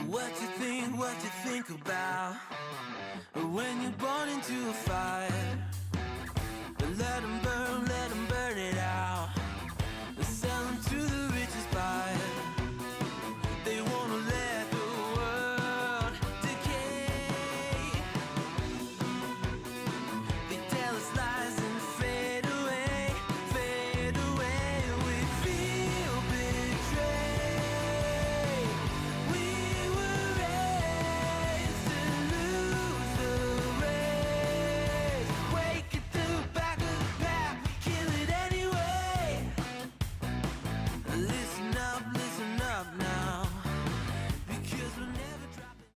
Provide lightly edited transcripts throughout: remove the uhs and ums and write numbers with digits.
What you think about when you're born into a fire? Let them burn it out. Sell them to the richest buyer. They wanna let the world decay. They tell us lies and fade away, fade away. We feel betrayed. We were raised to lose the race. Wake at the back of the pack, kill it anyway. Listen up now, because we're never dropping.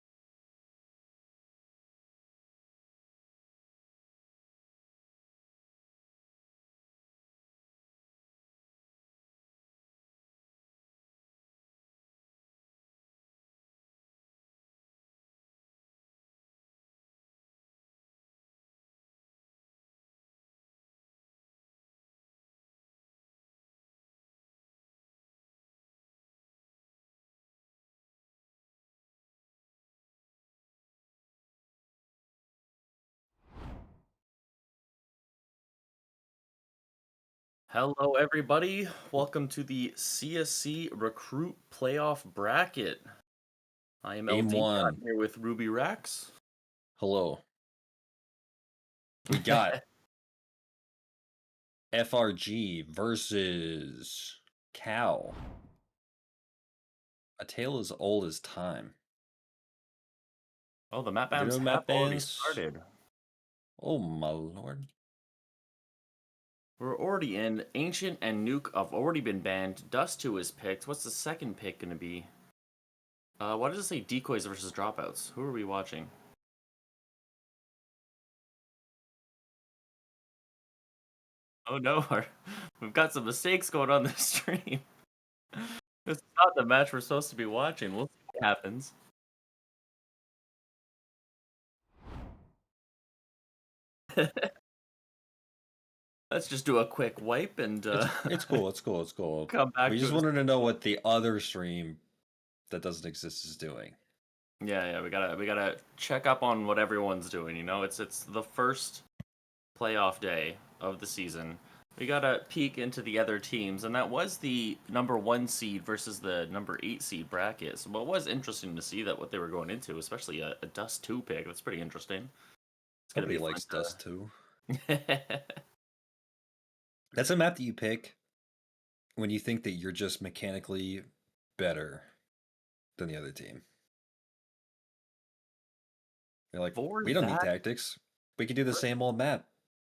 Hello, everybody. Welcome to the CSC Recruit Playoff Bracket. I am Game LD. one. I'm here with Ruby Rax. Hello. We got FRG versus Cow. A tale as old as time. Oh, the map You bans know have map already bans? started. Oh my lord. We're already in. Ancient and Nuke have already been banned. Dust 2 is picked. What's the second pick going to be? Why does it say decoys versus dropouts? Who are we watching? Oh no, we've got some mistakes going on this stream. This is not the match we're supposed to be watching. We'll see what happens. Let's just do a quick wipe and It's cool, it's cool, it's cool. come back We to just it. wanted to know what the other stream that doesn't exist is doing. Yeah, we gotta check up on what everyone's doing. You know, it's the first playoff day of the season. We gotta peek into the other teams, and that was the number 1 seed versus the number 8 seed bracket. So it was interesting to see that what they were going into, especially a Dust 2 pick. That's pretty interesting. It's gonna Nobody be likes Dust 2. fun. That's a map that you pick when you think that you're just mechanically better than the other team. You're like, For we don't need that, tactics. We can do the same old map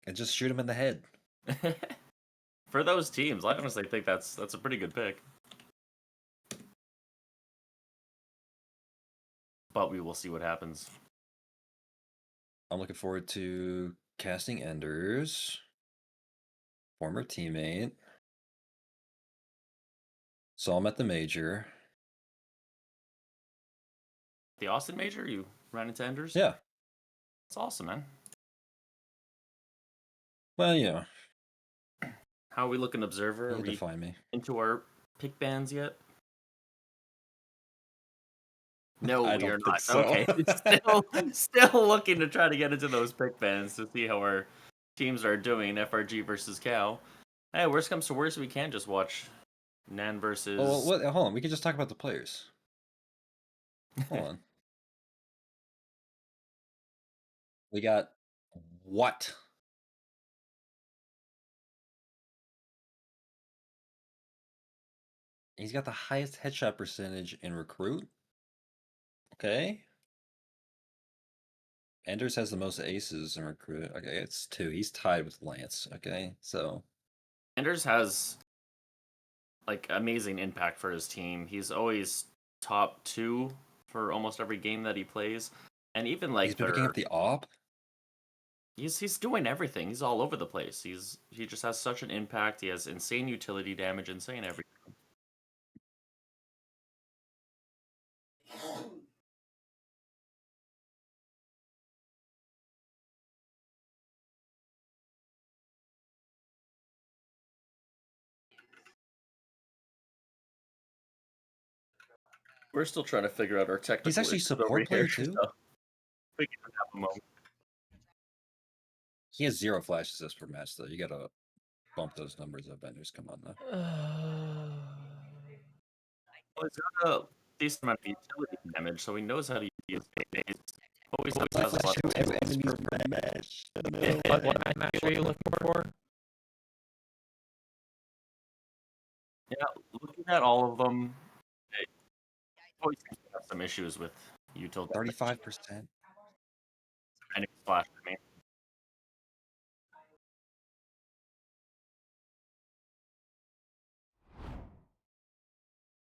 and just shoot them in the head. for those teams, I honestly think that's a pretty good pick. But we will see what happens. I'm looking forward to casting Enders. Former teammate. Saw him at the major. The Austin Major, you ran into Enders? Yeah. That's awesome, man. Well, yeah. How are we looking, Observer? You Are had to we find me. into our pick bands yet? No, I we are don't think not. so. Okay, still looking to try to get into those pick bands to see how our teams are doing. FRG versus Cal. Hey, worst comes to worst, we can just watch Nan versus. Oh, what? Hold on. We can just talk about the players. Hold on. We got what? He's got the highest headshot percentage in recruit. Okay. Enders has the most aces in recruit. Okay, it's 2. He's tied with Lance. Okay, so Anders has like amazing impact for his team. He's always top 2 for almost every game that he plays, and even like he's been picking up the op. He's doing everything. He's all over the place. He just has such an impact. He has insane utility damage, insane everything. We're still trying to figure out our technical He's actually issues over support player here, too? so we can have a moment. He has 0 flash assists per match, though. You gotta bump those numbers up. Vendors come on, though. Well, he's got a decent amount of utility damage, so he knows how to use base. Always has a lot of enemies per match. What match are you looking for? Yeah, looking at all of them, it always seems to have some issues with utility. 35%. And it's flash to me.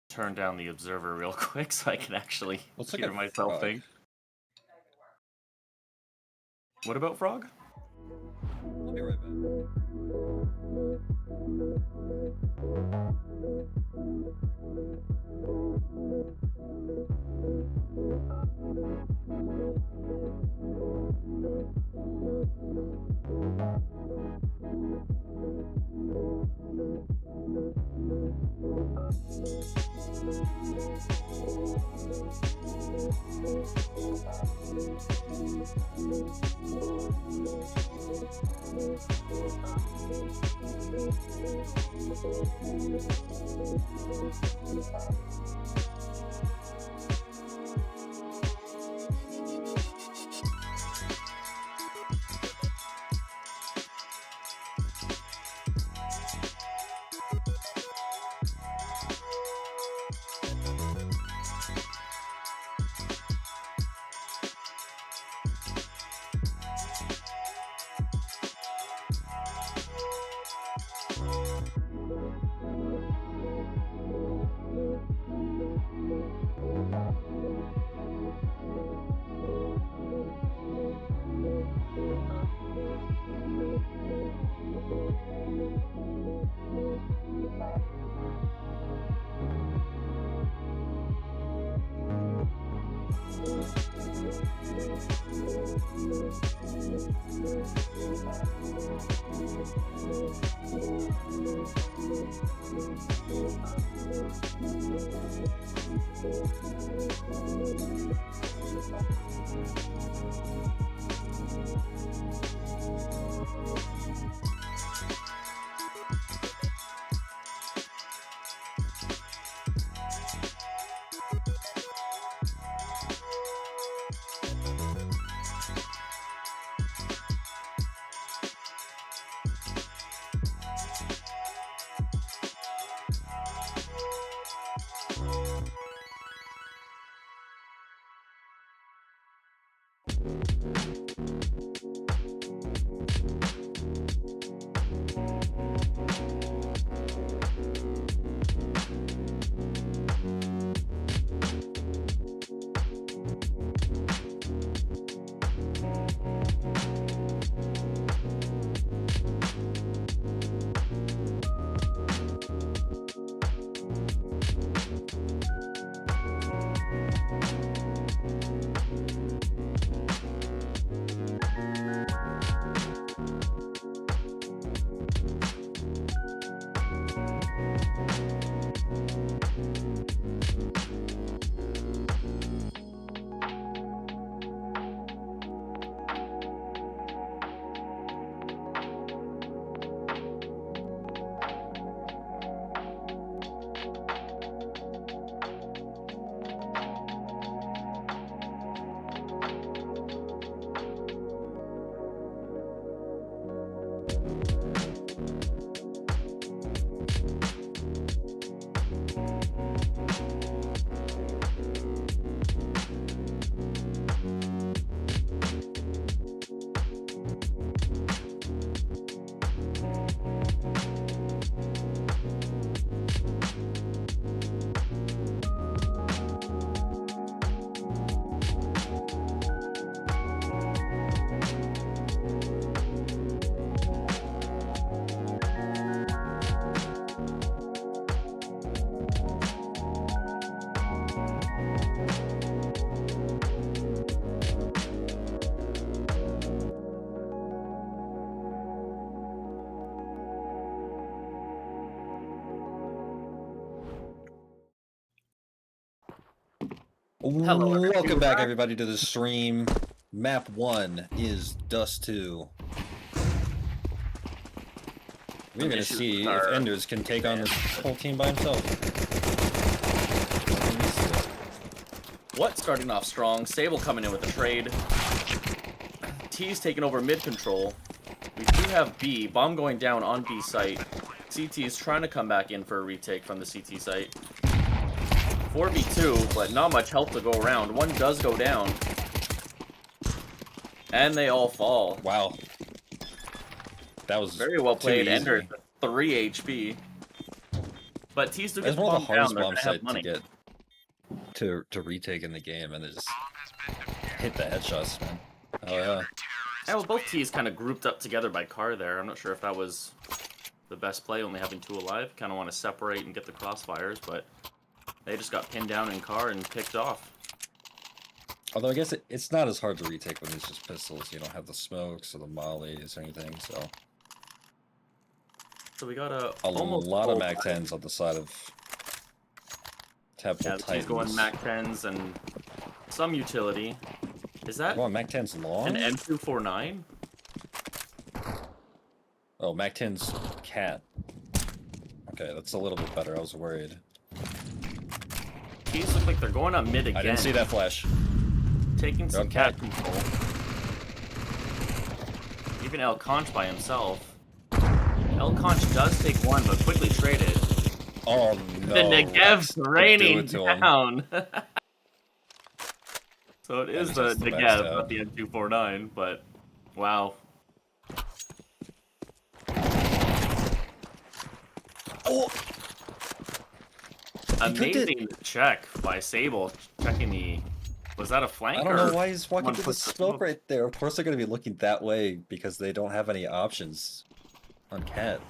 Turn down the observer real quick so I can actually Let's look hear at myself Frog. think. What about Frog? I'll be right back. Hello, Welcome back, everybody. everybody, to the stream. Map 1 is Dust 2. We're going to issues see with if our Enders can take on this whole team by himself. What? Starting off strong. Sable coming in with a trade. T's taking over mid control. We do have B. Bomb going down on B site. CT is trying to come back in for a retake from the CT site. 4v2, but not much health to go around. One does go down. And they all fall. Wow. That was Very well played. too easy. Ender, 3 HP. But T's still That's get the one of the bomb hardest down. They're bomb gonna have sites to money. get to retake in the game, and they just hit the headshots, man. Oh yeah. Yeah, well, both T's kind of grouped up together by car there. I'm not sure if that was the best play, only having 2 alive. Kind of want to separate and get the crossfires, but they just got pinned down in car and picked off. Although I guess it's not as hard to retake when it's just pistols. You don't have the smokes or the mollies or anything, so. So we got a Almost lot of Mac 10s on the side of Tadpole Yeah, the T's going Titans. Mac 10s and some utility. Is that Oh, Mac 10's long? an M249? Oh, Mac 10's cat. Okay, that's a little bit better. I was worried. T's look like they're going up mid again. I didn't see that flash. Taking some Okay. cat control. Even El Conch by himself. El Conch does take one, but quickly traded. Oh no. The Negev's raining Do it to him. down. So it is That the is just the Negev, backstab. not the M249, but wow. Oh! Amazing check by Sable, checking the... Was that a flank? I don't or know why he's walking someone to the put smoke right there. Of course they're going to be looking that way because they don't have any options on cat.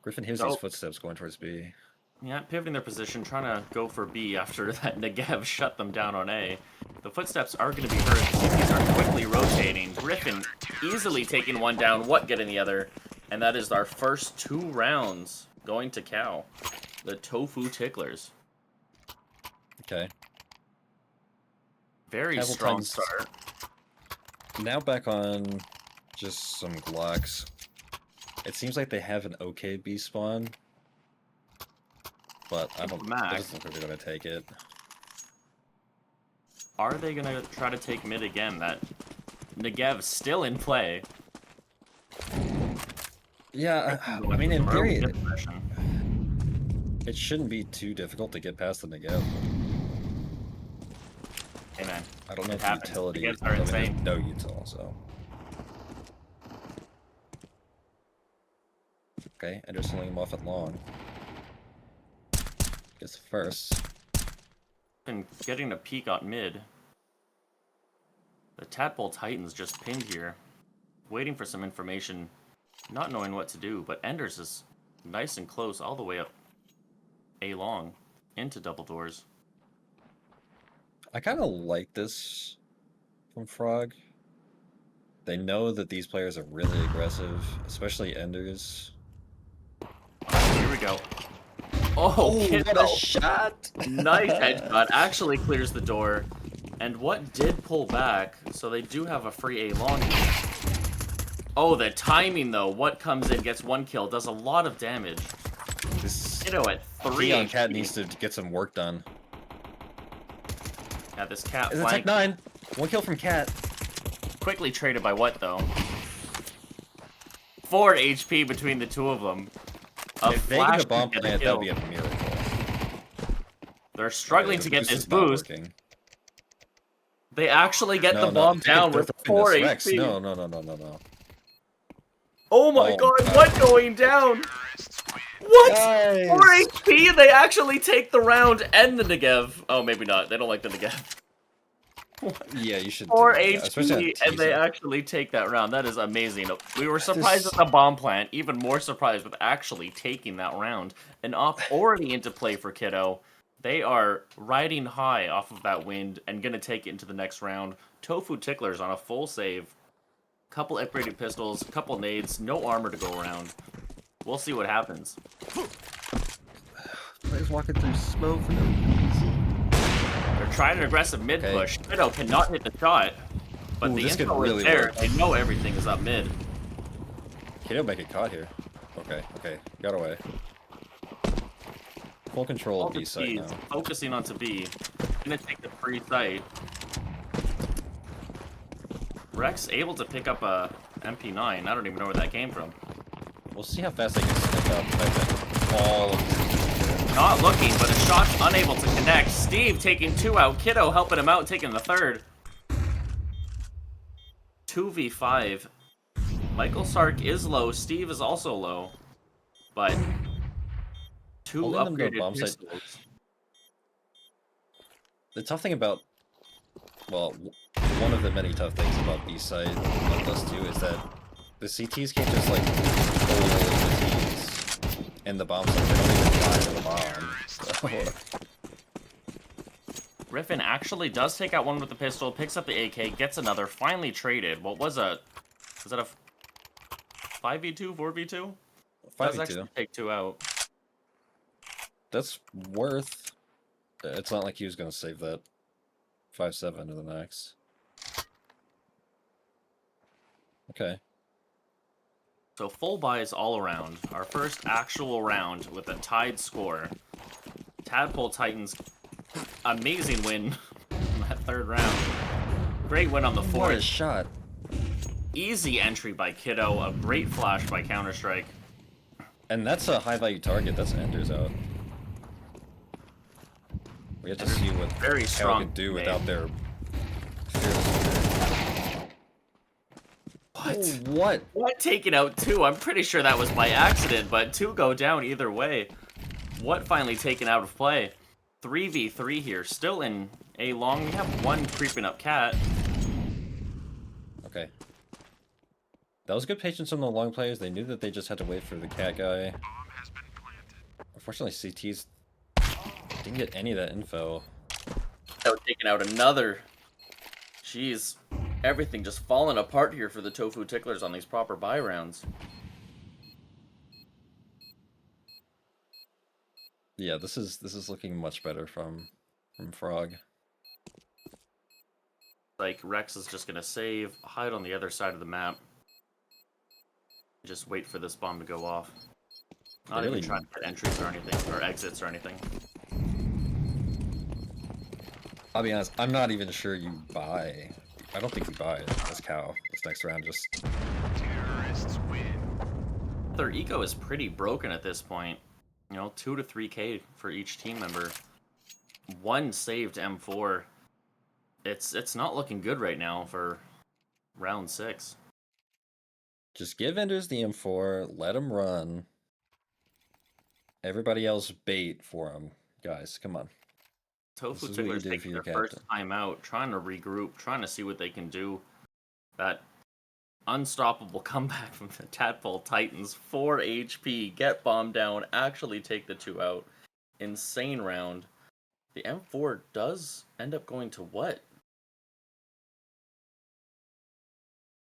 Griffin hears these Nope. footsteps going towards B. Yeah, pivoting their position, trying to go for B after that Negev shut them down on A. The footsteps are going to be heard. CTs are quickly rotating. Griffin easily taking one down, What getting the other. And that is our first 2 rounds going to Cow. The Tofu Ticklers. Okay. Very Tadpole strong Titans. start. Now back on just some Glocks. It seems like they have an okay B spawn. But I don't think they're going to take it. Are they going to try to take mid again? That Negev's still in play. Yeah, I mean, in theory, Early possession. it shouldn't be too difficult to get past the Negev. Hey man, I don't know it if the happens. utility. Negevs are I mean, insane. there's no util, so. Okay, and just him off at long. Guess first. And getting a peek on mid. The Tadpole Titans just pinned here, waiting for some information, not knowing what to do, but Enders is nice and close all the way up A long into double doors. I kind of like this from Frog. They know that these players are really aggressive, especially Enders. Here we go. Oh, what a shot! Nice headshot. Actually clears the door. And what did pull back, so they do have a free A long. Oh, the timing though. What comes in, gets 1 kill, does a lot of damage. This Kiddo at 3 Neon Cat HP. needs to get some work done. Yeah, this cat It's a flank. Tech 9. 1 kill from Cat. Quickly traded by what though? 4 HP between the 2 of them. A If they get flash a bomb to get a plant, that kill. would be a miracle. They're struggling Okay, to the get this is not boost. working. They actually get the bomb they're down with throwing 4 this Rex. HP. No. Oh my Oh, god, God. what going down? What? Guys! 4 HP? They actually take the round and the Negev. Oh, maybe not. They don't like the Negev. Yeah, you should. 4 do that, especially on HP, and they Teaser. actually take that round. That is amazing. We were surprised at the bomb plant, even more surprised with actually taking that round. An op already into play for Kiddo. They are riding high off of that wind and gonna take it into the next round. Tofu Ticklers on a full save. Couple upgraded pistols, couple nades, no armor to go around. We'll see what happens. Players walking through smoke for no reason. trying an aggressive mid Okay. push. Kiddo cannot hit the shot, but Ooh, the this could info really is there. work. They know everything is up mid. Kiddo might get caught here. Okay, got away. Full control All of the B site now. T's focusing onto B. Gonna take the free site. Rex able to pick up a MP9. I don't even know where that came from. We'll see how fast they can sniff out the fact that all of these. Not looking, but a shot's unable to connect. Steve taking 2 out. Kiddo helping him out, taking the third. 2v5. Michael Sark is low. Steve is also low. But 2 Holding them to a upgraded bomb site. pistols. The tough thing about, well, one of the many tough things about B side like Dust 2 is that the CTs can't just like hold the T's in the bomb site. They don't even fly to the bomb. Griffin actually does take out one with the pistol, picks up the AK, gets another, finally traded. What was that a 5v2, 4v2? Does 5v2. actually take 2 out. That's worth. It's not like he was gonna save that 5-7 to the max. Okay. So full buys all around. Our first actual round with a tied score. Tadpole Titans, amazing win in that third round. Great win on the What a fourth. shot. Easy entry by Kiddo. A great flash by Counter-Strike. And that's a high value target. That's Ender's out. We have to see what Very Cal strong can do name. without their fearless. What? What taking out 2? I'm pretty sure that was by accident, but 2 go down either way. What finally taken out of play? 3v3 here, still in A long. We have 1 creeping up cat. Okay. That was good patience from the long players. They knew that they just had to wait for the cat guy. Unfortunately, CTs didn't get any of that info. That was taking out another. Jeez. Everything just falling apart here for the Tofu Ticklers on these proper buy rounds. Yeah, this is looking much better from Frog. Like, Rex is just gonna save, hide on the other side of the map. Just wait for this bomb to go off. Not Really? even trying to get entries or anything, or exits or anything. I'll be honest, I'm not even sure you buy. I don't think you buy as Cow this next round. Just Their ego is pretty broken at this point. You know, 2 to 3k for each team member. 1 saved M4. It's not looking good right now for round 6. just give Enders the M4, let him run. Everybody else bait for him, guys. Come on. Tofu This is what you Ticklers do for taking your their first captain. time out, trying to regroup, trying to see what they can do. That unstoppable comeback from the Tadpole Titans, 4 HP, get bomb down, actually take the 2 out. Insane round. The M4 does end up going to what?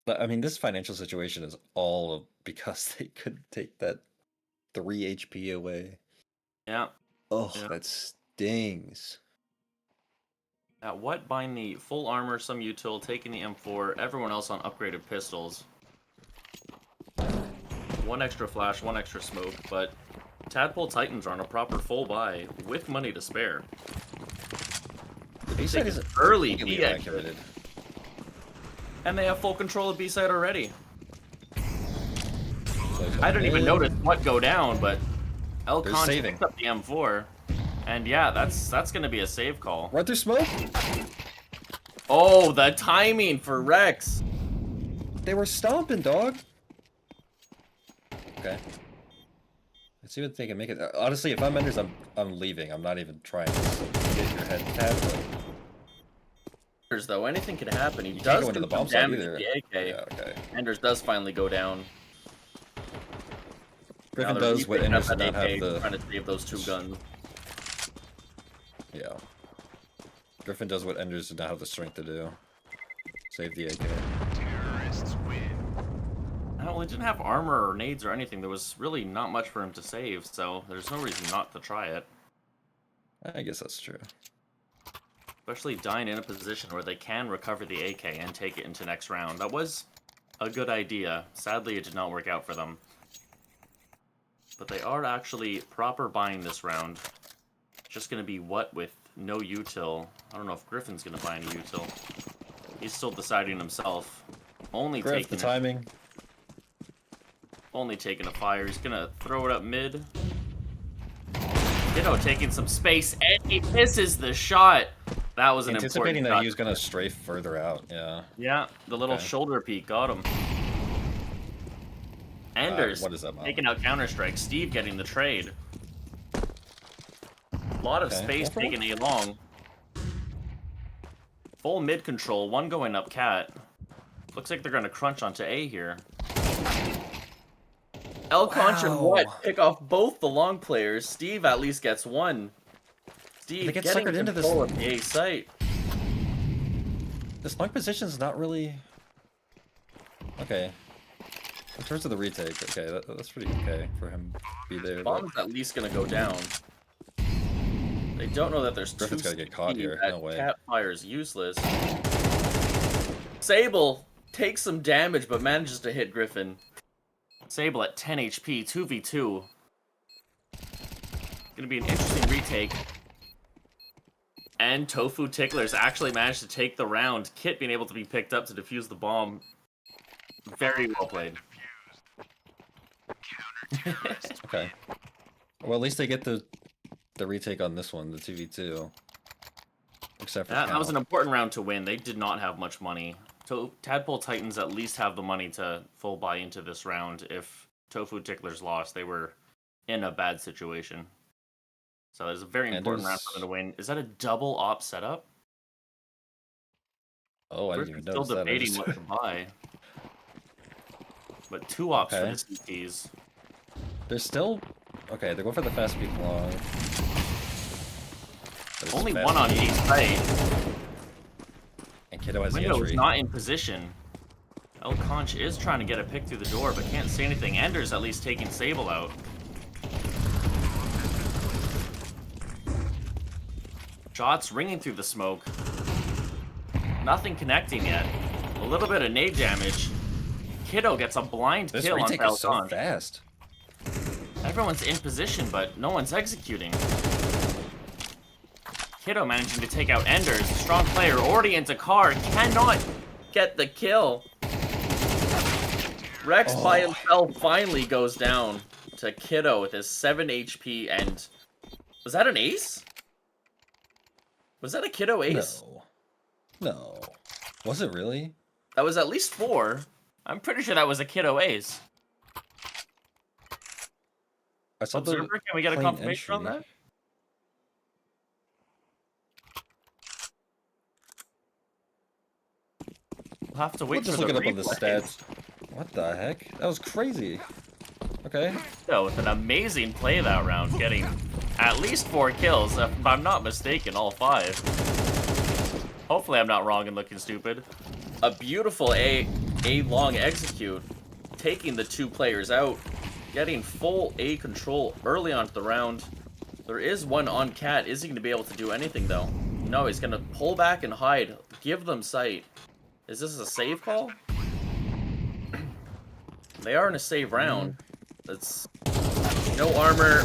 But I mean, this financial situation is all because they couldn't take that 3 HP away. Yeah. Oh, Yeah. that stings. At what buying the full armor, some util, taking the M4, everyone else on upgraded pistols. 1 extra flash, 1 extra smoke, but Tadpole Titans are on a proper full buy with money to spare. The B side is early immediately B exit. activated. And they have full control of B-side already. So I didn't even hey, notice what go down, but El They're Conch saving. picks up the M4. And yeah, that's going to be a save call. Run through smoke. Oh, the timing for Rex. They were stomping, dog. Okay. Let's see what they can make it. Honestly, if I'm Enders, I'm leaving. I'm not even trying to get your head tapped. Though anything can happen. He You can't does go into do the some bomb site damage either. with the AK. Yeah, okay. Enders does finally go down. Griffin Now does they're what repicking up Enders did that not AK, have the. trying to save those 2 guns. Yeah. Griffin does what Enders did not have the strength to do. Save the AK. Well, he didn't have armor or nades or anything. There was really not much for him to save, so there's no reason not to try it. I guess that's true. Especially dying in a position where they can recover the AK and take it into next round. That was a good idea. Sadly, it did not work out for them. But they are actually proper buying this round. Just going to be what with no util. I don't know if Griffin's going to buy any util. He's still deciding himself. Only Griff, taking the timing. Only taking a fire. He's going to throw it up mid. Kiddo taking some space, and he misses the shot. That was an Anticipating important that shot. he was gonna strafe further out, yeah. Yeah, the little Okay. shoulder peek got him. Anders what is that, Mom? taking out Counter-Strike. Steve getting the trade. A lot of Okay. space taking A long. Full mid control, one going up cat. Looks like they're going to crunch onto A here. El Conch and what? Pick off both the long players. Steve at least gets one. Steve They get getting suckered into this- control of the A site. This long position's not really... Okay. In terms of the retake, okay, that's pretty okay for him to be there. But Bomb's at least gonna go down. They don't know that there's Griffin's two gotta get caught speed, here, that no way. Cat fire is useless. Sable takes some damage but manages to hit Griffin. Sable at 10 HP, 2v2. Gonna be an interesting retake. And Tofu Ticklers actually managed to take the round. Kit being able to be picked up to defuse the bomb. Very well played. okay. Well, at least they get the retake on this one, the 2v2. Except for That was Cal. an important round to win. They did not have much money. Tadpole Titans at least have the money to full buy into this round. If Tofu Ticklers lost, they were in a bad situation. So it's a very important round for them to win. Is that a double op setup? Oh, I We're didn't even still notice that. I debating just- what to buy. But 2 ops Okay. for the CTs. They're still... Okay, they're going for the fast peek long. But it's Only fast one on peek, each side. And Kiddo has the Window is entry. not in position. El Conch is trying to get a pick through the door, but can't say anything. Ender's at least taking Sable out. Shots ringing through the smoke. Nothing connecting yet. A little bit of nade damage. Kiddo gets a blind This kill on retake is so Falcon. fast. Everyone's in position, but no one's executing. Kiddo managing to take out Enders. Strong player, already into car, cannot get the kill. Rex by himself finally goes down to Kiddo with his 7 HP and... Was that an ace? Was that a Kiddo ace? No. Was it really? That was at least 4. I'm pretty sure that was a Kiddo ace. I saw the Observer, can we get a plain confirmation on entry. that? We'll have to wait We'll just for look the it up on the replay. stats. What the heck? That was crazy. Okay. So, with an amazing play that round, getting at least 4 kills, if I'm not mistaken, all 5. Hopefully I'm not wrong and looking stupid. A beautiful A long execute, taking the 2 players out, getting full A control early on to the round. There is one on Cat. Is he going to be able to do anything, though? No, he's going to pull back and hide. Give them sight. Is this a save call? They are in a save round. That's no armor.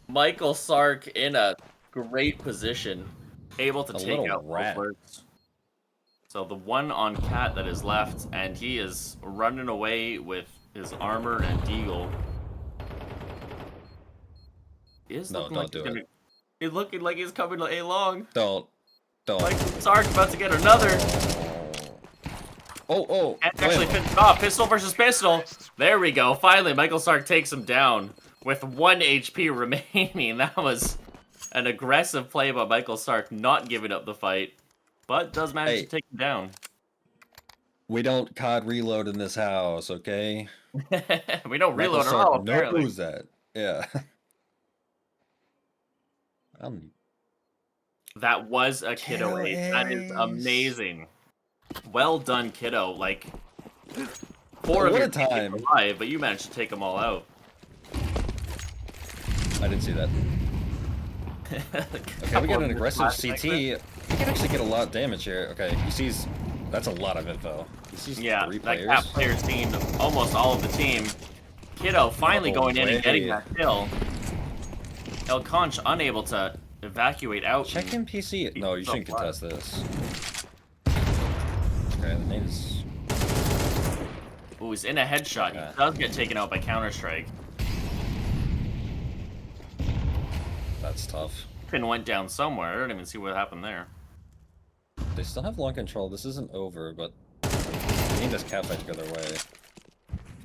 Michael Sark in a great position, able to A take little out rat. Wolfers. So the one on Cat that is left, and he is running away with his armor and deagle. Is No, looking don't like do he's it. gonna, he's looking like he's coming to A long. Don't. Michael Sark about to get another. Oh. And actually finished off. Pistol versus pistol. There we go. Finally, Michael Sark takes him down with 1 HP remaining. That was an aggressive play by Michael Sark, not giving up the fight, but does manage to take him down. We don't COD reload in this house, okay? We don't reload at Michael all, Sark apparently. knows that. Yeah. That was a Kiddo ace. That is amazing. Well done, Kiddo. Like, 4 of What your a time. teammates alive, but you managed to take them all out. I didn't see that. Okay, we got an aggressive CT. He can actually get a lot of damage here. Okay, he sees... That's a lot of info. He sees 3 that players. cat player's seen almost all of the team. Kiddo finally going in and getting way. that kill. El Conch unable to evacuate out. Check in PC. No, you shouldn't contest this. Okay, the name is... Ooh, he's in a headshot. Yeah. He does get taken out by Counter-Strike. That's tough. Pin went down somewhere. I don't even see what happened there. They still have long control. This isn't over, but we need this cat fight to go their way.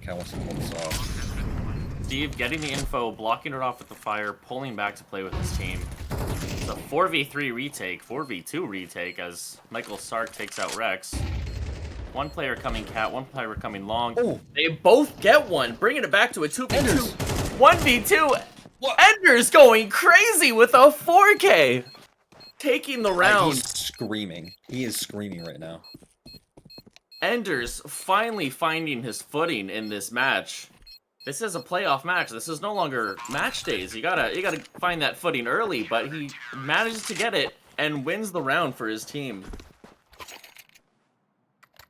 Cat wants to pull this off. Steve getting the info, blocking it off with the fire, pulling back to play with his team. It's a 4v3 retake, 4v2 retake as Michael Sark takes out Rex. One player coming cat, one player coming long. Oh. They both get one, bringing it back to a 2v2. Enders. 1v2. What? Enders going crazy with a 4K. Taking the round. He's screaming. He is screaming right now. Enders finally finding his footing in this match. This is a playoff match. This is no longer match days. You gotta find that footing early, but he manages to get it and wins the round for his team.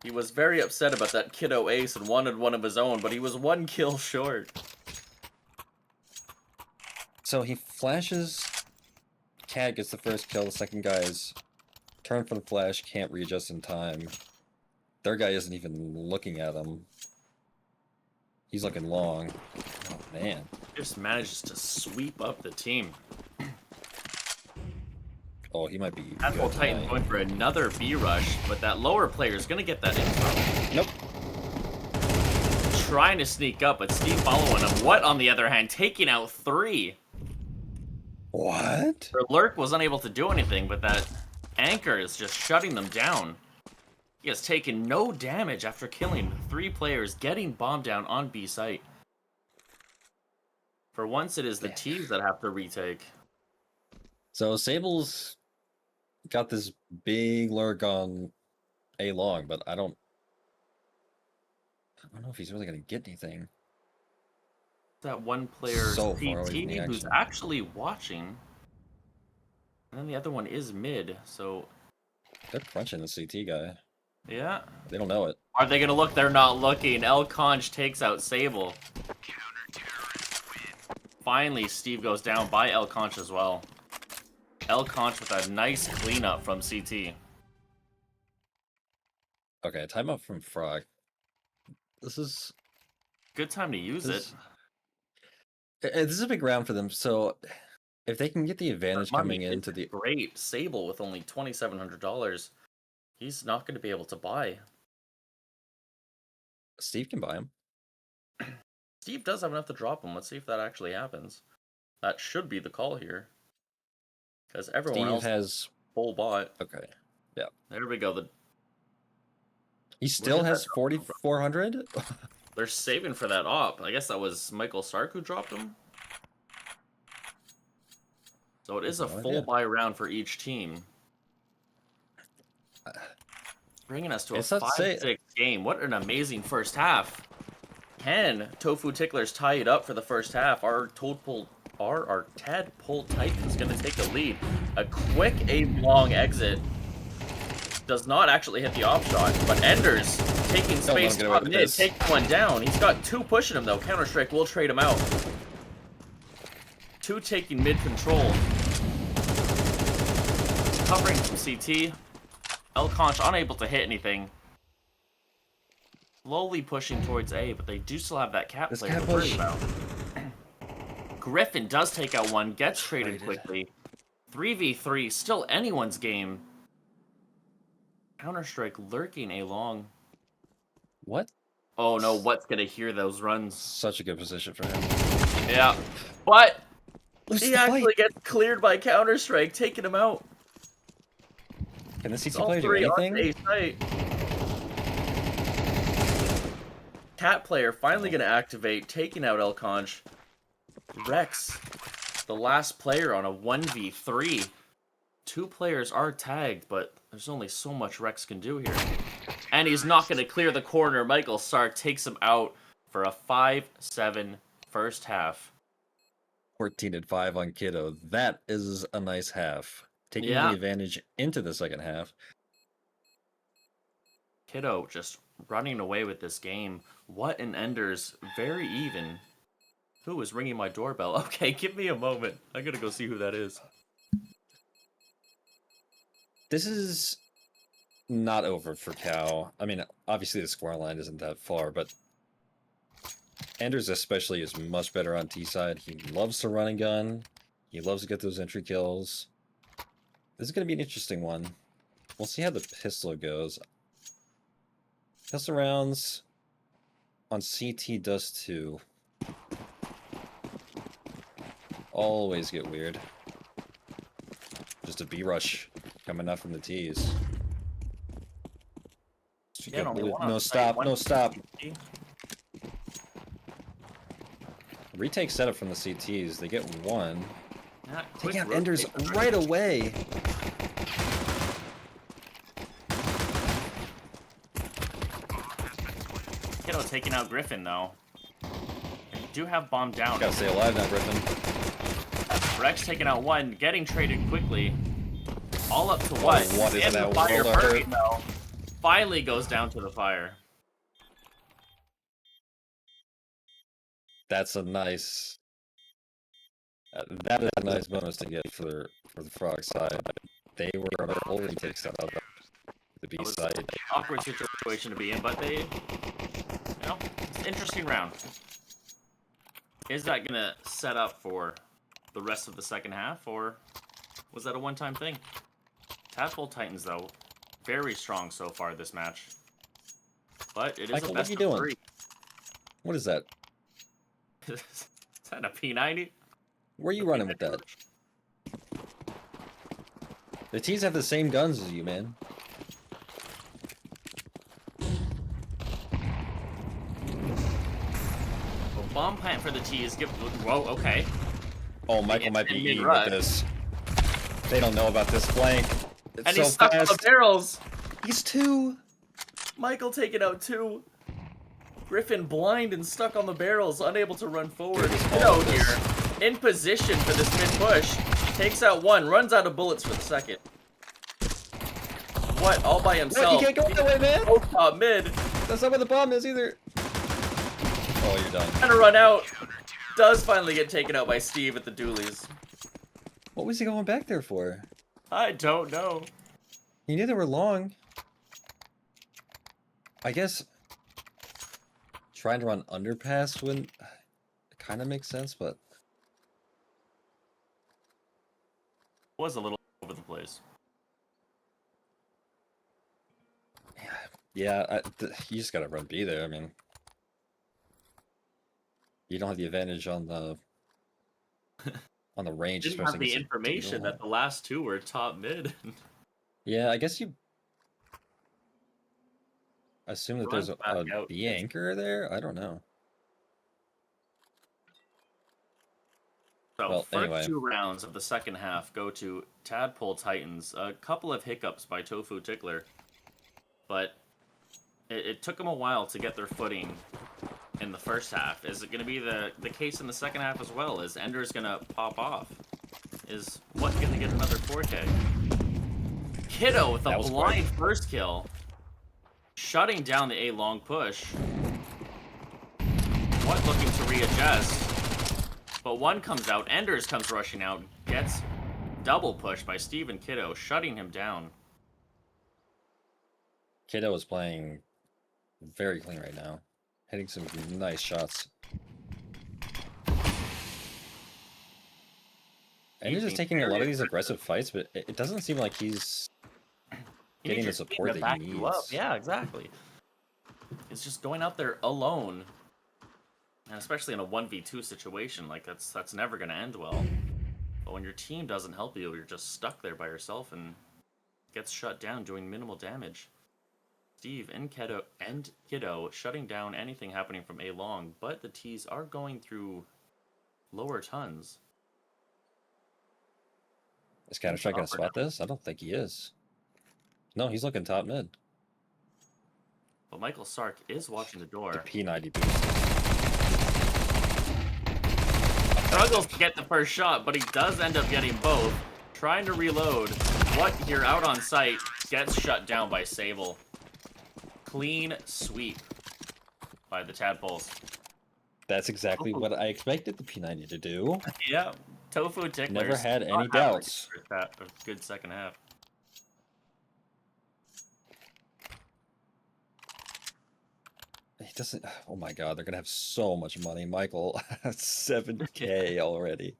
He was very upset about that kiddo ace and wanted one of his own, but he was 1 kill short. So he flashes. Cat gets the first kill. The second guy's turn for the flash, can't readjust in time. Third guy isn't even looking at him. He's looking long. Oh, man. Just manages to sweep up the team. Oh, he might be. Tadpole good Titan tonight. going for another B rush, but that lower player is gonna get that info. Nope. Trying to sneak up, but Steve following him. What, on the other hand, taking out 3. What? Their lurk was unable to do anything, but that anchor is just shutting them down. He has taken no damage after killing 3 players, getting bombed down on B site. For once, it is the teams that have to retake. So Sable's got this big lurk on A long, but I don't know if he's really gonna get anything. That one player, So far away from CT, the who's action. actually watching. And then the other one is mid, so They're crunching the CT guy. yeah. They don't know it. Are they gonna look? They're not looking. El Conch takes out Sable. Finally, Steve goes down by El Conch as well. El Conch with a nice cleanup from CT. Okay, timeout from Frog. This is Good time to use it. this is a big round for them. So if they can get the advantage Money coming is into the great. Sable with only $2,700. He's not going to be able to buy. Steve can buy him. Steve does have enough to drop him. Let's see if that actually happens. That should be the call here. Because everyone Steve else has full bot. okay. Yeah. There we go. He still did has that come from? 4,400. They're saving for that op. I guess that was Michael Sark who dropped him. So it is a No full idea. buy round for each team. Bringing us to a It's not to say- 5-6 game. What an amazing first half. Can Tofu Ticklers tie it up for the first half? Our Tadpole Titan's going to take the lead. A quick aim-long exit. Does not actually hit the off shot, but Enders taking Don't let him space get away top with mid, this. taking one down. He's got 2 pushing him though. Counter-Strike will trade him out. 2 taking mid control. Covering from CT. El Conch unable to hit anything. Slowly pushing towards A, but they do still have that cat This player cat to worry push. about. Griffin does take out one, gets traded Traded. quickly. 3v3, still anyone's game. Counter-Strike lurking A long. What? Oh no, what's gonna hear those runs? Such a good position for him. Yeah, but Lose he the actually fight. gets cleared by Counter-Strike, taking him out. Can the CT All player do 3 on anything? A site. Cat player finally gonna activate, taking out El Conch. Rex, the last player on a 1v3. 2 players are tagged, but there's only so much Rex can do here. And he's not gonna clear the corner. Michael Sark takes him out for a 5-7 first half. 14-5 on Kiddo. That is a nice half. Taking Yeah. the advantage into the second half. Kiddo just running away with this game. What an Enders. Very even. Who is ringing my doorbell? Okay, give me a moment. I gotta go see who that is. This is not over for Cow. I mean, obviously the scoreline isn't that far, but Anders especially is much better on T side. He loves to run and gun. He loves to get those entry kills. This is going to be an interesting one. We'll see how the pistol goes. Pistol rounds on CT does too. Always get weird. Just a B rush coming up from the T's. Yeah, only one No on stop, site, no one stop. CT. Retake setup from the CTs. They get one. Yeah, Take quick out Enders rotate. right away. Kiddo taking out Griffin, though. They do have bomb down. Gotta stay alive now, Griffin. Rex taking out one, getting traded quickly. All up to what? What is And that the fire world of burning, hurt? though. Finally goes down to the fire. That's a nice. That is a nice bonus to get for the Frog side. They were a whole retake setup. The B That was side. an awkward situation to be in, but they, you know, it's an interesting round. Is that gonna set up for the rest of the second half, or was that a one-time thing? Tadpole Titans, though, very strong so far this match. But it is Michael, a what best are you of doing? 3. What is that? Is that a P90? Where are you running with that? The T's have the same guns as you, man. Well, bomb plant for the T's. Whoa, okay. Oh, Michael might be And eating with mid-run. this. They don't know about this flank. It's And so he's stuck on the fast. barrels. He's 2. Michael taking out 2. Griffin blind and stuck on the barrels, unable to run forward. Kiddo here, in position for this mid push. Takes out 1, runs out of bullets for the second. What? All by No, himself. you can't go that way, man. Oh, top mid. That's not where the bomb is either. Oh, you're done. Trying to run out. Does finally get taken out by Steve at the dualies. What was he going back there for? I don't know. He knew they were long. I guess trying to run underpass when it kind of makes sense, but Was a little over the place. yeah, you just gotta run B there. I mean, you don't have the advantage on the range. Didn't especially have the against a information dual. that the last 2 were top mid. Yeah, I guess you assume that there's Runs a back out. B anchor there. I don't know. So, Well, first anyway. 2 rounds of the second half go to Tadpole Titans. A couple of hiccups by Tofu Tickler, but it took them a while to get their footing in the first half. Is it going to be the case in the second half as well? Is Ender's going to pop off? Is what going to get another 4K? Kiddo with a That was blind first kill, shutting down the A long push. What looking to readjust? But one comes out, Enders comes rushing out, gets double pushed by Steve and Kiddo, shutting him down. Kiddo is playing very clean right now, hitting some nice shots. And he's just taking a lot of these aggressive fights, but it doesn't seem like he's getting the support that he needs. Yeah, exactly. It's just going out there alone. And especially in a 1v2 situation, like that's never going to end well. But when your team doesn't help you, you're just stuck there by yourself and gets shut down, doing minimal damage. Steve and Kiddo shutting down anything happening from A long, but the T's are going through lower tons. Is Counter-Strike going to spot this? I don't think he is. No, he's looking top mid. But Michael Sark is watching the door. The P90 boost. Struggles to get the first shot, but he does end up getting both. Trying to reload. What here out on site gets shut down by Sable. Clean sweep by the Tadpoles. That's exactly what I expected the P90 to do. Yeah, Tofu Ticklers. Never had any not having doubts. A good second half. He doesn't. Oh my god, they're gonna have so much money. Michael, 7K already.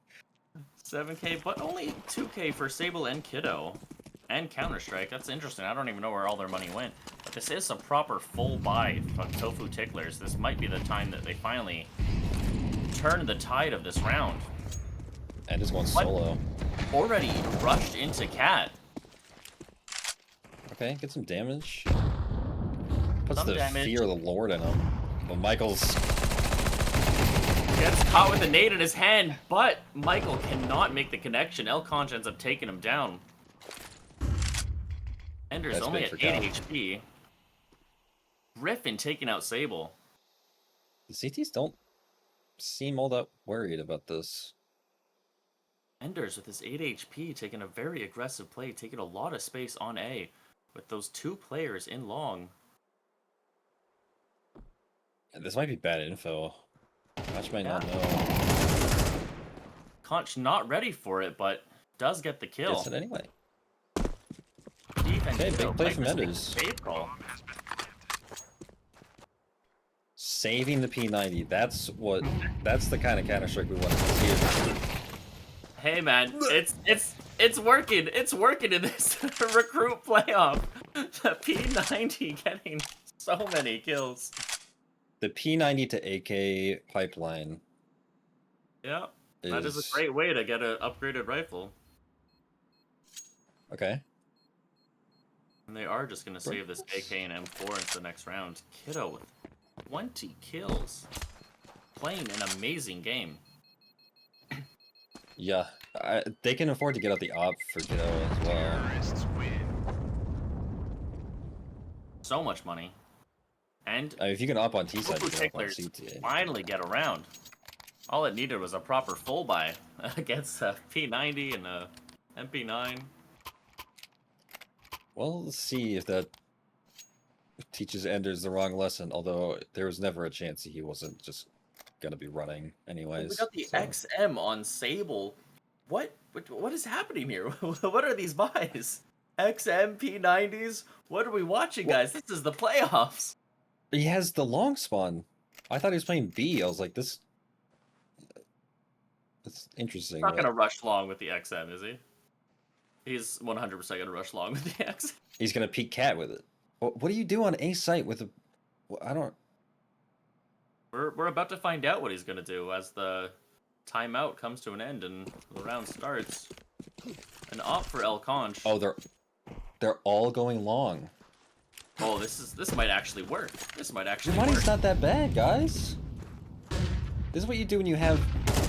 7K, but only 2K for Sable and Kiddo. And Counter-Strike. That's interesting. I don't even know where all their money went. But this is a proper full buy from Tofu Ticklers. This might be the time that they finally turn the tide of this round. And is going solo. Already rushed into Cat. Okay, get some damage. Puts Some the damage. fear of the Lord in him. But Michael's... Gets caught with a nade in his hand, but Michael cannot make the connection. Elconch ends up taking him down. Ender's That's only big at for 8 Cal. HP. Griffin taking out Sable. The CTs don't seem all that worried about this. Enders with his 8 HP taking a very aggressive play, taking a lot of space on A with those 2 players in long. This might be bad info. Match might not know. Conch not ready for it, but does get the kill. Gets it anyway. Defense Okay, big kill. play Might from just make a Enders. save call. Saving the P90. That's the kind of Counter-Strike we want to see. Hey man, it's working. It's working in this recruit playoff. The P90 getting so many kills. The P90 to AK pipeline. Yeah, that is is a great way to get an upgraded rifle. Okay. And they are just going to save this AK and M4 into the next round. Kiddo with 20 kills. Playing an amazing game. Yeah, they can afford to get out the op for Kiddo as well. So much money. And I mean, if you can op on T side, you Tofu can op on Ticklers CT. finally get around. All it needed was a proper full buy against a P90 and a MP9. Well, let's see if that teaches Enders the wrong lesson, although there was never a chance he wasn't just gonna be running anyways. We got the so. XM on Sable. What is happening here? What are these buys? XM P90s? What are we watching, guys? This is the playoffs. He has the long spawn. I thought he was playing B. I was like, this... That's interesting. He's not but gonna rush long with the XM, is he? He's 100% gonna rush long with the XM. He's gonna peek cat with it. What do you do on A site with a... I don't... We're about to find out what he's gonna do as the timeout comes to an end and the round starts. An op for El Conch. Oh, they're all going long. Oh, this might actually work. This might Your actually money's work. not that bad, guys. This is what you do when you have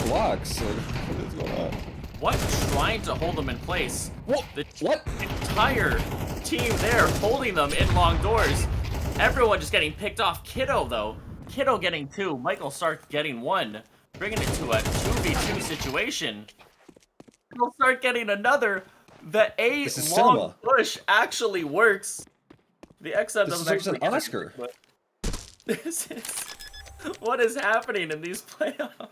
blocks. Like, what is going on? What? Trying to hold them in place. What? The What? entire team there holding them in long doors. Everyone just getting picked off. Kiddo, though. Kiddo getting 2. Michael Stark getting 1. Bringing it to a 2v2 situation. Michael Stark getting another. The A This is long cinema. push actually works. The XM This doesn't is an actually get it, Oscar. but this is what is happening in these playoffs.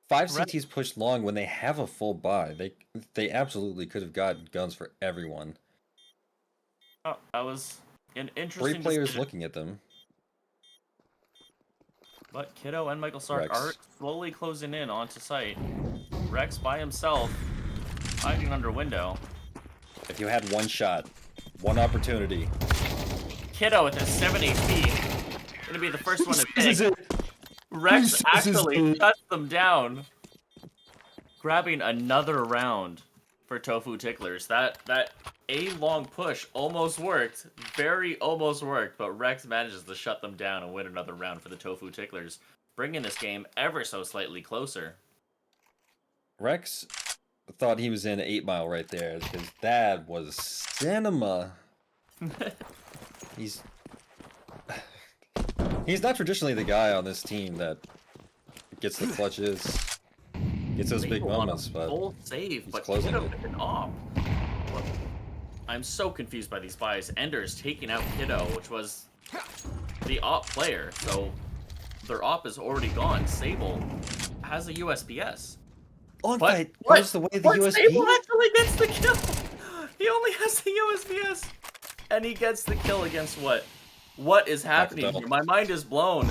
5 CTs pushed long when they have a full buy. They absolutely could have gotten guns for everyone. Oh, that was an interesting 3 players decision. looking at them. But Kiddo and Michael Stark Rex. are slowly closing in onto site. Rex by himself, hiding under window. If you had one shot, one opportunity. Kiddo with his 7 HP. Gonna be the first one to This is pick. it. Rex This is actually it. shuts them down. Grabbing another round for Tofu Ticklers. That A long push almost worked. Very almost worked, but Rex manages to shut them down and win another round for the Tofu Ticklers, bringing this game ever so slightly closer. Rex thought he was in 8 Mile right there, because that was cinema. He's not traditionally the guy on this team that gets the clutches, gets those big Sable on a moments, but full save, he's but closing Kiddo it. with an op. Well, I'm so confused by these buys. Ender's taking out Kiddo, which was the op player, so their op is already gone. Sable has a USPS. On But fight what? goes the way of the What? USP. Sable actually gets the kill. He only has the USPS, and he gets the kill against what? What is happening here? My mind is blown.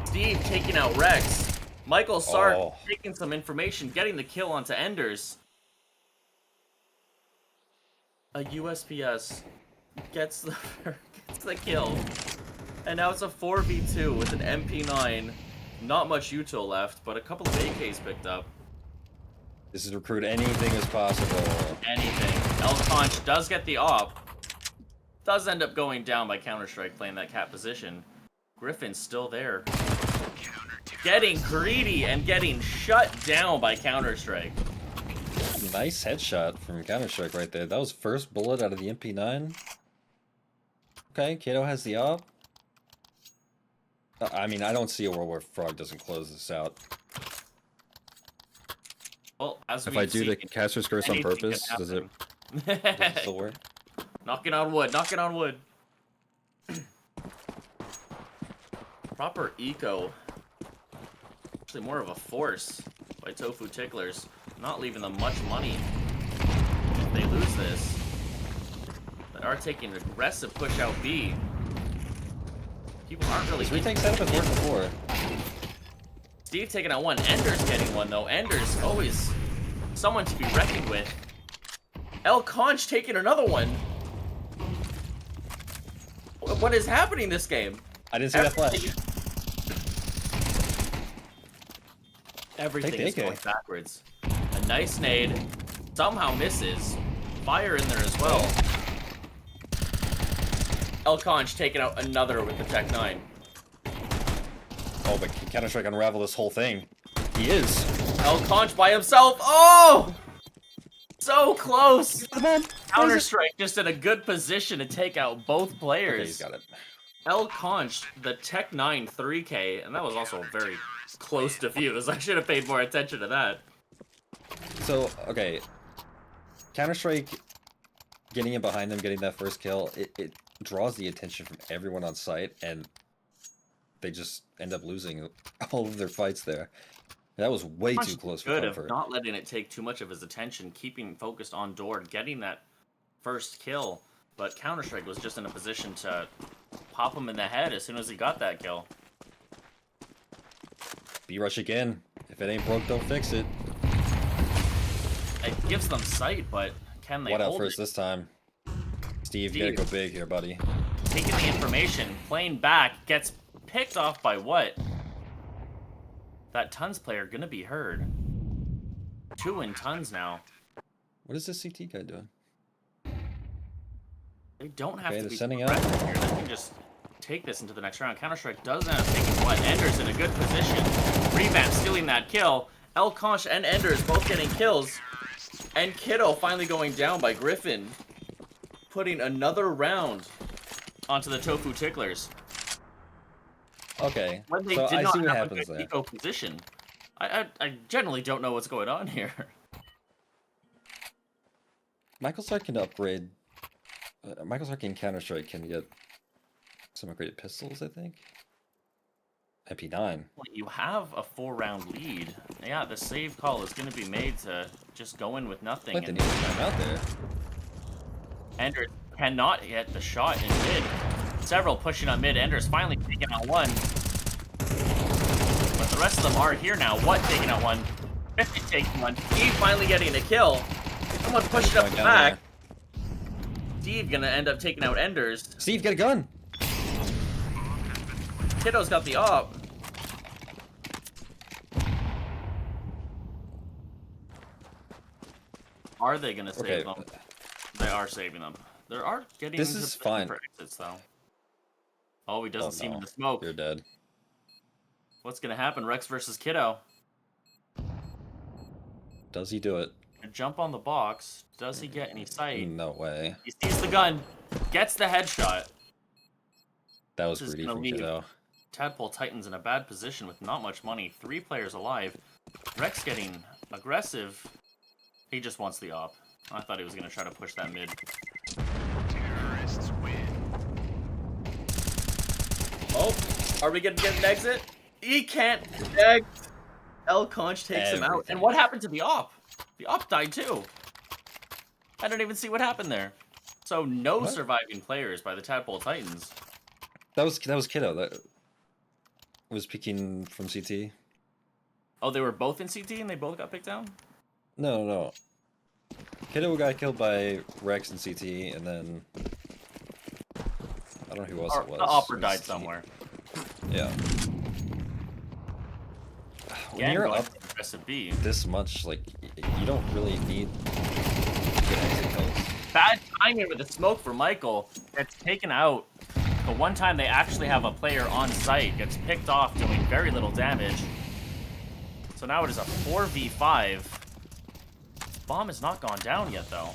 Steve taking out Rex. Michael Sark taking some information, getting the kill onto Enders. A USPS gets the kill. And now it's a 4v2 with an MP9. Not much util left, but a couple of AKs picked up. This is recruit. Anything is possible. Anything. El Conch does get the op. Does end up going down by Counter-Strike playing that cat position. Griffin's still there. Getting greedy and getting shut down by Counter-Strike. Nice headshot from Counter-Strike right there. That was first bullet out of the MP9. Okay, Kato has the op. I mean, I don't see a world where Frog doesn't close this out. Well, as if I do the caster's curse on purpose, does it still work? Knocking on wood, knocking on wood. Proper eco. Actually more of a force by Tofu Ticklers. Not leaving them much money if they lose this. They are taking an aggressive push out B. People aren't really... This retake setup has worked before. Steve taking out one. Ender's getting one, though. Ender's always someone to be reckoned with. El Conch taking another one. What is happening this game? I didn't see that flash. Everything is going backwards. A nice nade. Somehow misses. Fire in there as well. El Conch taking out another with the Tech 9. Oh, but can Counter-Strike unravel this whole thing? He is. El Conch by himself. Oh! So close! Counter-Strike just in a good position to take out both players. Okay, he's got it. El Conch, the Tech 9 3K, and that was also very close to views. I should have paid more attention to that. So, okay. Counter-Strike getting in behind them, getting that first kill, it draws the attention from everyone on site, and they just end up losing all of their fights there. That was way too close for comfort. Good of not letting it take too much of his attention, keeping focused on Dord, getting that first kill. But Counter-Strike was just in a position to pop him in the head as soon as he got that kill. B-rush again. If it ain't broke, don't fix it. It gives them sight, but can they What out hold first it? this time? Steve, you gotta go big here, buddy. Taking the information, playing back, gets picked off by what? That Tons player gonna be heard. 2 in Tons now. What is this CT guy doing? They don't have to they're be sending aggressive here. They can just take this into the next round. Counter-Strike does end up taking what? Enders in a good position. Revamp stealing that kill. El Conch and Enders both getting kills. And Kiddo finally going down by Griffin. Putting another round onto the Tofu Ticklers. Okay, When they so did I not see what have happens a good there. eco position. I generally don't know what's going on here. Michael Sark can upgrade. Michael Sark in Counter-Strike can get some upgraded pistols, I think. MP9. Well, you have a 4-round lead. Yeah, the save call is going to be made to just go in with nothing. Like the new time out there. Enders cannot get the shot in mid. Several pushing on mid. Enders finally taking out one. But the rest of them are here now. What taking out one? 50 taking one. Steve finally getting a kill. Someone pushing up the back. Steve gonna end up taking out Enders. Steve, get a gun! Kiddo's got the op. Are they gonna save them? They are saving them. They are getting This into is position fine. for exits though. Oh, he doesn't see him in no. the smoke. You're dead. What's gonna happen? Rex versus Kiddo. Does he do it? Jump on the box. Does he get any sight? No way. He sees the gun. Gets the headshot. That was This is greedy gonna from leave. Kiddo. Tadpole Titans in a bad position with not much money. 3 players alive. Rex getting aggressive. He just wants the op. I thought he was going to try to push that mid. Terrorists win. Oh, are we going to get an exit? He can't connect. El Conch takes him out. And what happened to the op? The op died too. I don't even see what happened there. So no surviving players by the Tadpole Titans. That was Kiddo that was peeking from CT. Oh, they were both in CT and they both got picked down? No. Kiddo got killed by Rex in CT, and then I don't know who else it was. The opera died somewhere. Yeah. When Again, you're going up for aggressive B. this much, like, you don't really need good exit kills. Bad timing with the smoke for Michael. Gets taken out. The one time they actually have a player on site gets picked off, doing very little damage. So now it is a 4v5. Bomb has not gone down yet, though.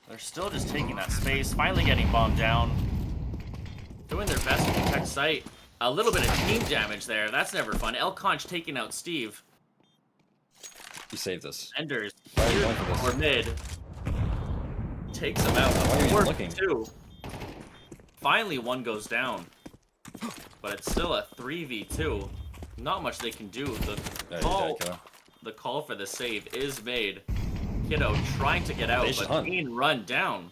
They're still just taking that space, finally getting bombed down. Doing their best to protect site. A little bit of team damage there. That's never fun. El Conch taking out Steve. You saved us. Enders Why are you here going for this? or mid. Takes him out. Why are you looking? 4v2. Finally, one goes down. But it's still a 3v2. Not much they can do. The call for the save is made. Kiddo trying to get out, but being run down.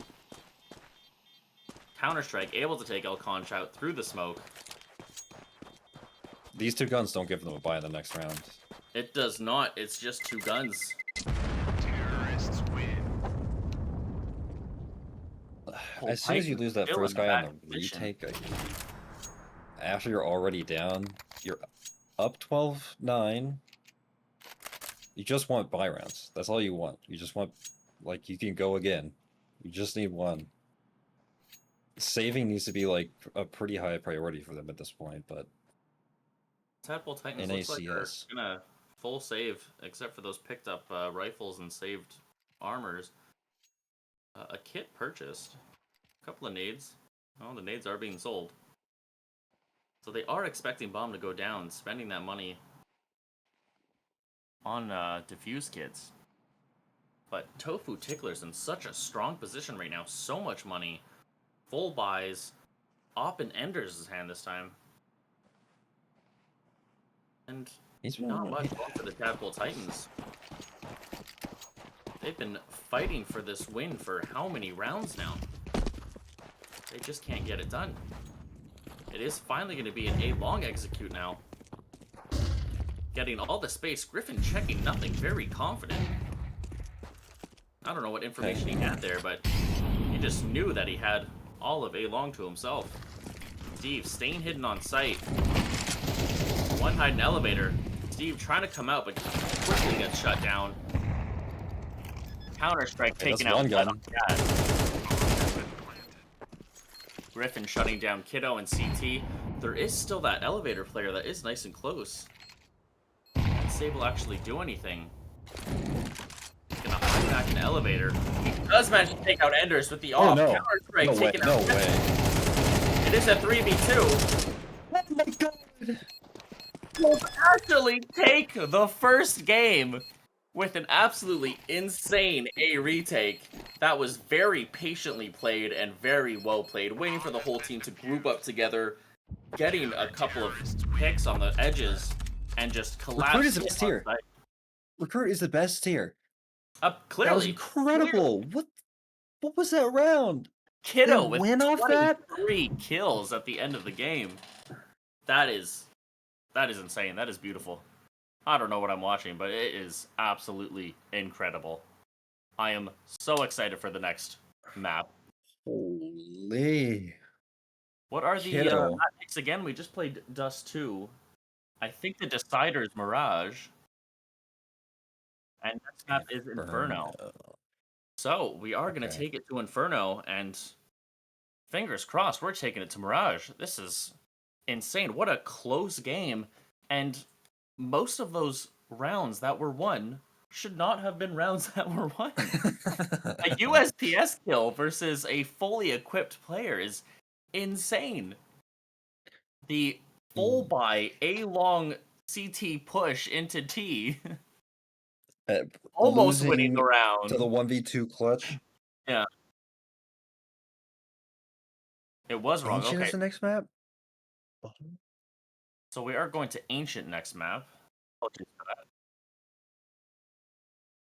Counter-Strike able to take El Conch out through the smoke. These 2 guns don't give them a buy in the next round. It does not. It's just 2 guns. Terrorists win. As soon as you lose that still first in the guy on back the position. retake, after you're already down, you're up 12-9. You just want buy rounds. That's all you want. You just want, like, you can go again. You just need one. Saving needs to be, like, a pretty high priority for them at this point, but Tadpole Titans looks like they're gonna full save, except for those picked up rifles and saved armors. A kit purchased. A couple of nades. Oh, the nades are being sold. So they are expecting bomb to go down, spending that money on defuse kits. But Tofu Ticklers in such a strong position right now. So much money. Full buys. Op in Enders' hand this time. And not much going for the Tadpole Titans. They've been fighting for this win for how many rounds now? They just can't get it done. It is finally going to be an A-long execute now. Getting all the space. Griffin checking nothing. Very confident. I don't know what information he had there, but he just knew that he had all of A-long to himself. Steve staying hidden on site. One hiding elevator. Steve trying to come out, but quickly gets shut down. Counter-Strike taking out one gun. Griffin shutting down Kiddo and CT. There is still that elevator player that is nice and close. Can Sable actually do anything? He's gonna hide back in the elevator. He does manage to take out Enders with the off. Counter-Strike taking out. No way. It is a 3v2. Oh my god! Will actually take the first game with an absolutely insane A retake. That was very patiently played and very well played, waiting for the whole team to group up together, getting a couple of picks on the edges, and just collapsing. Recruit is the best tier. Recruit is the best tier. Clearly. That was incredible. Clearly. What was that round? Kiddo with win off that? 3 kills at the end of the game. That is insane. That is beautiful. I don't know what I'm watching, but it is absolutely incredible. I am so excited for the next map. Holy. What are the map picks again? We just played Dust 2. I think the decider is Mirage. And next map is Inferno. So we are going to take it to Inferno, and fingers crossed, we're taking it to Mirage. This is insane. What a close game. And most of those rounds that were won should not have been rounds that were won. A USPS kill versus a fully equipped player is insane. The full buy A-long CT push into T. Almost winning Losing the round. to the 1v2 clutch. Yeah. It was wrong. Ancient Okay. is the next map? So we are going to Ancient next map. Apologies for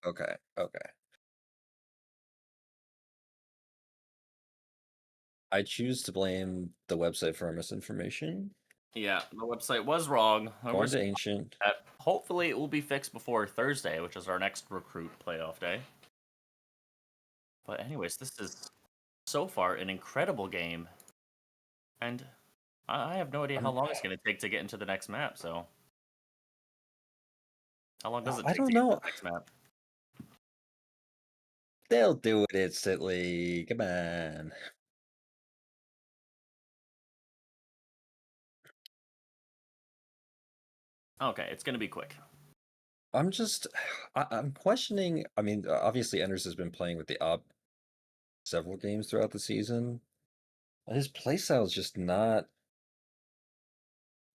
that. Okay, okay. I choose to blame the website for our misinformation. Yeah, the website was wrong. Going to Ancient. Hopefully it will be fixed before Thursday, which is our next recruit playoff day. But anyways, this is so far an incredible game. And I have no idea how long it's going to take to get into the next map, so... How long does it I take don't to get know. to the next map? They'll do it instantly. Come on. Okay, it's going to be quick. I'm questioning. I mean, obviously, Enders has been playing with the op several games throughout the season. His playstyle is just not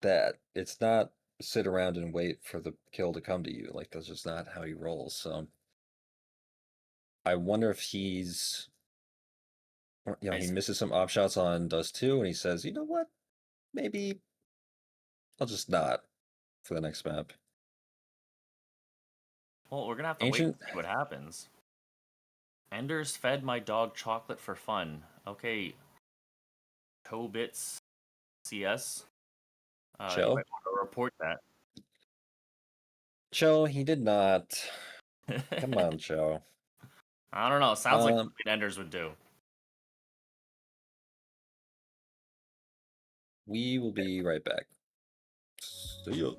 that. It's not sit around and wait for the kill to come to you. Like, that's just not how he rolls. So I wonder if he's, he misses some op shots on Dust 2, and he says, you know what? Maybe I'll just not for the next map. Well, we're going to have to Ancient... wait and see what happens. Enders fed my dog chocolate for fun. Okay. Tobits CS. You Cho? might want to report that. Cho, he did not. Come on, Cho. I don't know. Sounds like something Enders would do. We will be right back. See ya.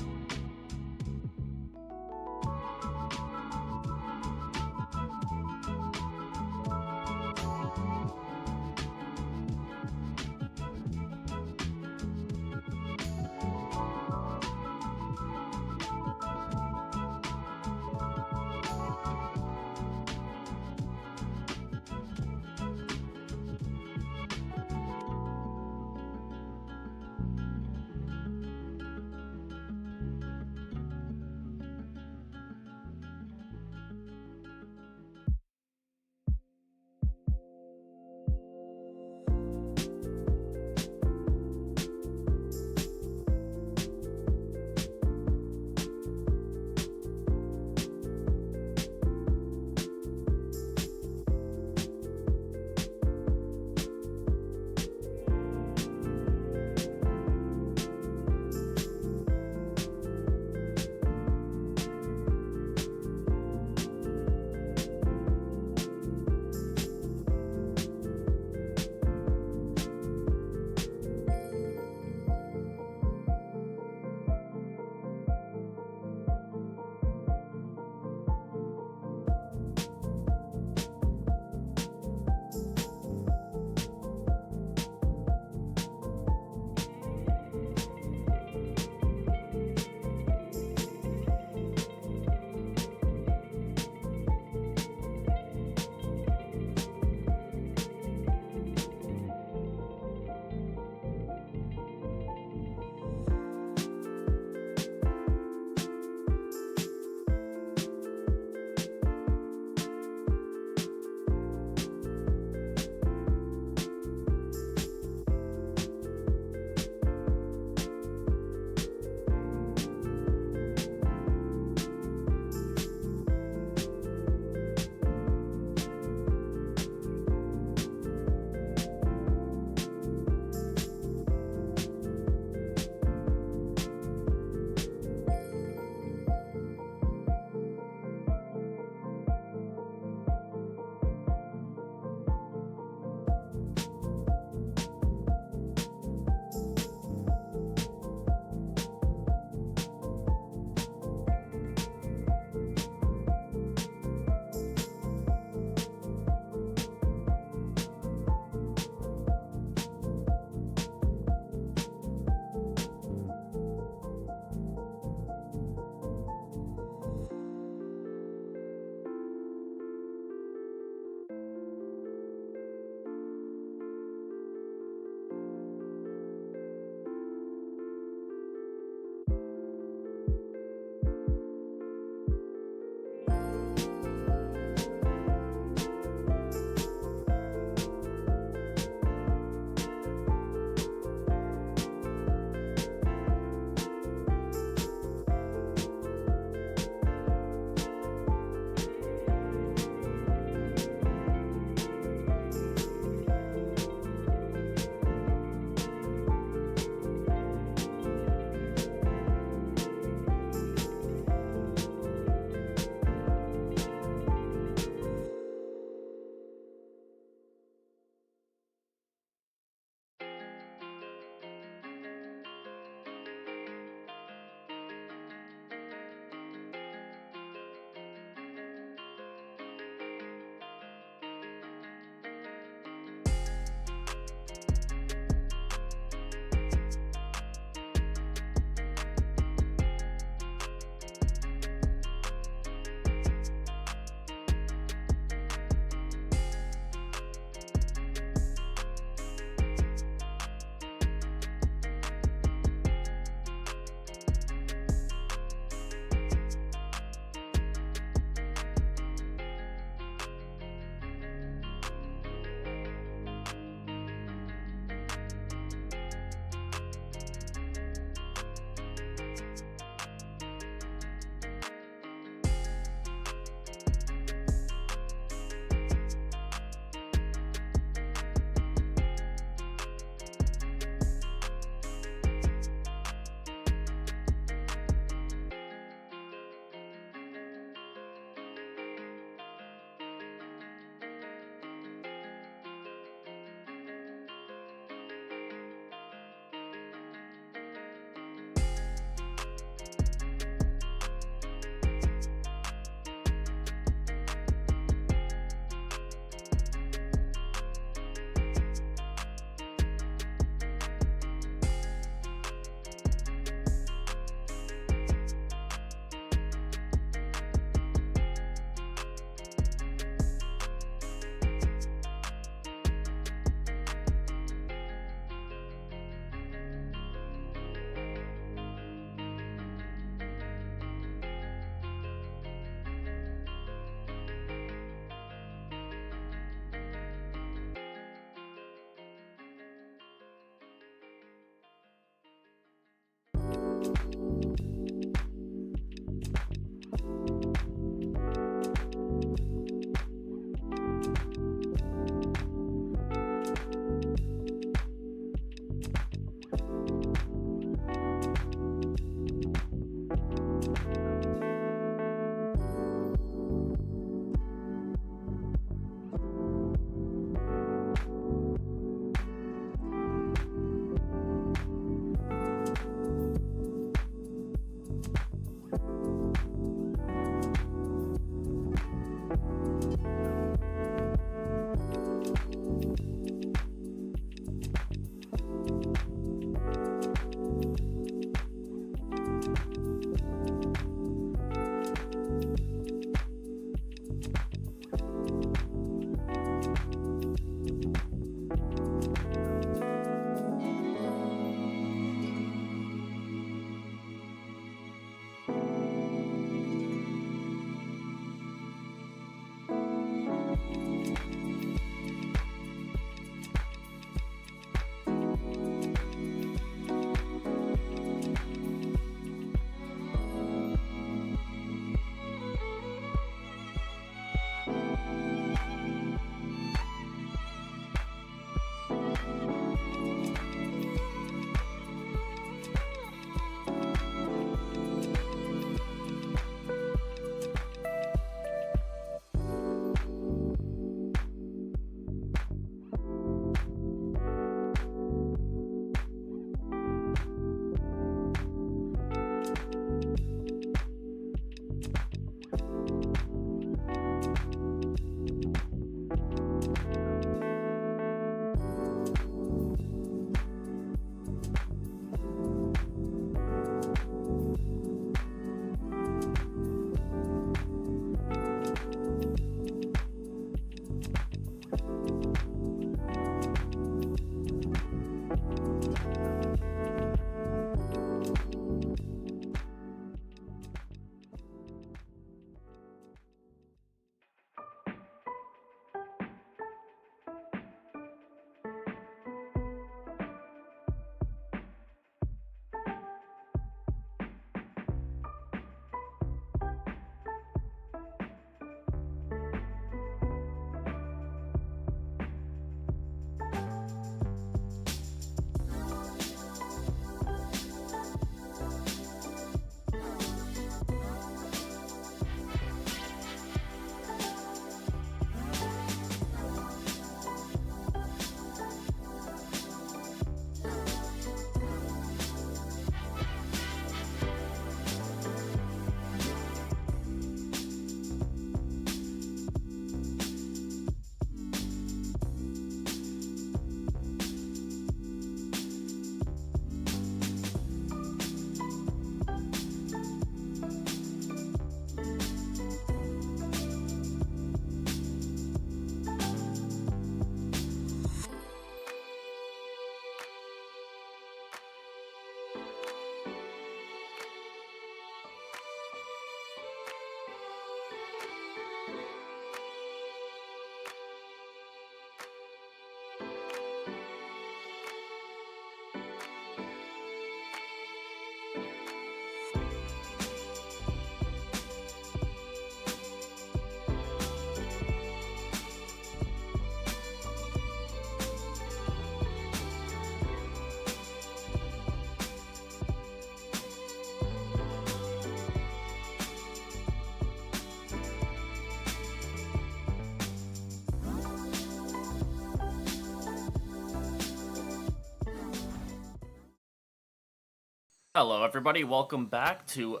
Hello, everybody. Welcome back to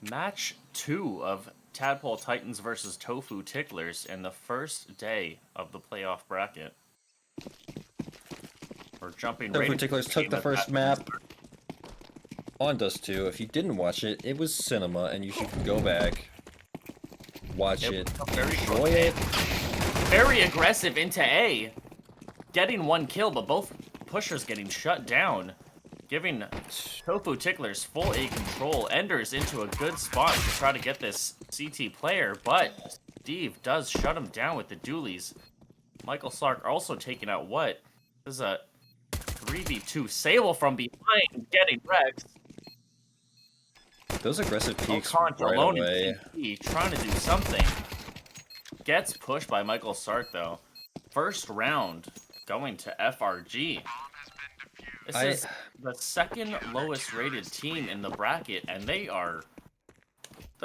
match 2 of Tadpole Titans versus Tofu Ticklers in the first day of the playoff bracket. We're jumping right Tofu into Ticklers the took game the of first that- map on Dust 2. If you didn't watch it, it was cinema, and you should go back, watch it, was a very short enjoy it. Very aggressive into A. Getting 1 kill, but both pushers getting shut down. Giving Tofu Ticklers full A control. Enders into a good spot to try to get this CT player, but Steve does shut him down with the dualies. Michael Sark also taking out what? This is a 3v2. Sable from behind getting wrecked. Those aggressive peaks Conch right alone away. in CT trying to do something. Gets pushed by Michael Sark though. First round going to FRG. This is the second lowest rated team in the bracket, and they're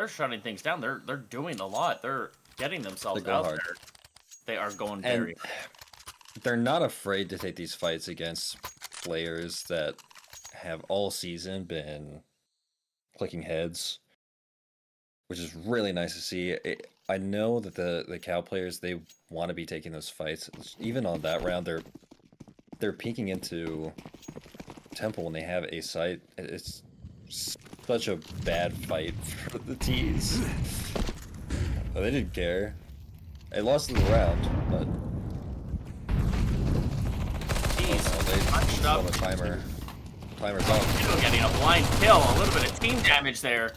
shutting things down. They're doing a lot. They're getting themselves They're out going hard. there. They are going And very hard. they're not afraid to take these fights against players that have all season been clicking heads, which is really nice to see. I know that the Cow players, they want to be taking those fights. Even on that round, they're peeking into Temple when they have a site. It's such a bad fight for the T's. But they didn't care. They lost the round, but Jeez, they punched on up. the timer. Timer's up. Kiddo getting a blind kill. A little bit of team damage there.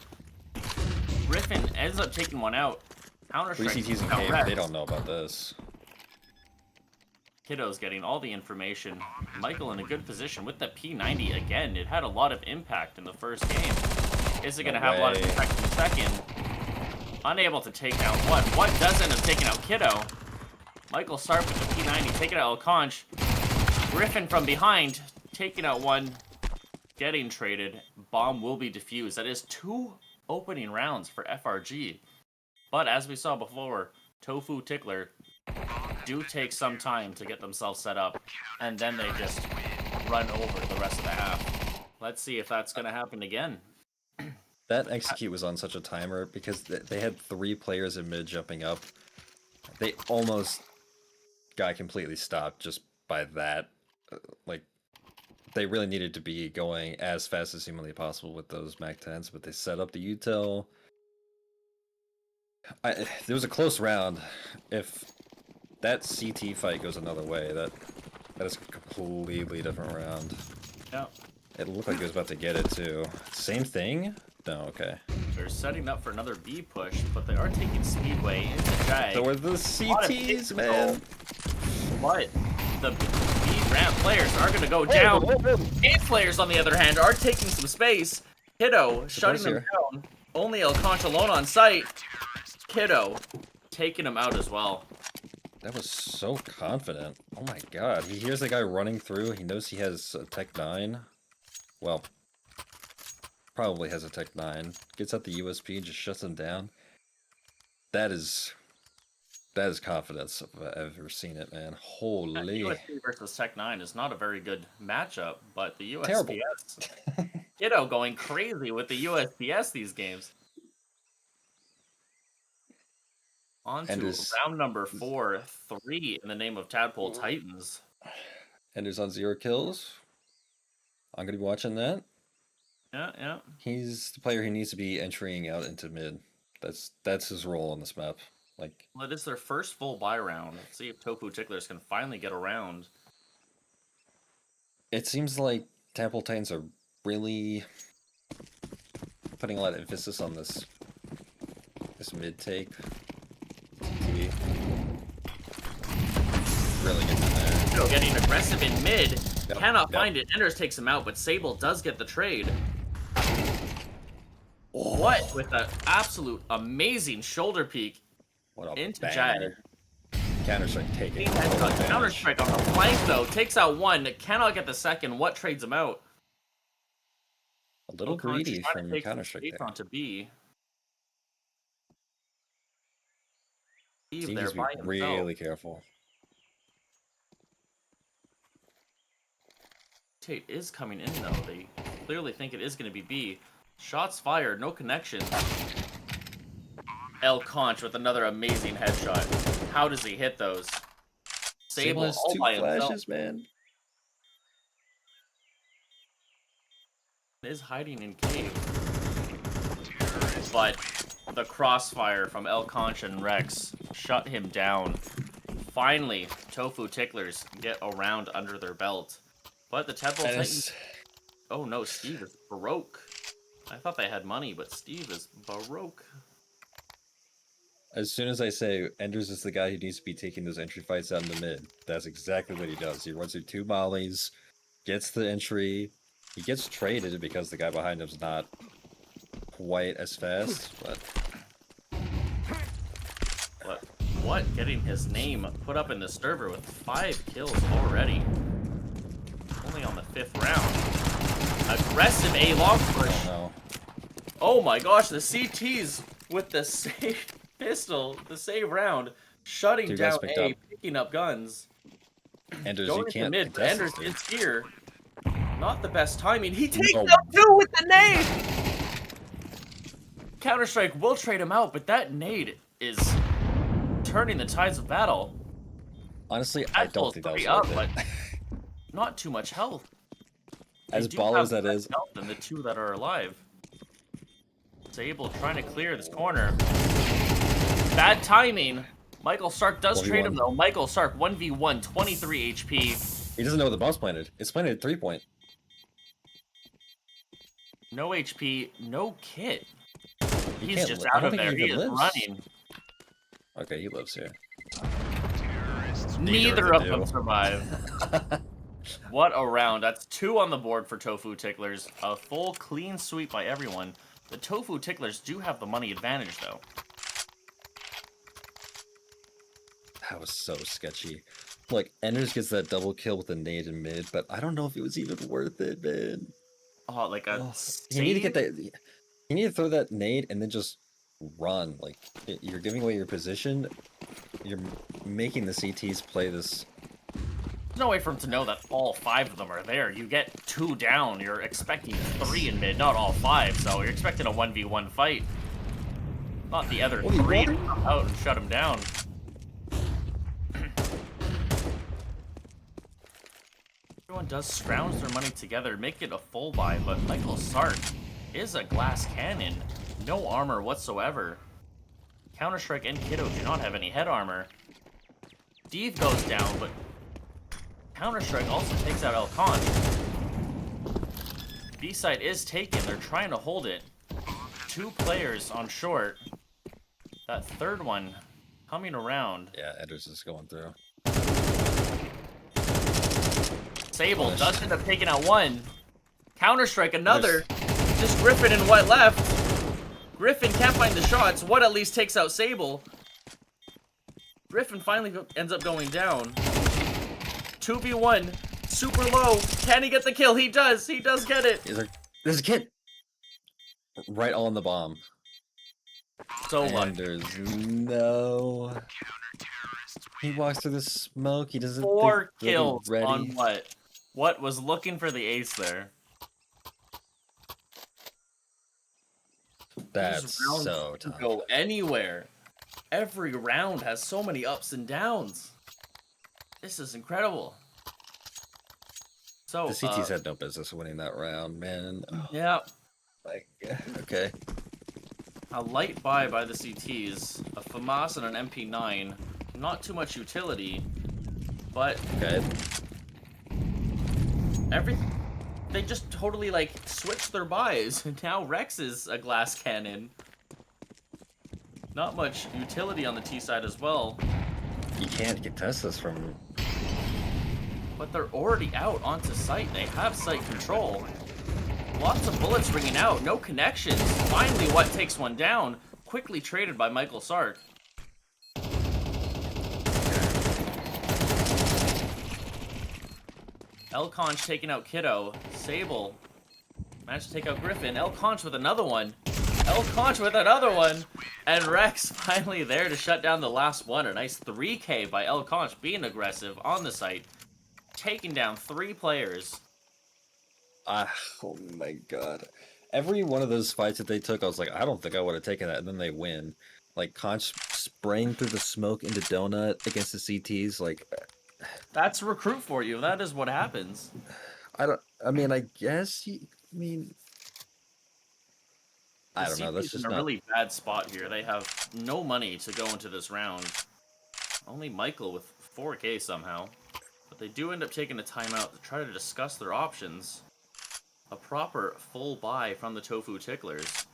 Griffin ends up taking one out. Counter 3 strike. CTs in cave, they don't know about this. Kiddo's getting all the information. Michael in a good position with the P90 again. It had a lot of impact in the first game. Is it going to have a lot of way. impact in the second? Unable to take down what? What does end up taking out Kiddo? Michael Sarp with the P90 taking out Conch. Griffin from behind taking out one. Getting traded. Bomb will be defused. That is 2 opening rounds for FRG. But as we saw before, Tofu Tickler do take some time to get themselves set up, and then they just run over the rest of the half. Let's see if that's going to happen again. That execute was on such a timer because they had 3 players in mid jumping up. They almost got completely stopped just by that. Like, they really needed to be going as fast as humanly possible with those MAC-10s, but they set up the util. There was a close round. If that CT fight goes another way, that is a completely different round. Yeah. It looked like it was about to get it too. Same thing? No, okay. They're setting up for another B push, but they are taking Speedway into Jag. So are the CTs, man. But the B ramp players are going to go down. A players, on the other hand, are taking some space. Kiddo shutting them here. down. Only El Conch alone on site. Kiddo taking him out as well. That was so confident. Oh my god. He hears the guy running through. He knows he has a Tech 9. Well, probably has a Tech 9. Gets out the USP, just shuts him down. That is confidence if I've ever seen it, man. Holy. USP versus Tech 9 is not a very good matchup, but the USPS... Terrible. Kiddo going crazy with the USPS these games. On to round number 4, 3 in the name of Tadpole Titans. Ender's on 0 kills. I'm gonna be watching that. Yeah. He's the player who needs to be entering out into mid. That's his role on this map. Like, Well, it is their first full buy round. Let's see if Tofu Ticklers can finally get around. it seems like Tadpole Titans are really putting a lot of emphasis on this mid take. TT really gets in there. Kiddo getting aggressive in mid. Yep, Cannot yep. find it. Enders takes him out, but Sable does get the trade. What with an absolute amazing shoulder peek What a into banger. Jag. Counter-Strike taking Counter strike on the flank though. Takes out one. Cannot get the second. What trades him out? a little Conch greedy trying to from take some Counter-Strike space there. onto B. Steve Steve there needs to by be himself. really careful. Tate is coming in though. They clearly think it is going to be B. Shots fired, no connection. El Conch with another amazing headshot. How does he hit those? Sable has all two by himself. flashes, man. Is hiding in cave. But the crossfire from El Conch and Rex shut him down. Finally, Tofu Ticklers get a round under their belt. But the Tadpole Titans... Oh no, Steve is broke. I thought they had money, but Steve is broke. As soon as I say Enders is the guy who needs to be taking those entry fights out in the mid, that's exactly what he does. He runs through 2 mollies, gets the entry, he gets traded because the guy behind him's not quite as fast, but... What? Getting his name put up in the server with 5 kills already. Only on the 5th round. Aggressive A-long push. Oh no. Oh my gosh, the CTs with the save pistol, the save round, shutting 2 guys down picked A, up. picking up guns. Enders, Going you into can't mid, contest Enders this, dude. is here. Not the best timing. He takes No. out 2 with the nade! Counter-Strike will trade him out, but that nade is turning the tides of battle. Honestly, I don't think that was up, worth it. but not too much health. As They do baller have as that less is, health than the 2 that are alive. Sable trying to clear this corner. Bad timing. Michael Stark does 1v1. trade him though. Michael Stark 1v1, 23 HP. he doesn't know where the bomb's planted. It's planted at 3-point. No HP, no kit. He He's can't just li- I out don't of think there. he He even is lives. running. Okay, he lives here. Neither of of the them two. survive. What a round. That's 2 on the board for Tofu Ticklers. A full clean sweep by everyone. The Tofu Ticklers do have the money advantage though. That was so sketchy. Like, Enders gets that double kill with the nade in mid, but I don't know if it was even worth it, man. Oh, like a You need to save? get that. You need to throw that nade and then just run. Like, you're giving away your position. You're making the CTs play this. There's no way for him to know that all 5 of them are there. You get 2 down, you're expecting 3 in mid, not all 5, so you're expecting a 1v1 fight. Not the other 3 to come out and shut him down. Everyone does scrounge their money together, make it a full buy, but Michael Sark is a glass cannon. No armor whatsoever. Counter-Strike and Kiddo do not have any head armor. Steve goes down, but Counter-Strike also takes out El Conch. B-side is taken. They're trying to hold it. 2 players on short. That 3rd one coming around. Yeah, Enders is going through. Sable Nice. does end up taking out 1. Counter-Strike another. Just Griffin and what left. Griffin can't find the shots. What at least takes out Sable. Griffin finally ends up going down. 2v1. Super low. Can he get the kill? He does. He does get it. There's a kid! Right on the bomb. So what? Enders, no. He walks through the smoke. He doesn't 4 think they'll be kills ready. on what? What was looking for the ace there? That's These rounds so can tough. go anywhere. Every round has so many ups and downs. This is incredible. So The CTs had no business winning that round, man. Oh, yeah, like, okay. a light buy the CTs, a FAMAS and an MP9. Not too much utility, but Okay. they just totally like switched their buys. And now Rex is a glass cannon. Not much utility on the T side as well. You can't contest this from... But they're already out onto site. They have site control. Lots of bullets ringing out. No connections. Finally, what takes one down? Quickly traded by Michael Sark. El Conch taking out Kiddo. Sable managed to take out Griffin. El Conch with another one. El Conch with another one. And Rex finally there to shut down the last one. A nice 3K by El Conch being aggressive on the site. Taking down 3 players. Oh my god. Every one of those fights that they took, I was like, I don't think I would have taken that, and then they win. Like Conch spraying through the smoke into Donut against the CTs, like That's recruit for you. That is what happens. I mean, I guess I mean I don't know, The that's CT's in just a not really bad spot here. They have no money to go into this round. Only Michael with 4K somehow. But they do end up taking a timeout to try to discuss their options. A proper full buy from the Tofu Ticklers.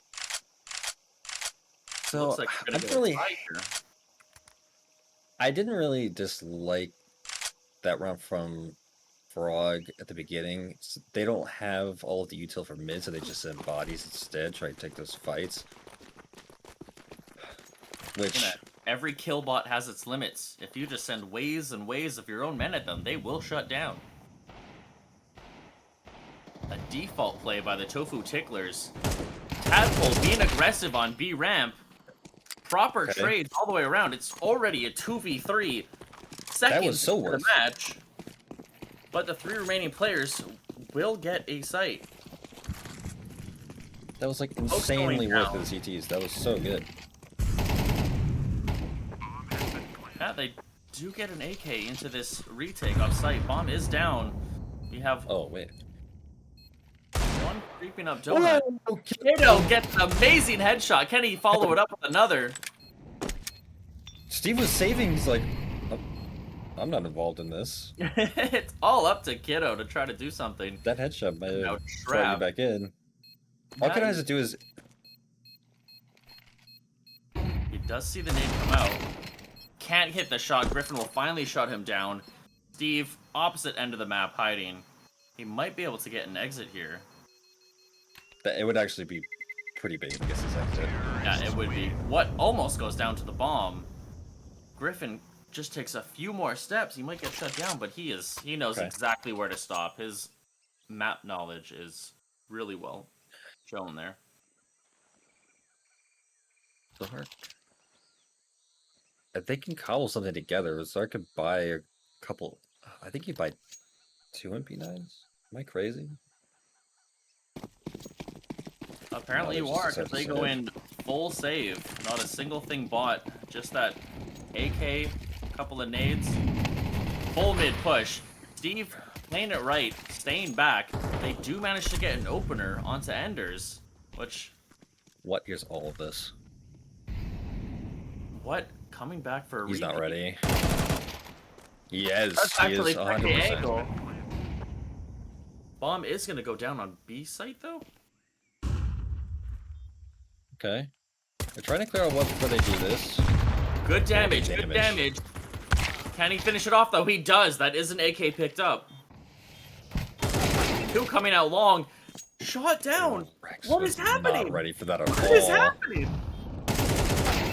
so Looks like they're I gonna don't get a really tie here. I didn't really dislike that round from Frog at the beginning. They don't have all of the util for mid, so they just send bodies instead, try to take those fights. Which Every kill bot has its limits. If you just send waves and waves of your own men at them, they will shut down. A default play by the Tofu Ticklers. Tadpole being aggressive on B ramp. Proper trades all the way around. It's already a 2v3. Seconds that was so into worth. the match. But the 3 remaining players will get a site. That was like insanely worth for the CTs. That was so good. Yeah, they do get an AK into this retake off site. Bomb is down. We have Oh wait. one creeping up Donut. Kiddo gets an amazing headshot. Can he follow it up with another? Steve was saving. He's like, I'm not involved in this. It's all up to Kiddo to try to do something. That headshot might Now have brought you back in. All Kiddo has to do is. He does see the name come out. Can't hit the shot. Griffin will finally shut him down. Steve, opposite end of the map, hiding. He might be able to get an exit here. It would actually be pretty big to get his exit. Yeah, it would be. What almost goes down to the bomb. Griffin just takes a few more steps. He might get shut down, but he knows exactly where to stop. His map knowledge is really well shown there. So hard. If they can cobble something together, Zark could buy a couple. I think he'd buy 2 MP9s. Am I crazy? Apparently you are, because they go in full save. Not a single thing bought. Just that AK, couple of nades. Full mid push. Steve playing it right, staying back. They do manage to get an opener onto Enders, which... What is all of this? What? Coming back for a He's not repeat? ready. Yes, That's he actually is the 100%. angle. Bomb is going to go down on B site, though? Okay. They're trying to clear out before they do this. Good damage, good damage. Can he finish it off, though? He does. That is an AK picked up. 2 coming out long. Shot down. Rex What was is happening? Not ready for that at all. What is happening?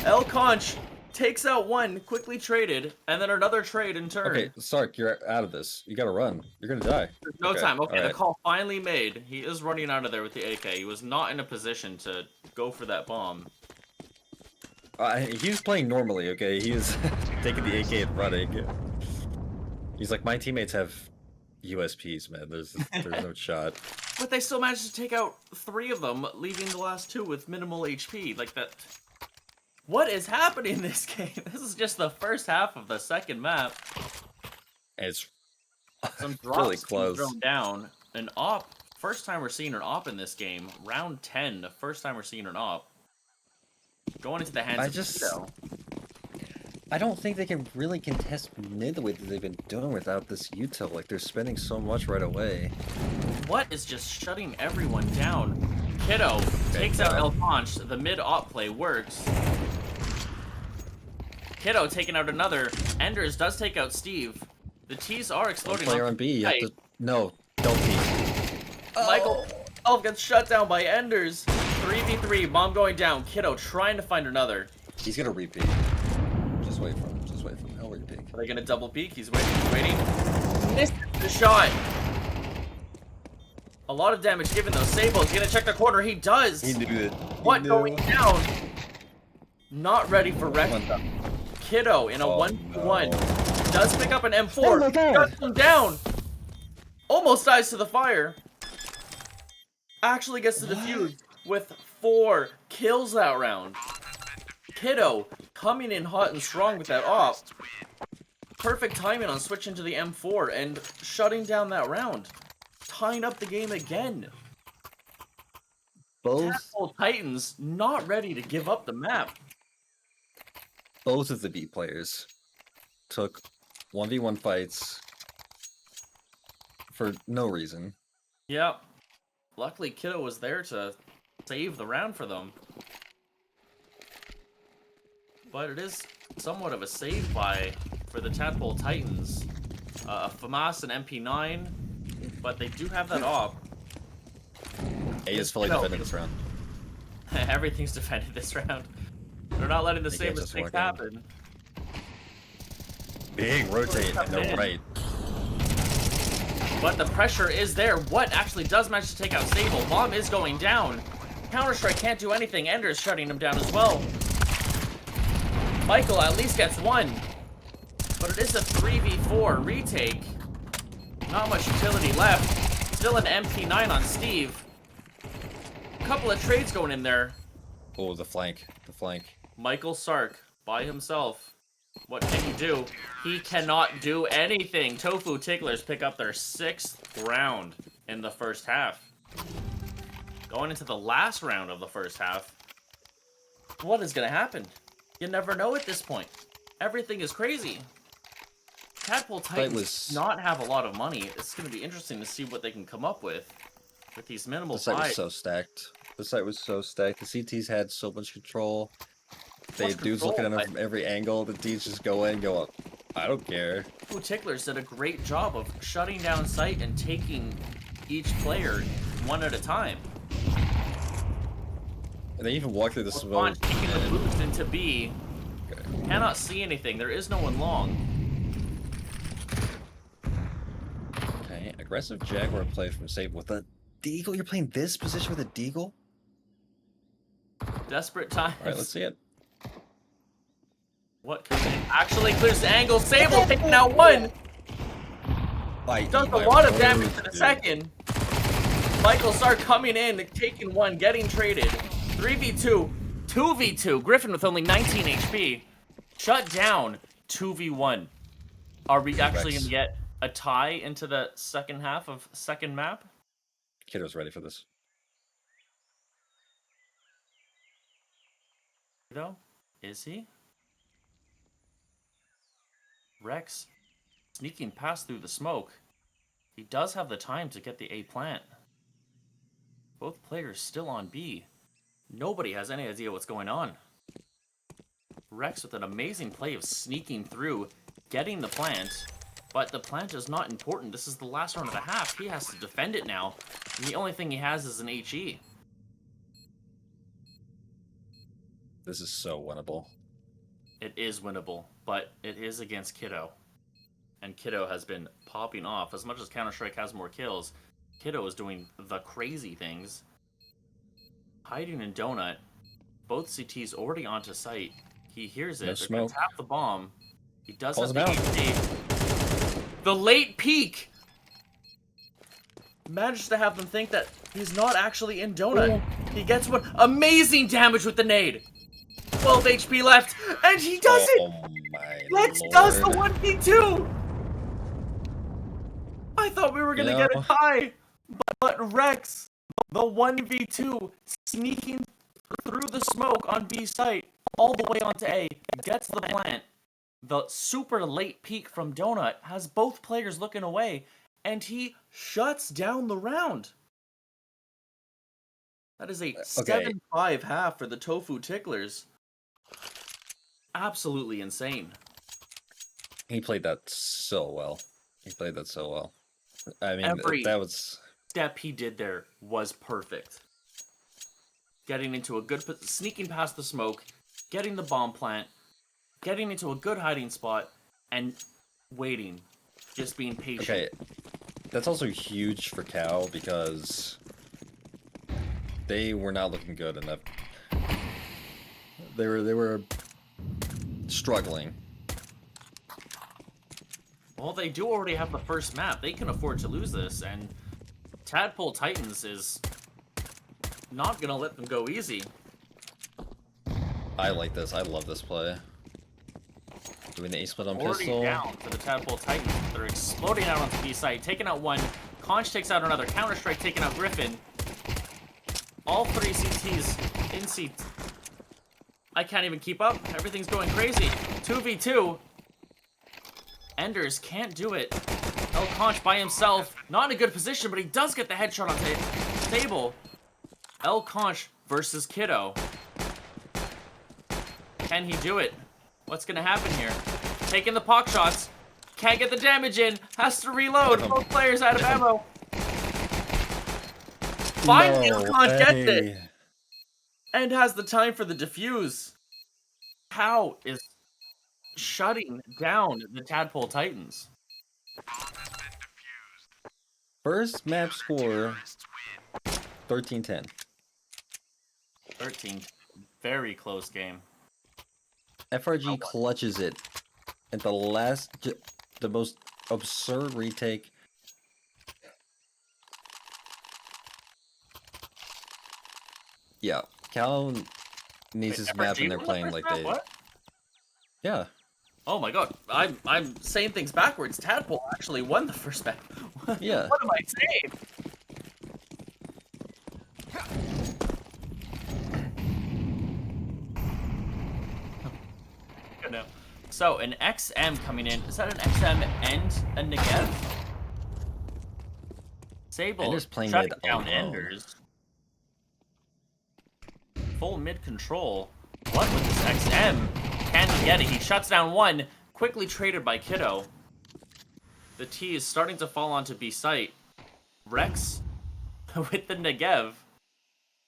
El Conch takes out 1, quickly traded, and then another trade in turn. Okay, Sark, you're out of this. You gotta run. You're gonna die. There's no time. Okay, the alright. call finally made. He is running out of there with the AK. He was not in a position to go for that bomb. He was playing normally, okay? He was taking the AK and running. He's like, my teammates have USPs, man. There's no shot. But they still managed to take out 3 of them, leaving the last 2 with minimal HP. Like that... What is happening in this game? This is just the first half of the second map. It's Some drops really close. thrown down. An op. First time we're seeing an op in this game. Round 10. The first time we're seeing an op. Going into the hands of Tito. I don't think they can really contest mid the way that they've been doing without this util. Like, they're spending so much right away. What is just shutting everyone down? Kiddo takes out El Conch. The mid-op play works. Kiddo taking out another. Enders does take out Steve. The T's are exploding. One player on B. You have to... No, don't peek. Michael gets shut down by Enders. 3v3, bomb going down. Kiddo trying to find another. He's gonna repeat. Just wait for him. Just wait for him. He'll repeat. Are they gonna double peek? He's waiting. He's waiting. Missed the shot. A lot of damage given though. Sable's gonna check the corner. He does. He knew it. What going down? Not ready for Rex. Kiddo in a 1v1 does pick up an M4. Oh my God. Cuts him down. Almost dies to the fire. actually gets the defuse with 4 kills that round. Kiddo coming in hot and strong with that op. Perfect timing on switching to the M4 and shutting down that round. Tying up the game again. Both Tadpole Titans not ready to give up the map. both of the B players took 1v1 fights for no reason. Yep. Luckily, Kiddo was there to save the round for them. But it is somewhat of a save for the Tadpole Titans. A FAMAS and MP9, but they do have that op. A is fully defended this round. Everything's defended this round. They're not letting the They same can't just mistakes walk in. happen. Big rotate, no in. right. But the pressure is there. What actually does manage to take out Sable? Bomb is going down. Counter-Strike can't do anything. Ender is shutting him down as well. Michael at least gets 1. But it is a 3v4 retake. Not much utility left. Still an MP9 on Steve. A couple of trades going in there. Oh, the flank. The flank. Michael Sark by himself. What can he do? He cannot do anything. Tofu Ticklers pick up their 6th round in the first half. Going into the last round of the first half. What is going to happen? You never know at this point. Everything is crazy. Tadpole Titans do not have a lot of money. It's going to be interesting to see what they can come up with these minimal The site was buys. so stacked. The site was so stacked. The CTs had so much control. They dudes looking at them from every angle. The Ds just go in, go up. I don't care. Tofu Ticklers did a great job of shutting down sight and taking each player one at a time. And they even walked through the smoke. Launch taking the and- boost into B. Cannot see anything. There is no one long. Okay, aggressive Jaguar play from Sable with a Deagle. You're playing this position with a Deagle? Desperate times. Alright, let's see it. What could it actually clears the angle? Sable taking out 1. Does a lot of damage to the second. Michael Sark coming in, taking 1, getting traded. 3v2, 2v2. Griffin with only 19 HP. Shut down. 2v1. Are we actually going to get a tie into the second half of second map? Kiddo's ready for this. Though, is he? Rex sneaking past through the smoke. He does have the time to get the A plant. Both players still on B. Nobody has any idea what's going on. Rex with an amazing play of sneaking through, getting the plant, but the plant is not important. This is the last round of the half. He has to defend it now, and the only thing he has is an HE. This is so winnable. It is winnable, but it is against Kiddo. And Kiddo has been popping off. As much as Counter-Strike has more kills, Kiddo is doing the crazy things. Hiding in Donut. Both CTs already onto site. He hears it. No They're going to smoke. tap the bomb. He does Calls have the him HT. The late peek! Managed to have them think that he's not actually in Donut. He gets one. Amazing damage with the nade! 12 HP left, and he does it! Oh my Lex lord. does the 1v2! I thought we were gonna get a tie, but Rex, the 1v2, sneaking through the smoke on B site, all the way onto A, gets the plant. The super late peek from Donut has both players looking away, and he shuts down the round. That is a 7-5 half for the Tofu Ticklers. Absolutely insane. He played that so well. He played that so well. I mean, Every that was... step he did there was perfect. Getting into a good... sneaking past the smoke, getting the bomb plant, getting into a good hiding spot, and waiting. Just being patient. Okay, that's also huge for Cal because they were not looking good enough. They were struggling. Well, they do already have the first map. They can afford to lose this, and Tadpole Titans is not gonna let them go easy. I like this. I love this play. Doing the A-split on Already pistol. down for the Tadpole Titans. They're exploding out onto B site, taking out one. Conch takes out another. Counter-Strike taking out Griffin. All 3 CTs in seat. I can't even keep up. Everything's going crazy. 2v2. Enders can't do it. El Conch by himself. Not in a good position, but he does get the headshot on table. El Conch versus Kiddo. Can he do it? What's gonna happen here? Taking the pock shots. Can't get the damage in. Has to reload. Both players out of ammo. Finally, El Conch gets it. And has the time for the defuse. How is shutting down the Tadpole Titans? First map score, 13-10. 13. Very close game. FRG clutches it at the last, the most absurd retake. Yeah, Cal needs his map and they're playing like they... What? Yeah. Oh my god, I'm saying things backwards. Tadpole actually won the first map. Yeah. What am I saying? Good now. So an XM coming in. Is that an XM and a Negev? Sable Enders playing shutting mid down alone. Enders. Full mid control. What with this XM? Can he get it? He shuts down one. Quickly traded by Kiddo. The T is starting to fall onto B site. Rex with the Negev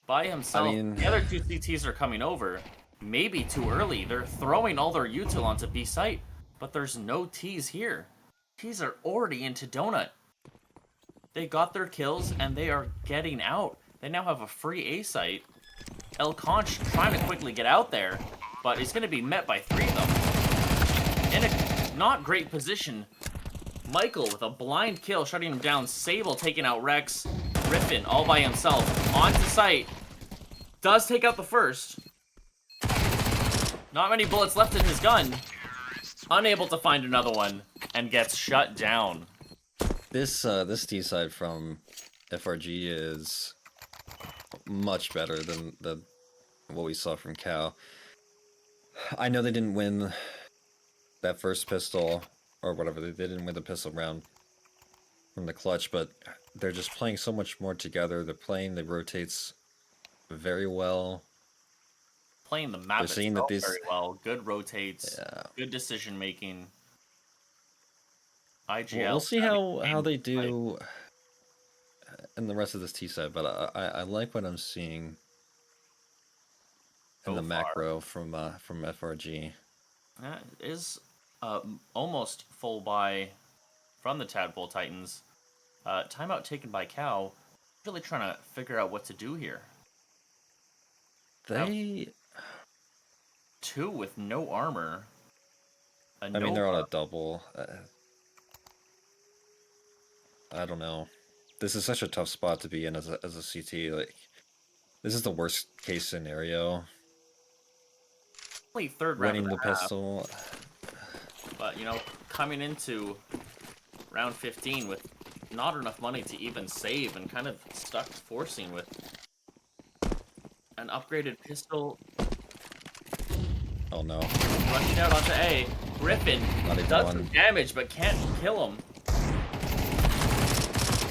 by himself. I mean... The other 2 CTs are coming over. Maybe too early. They're throwing all their util onto B site, but there's no T's here. T's are already into Donut. They got their kills and they are getting out. They now have a free A site. El Conch trying to quickly get out there, but he's going to be met by 3 of them. In a not great position. Michael with a blind kill, shutting him down. Sable taking out Rex. Griffin all by himself. Onto site. Does take out the first. Not many bullets left in his gun. Unable to find another one. And gets shut down. This T side from FRG is much better than what we saw from Cal. I know they didn't win that first pistol, or whatever, they didn't win the pistol round from the clutch, but they're just playing so much more together. They're playing the rotates very well. Playing the map They're seeing itself that this... very well. Good rotates. Yeah. Good decision making. IGL. We'll see how they do in the rest of this T side, but I like what I'm seeing in the macro from FRG. That is almost full buy from the Tadpole Titans. Timeout taken by Cow. Really trying to figure out what to do here. They... 2 with no armor. I mean, they're on a double. I don't know. This is such a tough spot to be in as a CT. Like, this is the worst case scenario. Only third round Winning of the half, pistol. but you know, coming into round 15 with not enough money to even save and kind of stuck forcing with an upgraded pistol. Oh no. Rushing out onto A. Griffin does some one. damage but can't kill him.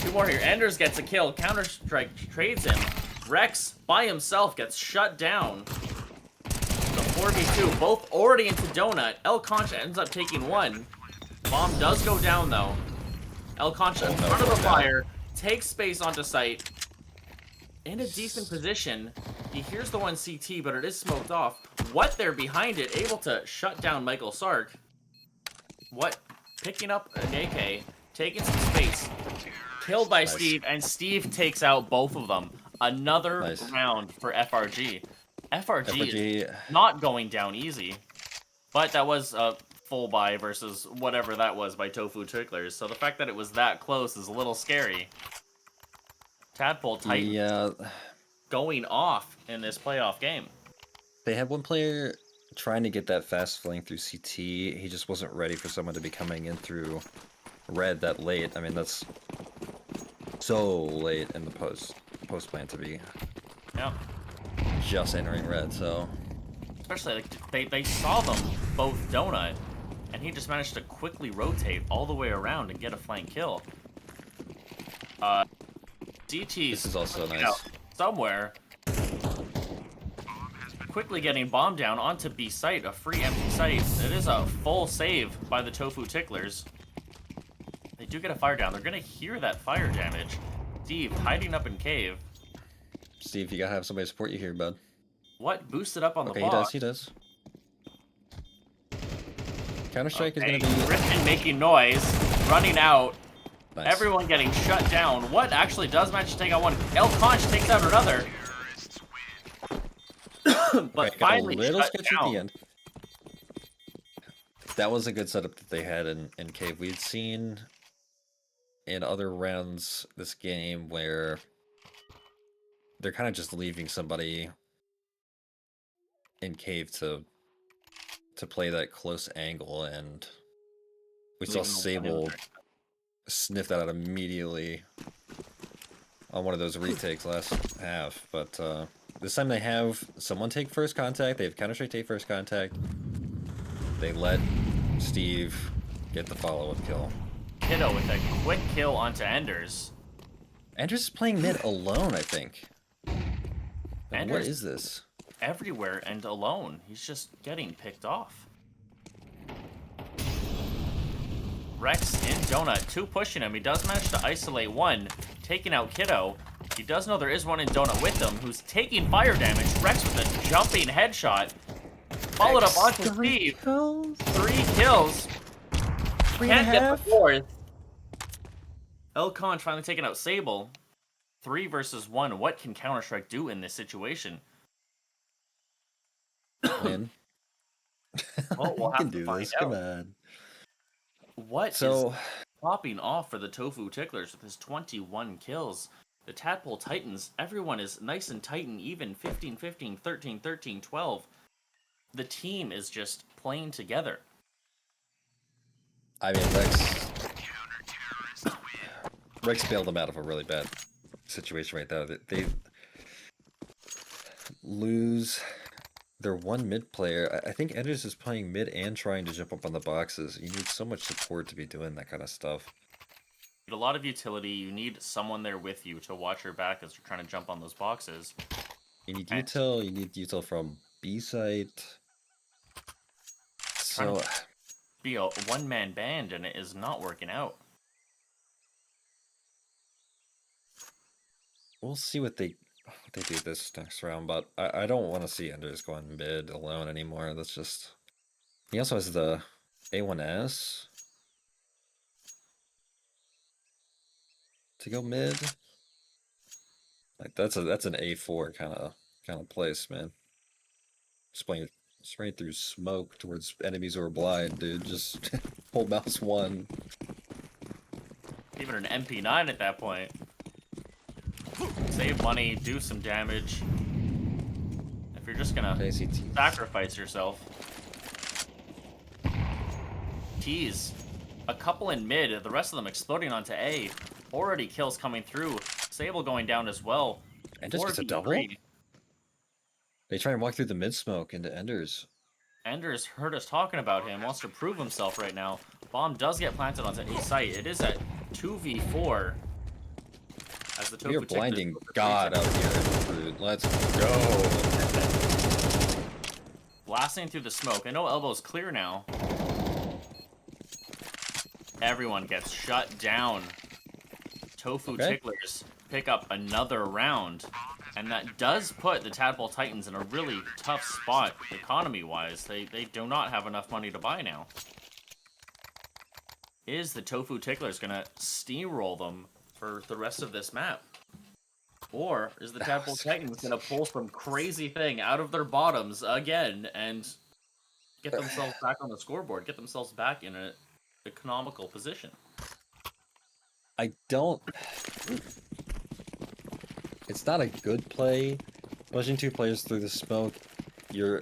2 more here. Enders gets a kill. Counter-Strike trades him. Rex by himself gets shut down. The 4v2, both already into Donut. El Concha ends up taking 1. Bomb does go down though. El Concha in front of the fire, takes space onto site. In a decent position. He hears the one CT, but it is smoked off. What they're behind it, able to shut down Michael Sark. What? Picking up an AK, taking some space. Killed by Steve, and Steve takes out both of them. Another round for FRG. FRG is not going down easy. But that was a full buy versus whatever that was by Tofu Ticklers. So the fact that it was that close is a little scary. Tadpole Titans. Yeah. going off in this playoff game. They had one player trying to get that fast flank through CT. He just wasn't ready for someone to be coming in through red that late. I mean, that's so late in the post plan to be Yeah. just entering red. So Especially like they saw them both donut, and he just managed to quickly rotate all the way around and get a flank kill. DT's this is also pushing nice. out somewhere. Quickly getting bombed down onto B site, a free empty site. It is a full save by the Tofu Ticklers. They do get a fire down. They're gonna hear that fire damage. Steve hiding up in cave. Steve, you gotta have somebody support you here, bud. What boosted up on Okay, the box? he does. Counter-Strike is gonna be Griffin making noise, running out. nice. Everyone getting shut down. What actually does manage to take out one? El Conch takes out another. But Right, got finally a little shut sketchy down. at the end. That was a good setup that they had in cave. We'd seen in other rounds this game where they're kind of just leaving somebody in cave to play that close angle, and we saw Leaving the one Sable in there. sniff that out immediately on one of those retakes last half. But this time they have someone take first contact. They have Counter-Strike take first contact. They let Steve get the follow-up kill. Kiddo with a quick kill onto Enders. Andrew's is playing mid alone, I think. And what Anders- is this? Everywhere and alone. He's just getting picked off. Rex in Donut, 2 pushing him. He does manage to isolate 1, taking out Kiddo. He does know there is one in Donut with him, who's taking fire damage. Rex with a jumping headshot. Followed up onto Steve. 3 kills. Can't get the 4th. El Conch finally taking out Sable. 3 versus 1. What can Counter-Strike do in this situation? Win. Well, we'll You have can to do find this. Come out. on. What So is popping off for the Tofu Ticklers with his 21 kills? The Tadpole Titans, everyone is nice and tight and even. 15-15, 13-13, 12. The team is just playing together. I mean, Rex bailed them out of a really bad situation right there. They lose their one mid player. I think Enders is playing mid and trying to jump up on the boxes. You need so much support to be doing that kind of stuff. You need a lot of utility. You need someone there with you to watch your back as you're trying to jump on those boxes. You need And- util. You need util from B site. So Be a one-man band, and it is not working out. we'll see what they do this next round. But I don't want to see Enders going mid alone anymore. That's just. He also has the A1S to go mid. Like that's an A4 kind of place, man. Just playing straight through smoke towards enemies who are blind, dude. Just hold mouse 1. Even an MP9 at that point. Save money, do some damage. If you're just gonna ACT. sacrifice yourself. Tease. A couple in mid, the rest of them exploding onto A. Already kills coming through. Sable going down as well. And just gets a 4v3. double? They try and walk through the mid smoke into Enders. Enders heard us talking about him, wants to prove himself right now. Bomb does get planted onto A site. It is at 2v4. As the We are Tofu Ticklers blinding with the God out here, dude. Let's go. Blasting through the smoke. I know Elbow's clear now. Everyone gets shut down. Tofu Okay. Ticklers pick up another round. And that does put the Tadpole Titans in a really tough spot, economy-wise. They do not have enough money to buy now. Is the Tofu Ticklers going to steamroll them for the rest of this map? Or is the Tadpole Titans going to pull some crazy thing out of their bottoms again and get themselves back on the scoreboard, get themselves back in an economical position? I don't. it's not a good play. Pushing 2 players through the smoke, you're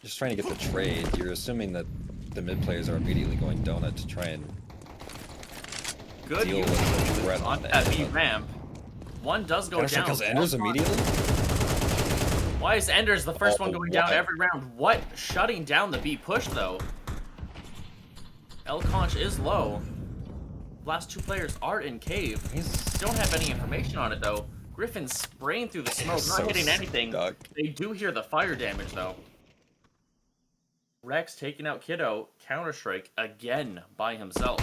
just trying to get the trade. You're assuming that the mid players are immediately going donut to try and Good deal use with the of threat on on the that A, B but- ramp. One does go down. Kills Enders immediately? Why is Enders the first one going down why? every round? What? Shutting down the B push, though. Conch is low. Last 2 players are in cave. Don't have any information on it, though. Griffin's spraying through the smoke, not hitting anything. Stuck. They do hear the fire damage, though. Rex taking out Kiddo. Counter-Strike again by himself.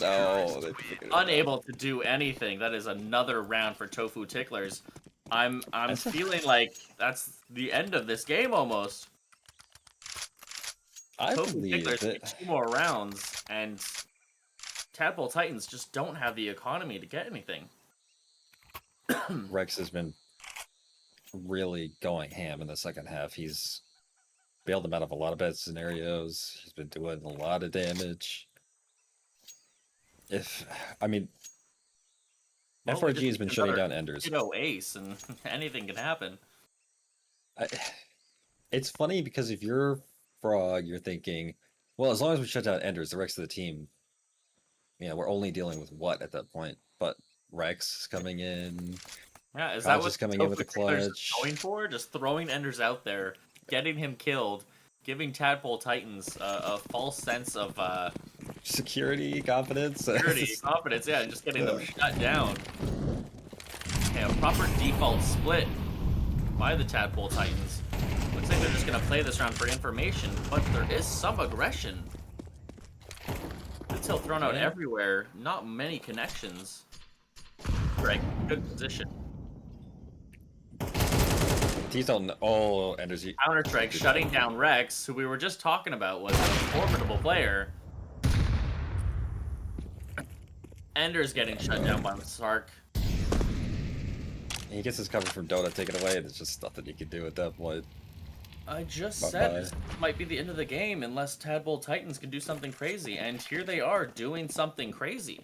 No, they figured it out. Unable to do anything. That is another round for Tofu Ticklers. I'm feeling like that's the end of this game almost. I Tofu believe Ticklers it. get 2 more rounds, and Tadpole Titans just don't have the economy to get anything. Rex has been really going ham in the second half. He's bailed them out of a lot of bad scenarios. He's been doing a lot of damage. Well, FRG has been shutting down Enders. Kiddo ace, and anything can happen. It's funny because if you're Frog, you're thinking, well, as long as we shut down Enders, the rest of the team, we're only dealing with what at that point? But Rex is coming in. Yeah, is Conch that what is coming in with Tofu the Ticklers clutch. is going for? Just throwing Enders out there, getting him killed, giving Tadpole Titans a false sense of Security, confidence. security, confidence, yeah, and just getting them shut down. Okay, a proper default split by the Tadpole Titans. Looks like they're just going to play this round for information, but there is some aggression. Until thrown out everywhere, not many connections. Greg, good position. He's on. Oh, Enders. Counter-Strike shutting down Rex, who we were just talking about was a formidable player. Ender's getting shut down by Sark. He gets his cover from Dota taken away, and there's just nothing he can do at that point. I just Bye-bye. said this might be the end of the game unless Tadpole Titans can do something crazy, and here they are doing something crazy.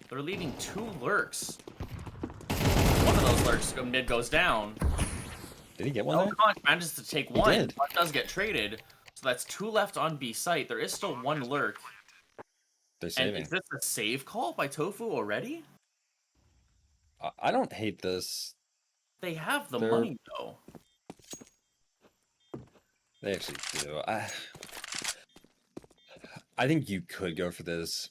They're leaving 2 lurks. One of those lurks mid goes down. Did he get one there? Conch manages to take one. did. One does get traded, so that's 2 left on B site. There is still 1 lurk. They're And saving. is this a save call by Tofu already? I don't hate this. They have the They're- money though. They actually do. I think you could go for this.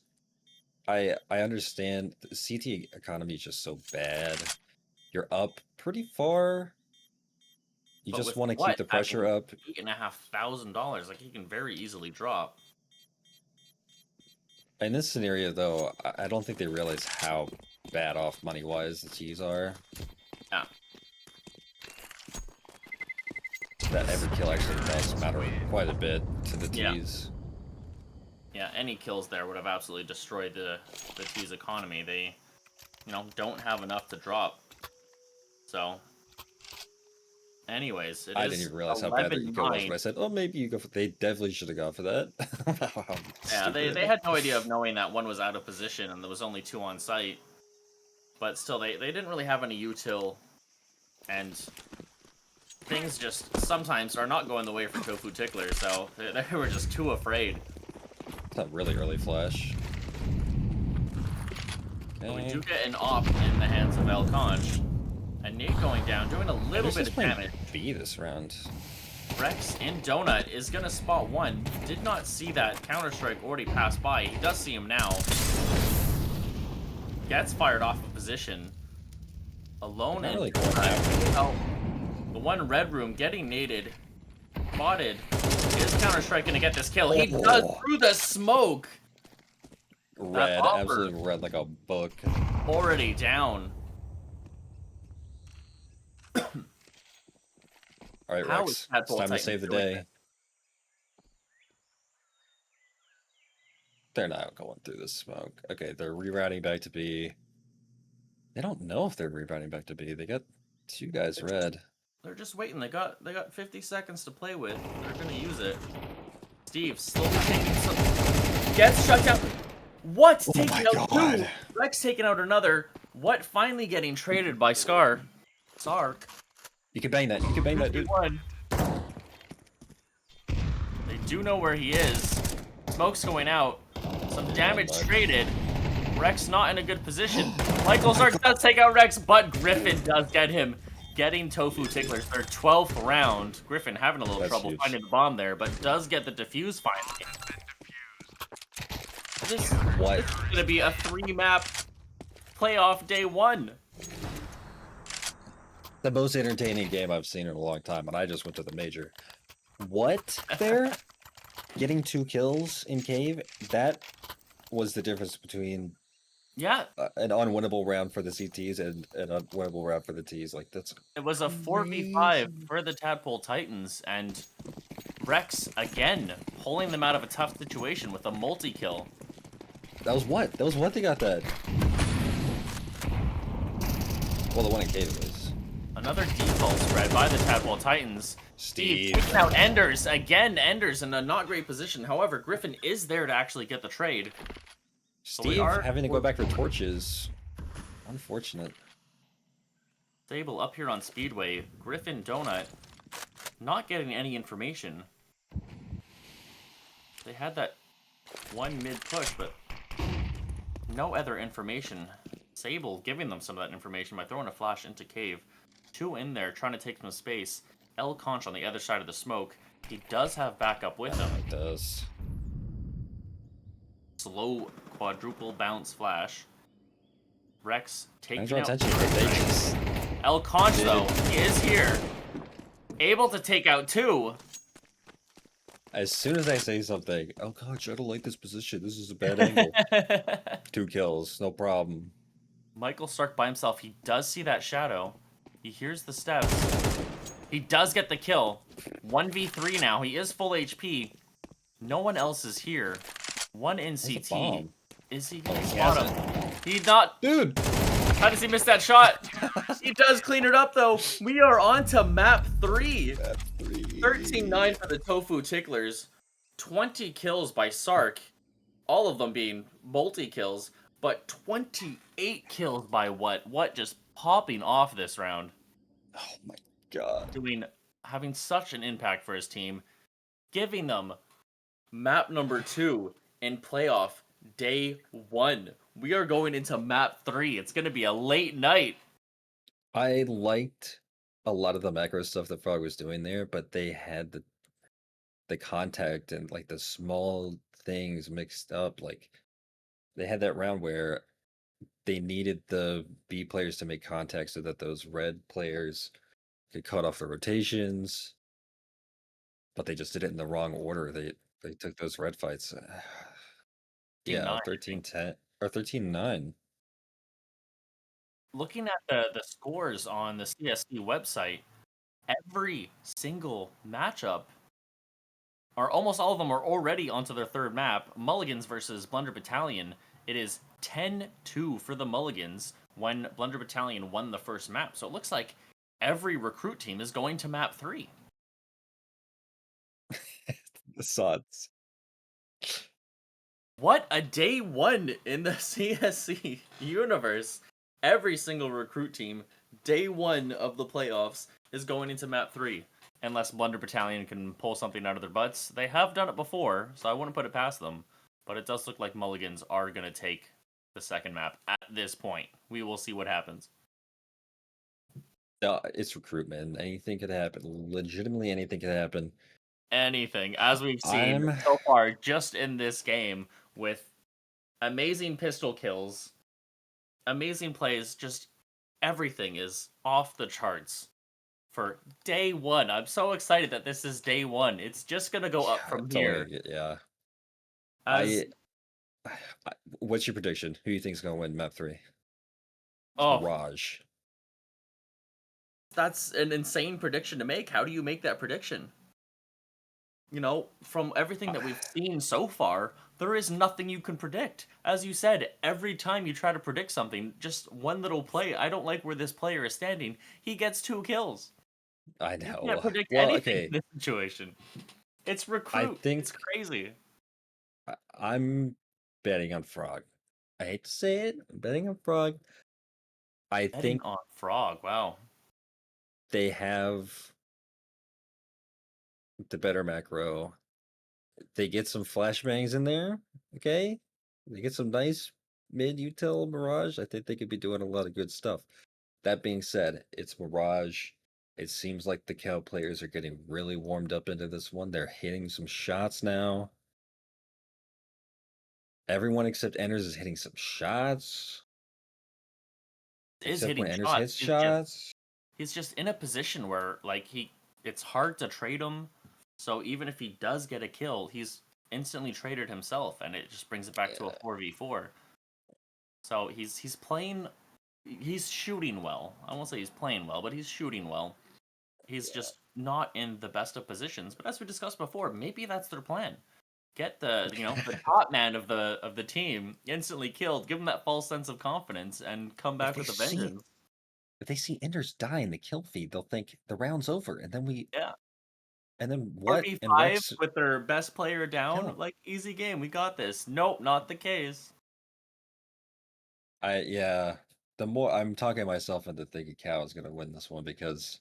I understand the CT economy is just so bad. You're up pretty far. You But just with want to what? keep the pressure up. $8,500. Like he can very easily drop. In this scenario, though, I don't think they realize how bad off money-wise the T's are. Yeah. That every kill actually does matter quite a bit to the Yeah. T's. Yeah, any kills there would have absolutely destroyed the T's economy. They, don't have enough to drop. So, anyways, I didn't even realize how bad their eco was, 11-9. but I said, oh, maybe you go for... They definitely should have gone for that. Yeah, they had no idea of knowing that one was out of position and there was only 2 on site. But still, they didn't really have any util, and things just sometimes are not going the way for Tofu Tickler, so they were just too afraid. It's not really early flash. But we Okay. do get an op in the hands of Conch. And Nate going down, doing a little bit of damage. B this round. Rex in Donut is going to spot one. Did not see that Counter-Strike already pass by. He does see him now. Gets fired off of position. Alone Not in really going Donut. Oh, the one red room getting naded. Spotted. Is Counter-Strike going to get this kill? He does through the smoke. Red, offer. absolutely red like a book. Already down. Alright, How Rex. is It's Tadpole time to Titans save the doing day. this? They're not going through the smoke. Okay, they're rerouting back to B. They don't know if they're rerouting back to B. They got 2 guys red. They're just waiting. They got 50 seconds to play with. They're gonna use it. Steve slowly taking some. Gets shut down. What? Oh Taking my out God. 2. Rex taking out another. What finally getting traded by Sark? You can bang that. You can bang that, dude. 2v1. They do know where he is. Smoke's going out. Some damage traded. Rex not in a good position. Michael Sark does take out Rex, but Griffin does get him. Getting Tofu Ticklers their 12th round. Griffin having a little That's trouble huge. finding the bomb there, but does get the defuse finally. This What? is going to be a 3-map playoff day 1. The most entertaining game I've seen in a long time, and I just went to the major. What? There? Getting 2 kills in cave? That was the difference between Yeah, an unwinnable round for the CTs and an unwinnable round for the Ts. Like, that's it was a 4v5 for the Tadpole Titans, and Rex, again, pulling them out of a tough situation with a multi-kill. that was what? That was what they got that. Well, the one in cave was. Another default spread by the Tadpole Titans. Steve. Taking out Enders. Again, Enders in a not great position. However, Griffin is there to actually get the trade. Steve having to go back for torches. Unfortunate. Sable up here on Speedway. Griffin Donut not getting any information. They had that one mid push, but no other information. Sable giving them some of that information by throwing a flash into cave. 2 in there trying to take some space. El Conch on the other side of the smoke. He does have backup with him. It does. Slow quadruple bounce flash. Rex taking Draw out attention, but they just El Conch, though, is here. Able to take out 2. as soon as I say something, oh gosh, I don't like this position. This is a bad angle. 2 kills, no problem. Michael Stark by himself. He does see that shadow. He hears the steps. He does get the kill. 1v3 now. He is full HP. No one else is here. 1 in There's a CT. bomb. Is he gonna he spot has him? He not. Dude! How does he miss that shot? He does clean it up, though. We are on to map 3. 13-9 for the Tofu Ticklers. 20 kills by Sark. All of them being multi-kills. But 28 kills by What? What just popping off this round. Oh my god. Having such an impact for his team. Giving them map number 2 in playoff day 1. We are going into map 3. It's going to be a late night. I liked a lot of the macro stuff that Frog was doing there, but they had the contact and like the small things mixed up. Like they had that round where they needed the B players to make contact so that those red players could cut off the rotations, but they just did it in the wrong order. They took those red fights. Yeah, 9. 13-10 or 13-9. Looking at the scores on the CSC website, every single matchup, or almost all of them, are already onto their 3rd map. Mulligans versus Blunder Battalion. It is 10-2 for the Mulligans when Blunder Battalion won the 1st map. So it looks like every recruit team is going to map 3. The sods. What a day 1 in the CSC universe. Every single recruit team, day 1 of the playoffs, is going into map 3. Unless Blunder Battalion can pull something out of their butts. They have done it before, so I wouldn't put it past them. But it does look like Mulligans are going to take the 2nd map at this point. We will see what happens. It's recruitment. Anything could happen. Legitimately anything could happen. Anything, as we've seen so far just in this game, with amazing pistol kills, amazing plays, just everything is off the charts for day 1. I'm so excited that this is day 1. It's just going to go up from here. Yeah. As, what's your prediction? Who do you think is going to win map 3? oh, Raj. That's an insane prediction to make. How do you make that prediction? You know, from everything that we've seen so far, there is nothing you can predict. As you said, every time you try to predict something, just one little play, I don't like where this player is standing, he gets 2 kills. I know. You can't predict anything in this situation. It's recruit. It's crazy. I'm betting on Frog. I hate to say it, I'm betting on Frog. I Betting think on Frog. Wow. they have the better macro. They get some flashbangs in there, okay? They get some nice mid util Mirage. I think they could be doing a lot of good stuff. That being said, it's Mirage. It seems like the Cow players are getting really warmed up into this one. They're hitting some shots now. Everyone except Enders is hitting some shots. Is Except when hitting Enders shots. hits shots. He's just in a position where like it's hard to trade him. So even if he does get a kill, he's instantly traded himself, and it just brings it back to a 4v4. So he's playing, he's shooting well. I won't say he's playing well, but he's shooting well. He's just not in the best of positions. But as we discussed before, maybe that's their plan. Get the the top man of the team instantly killed, give him that false sense of confidence, and come back with a vengeance. If they see Enders die in the kill feed, they'll think the round's over, and then Yeah. what? And 4v5 Rex with their best player down, kill him. like easy game. We got this. Nope, not the case. Yeah. The more I'm talking myself into thinking Cow is gonna win this one because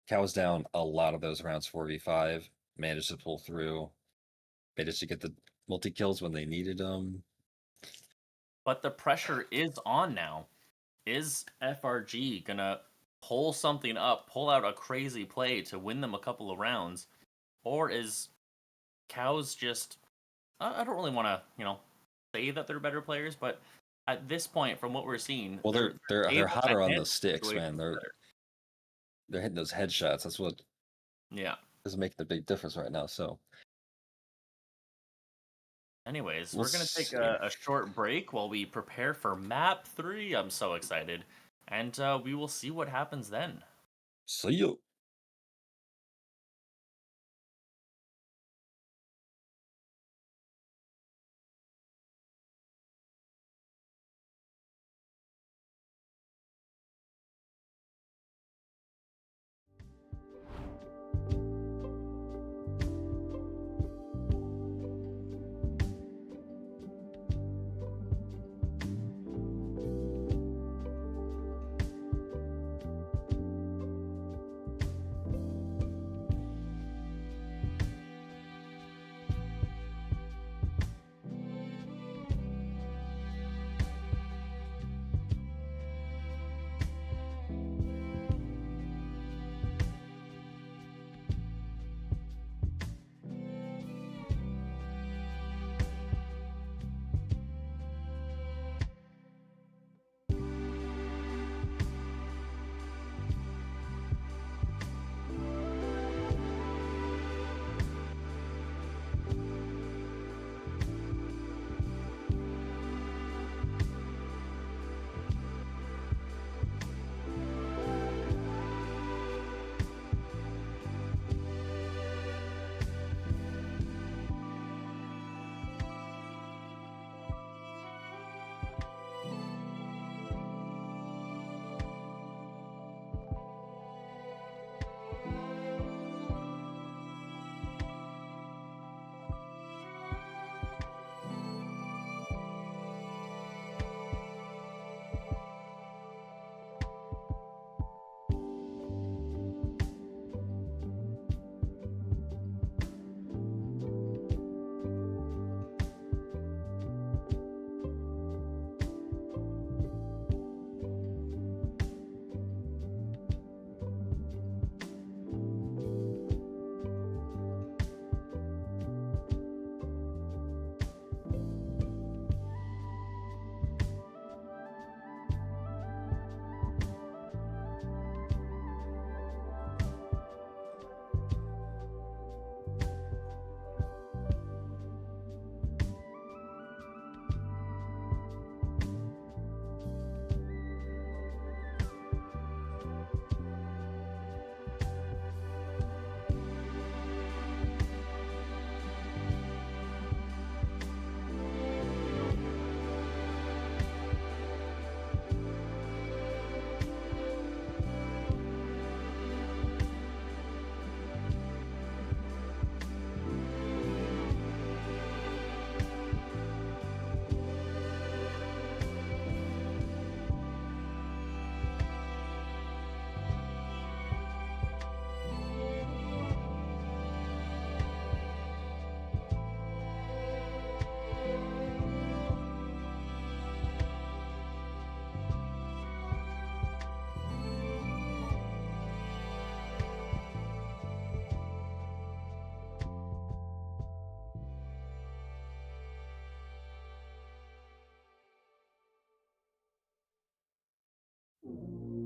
Cow's down a lot of those rounds 4v5, managed to pull through, managed to get the multi kills when they needed them. But the pressure is on now. Is FRG gonna pull something up, pull out a crazy play to win them a couple of rounds, or is Cows just? I don't really want to say that they're better players, but at this point, from what we're seeing, Well, they're able to hotter on the handle sticks, man. situations better. They're hitting those headshots. That's what Yeah. is making the big difference right now. So Anyways, we'll we're going to take see. a short break while we prepare for map 3. I'm so excited. And we will see what happens then. See you.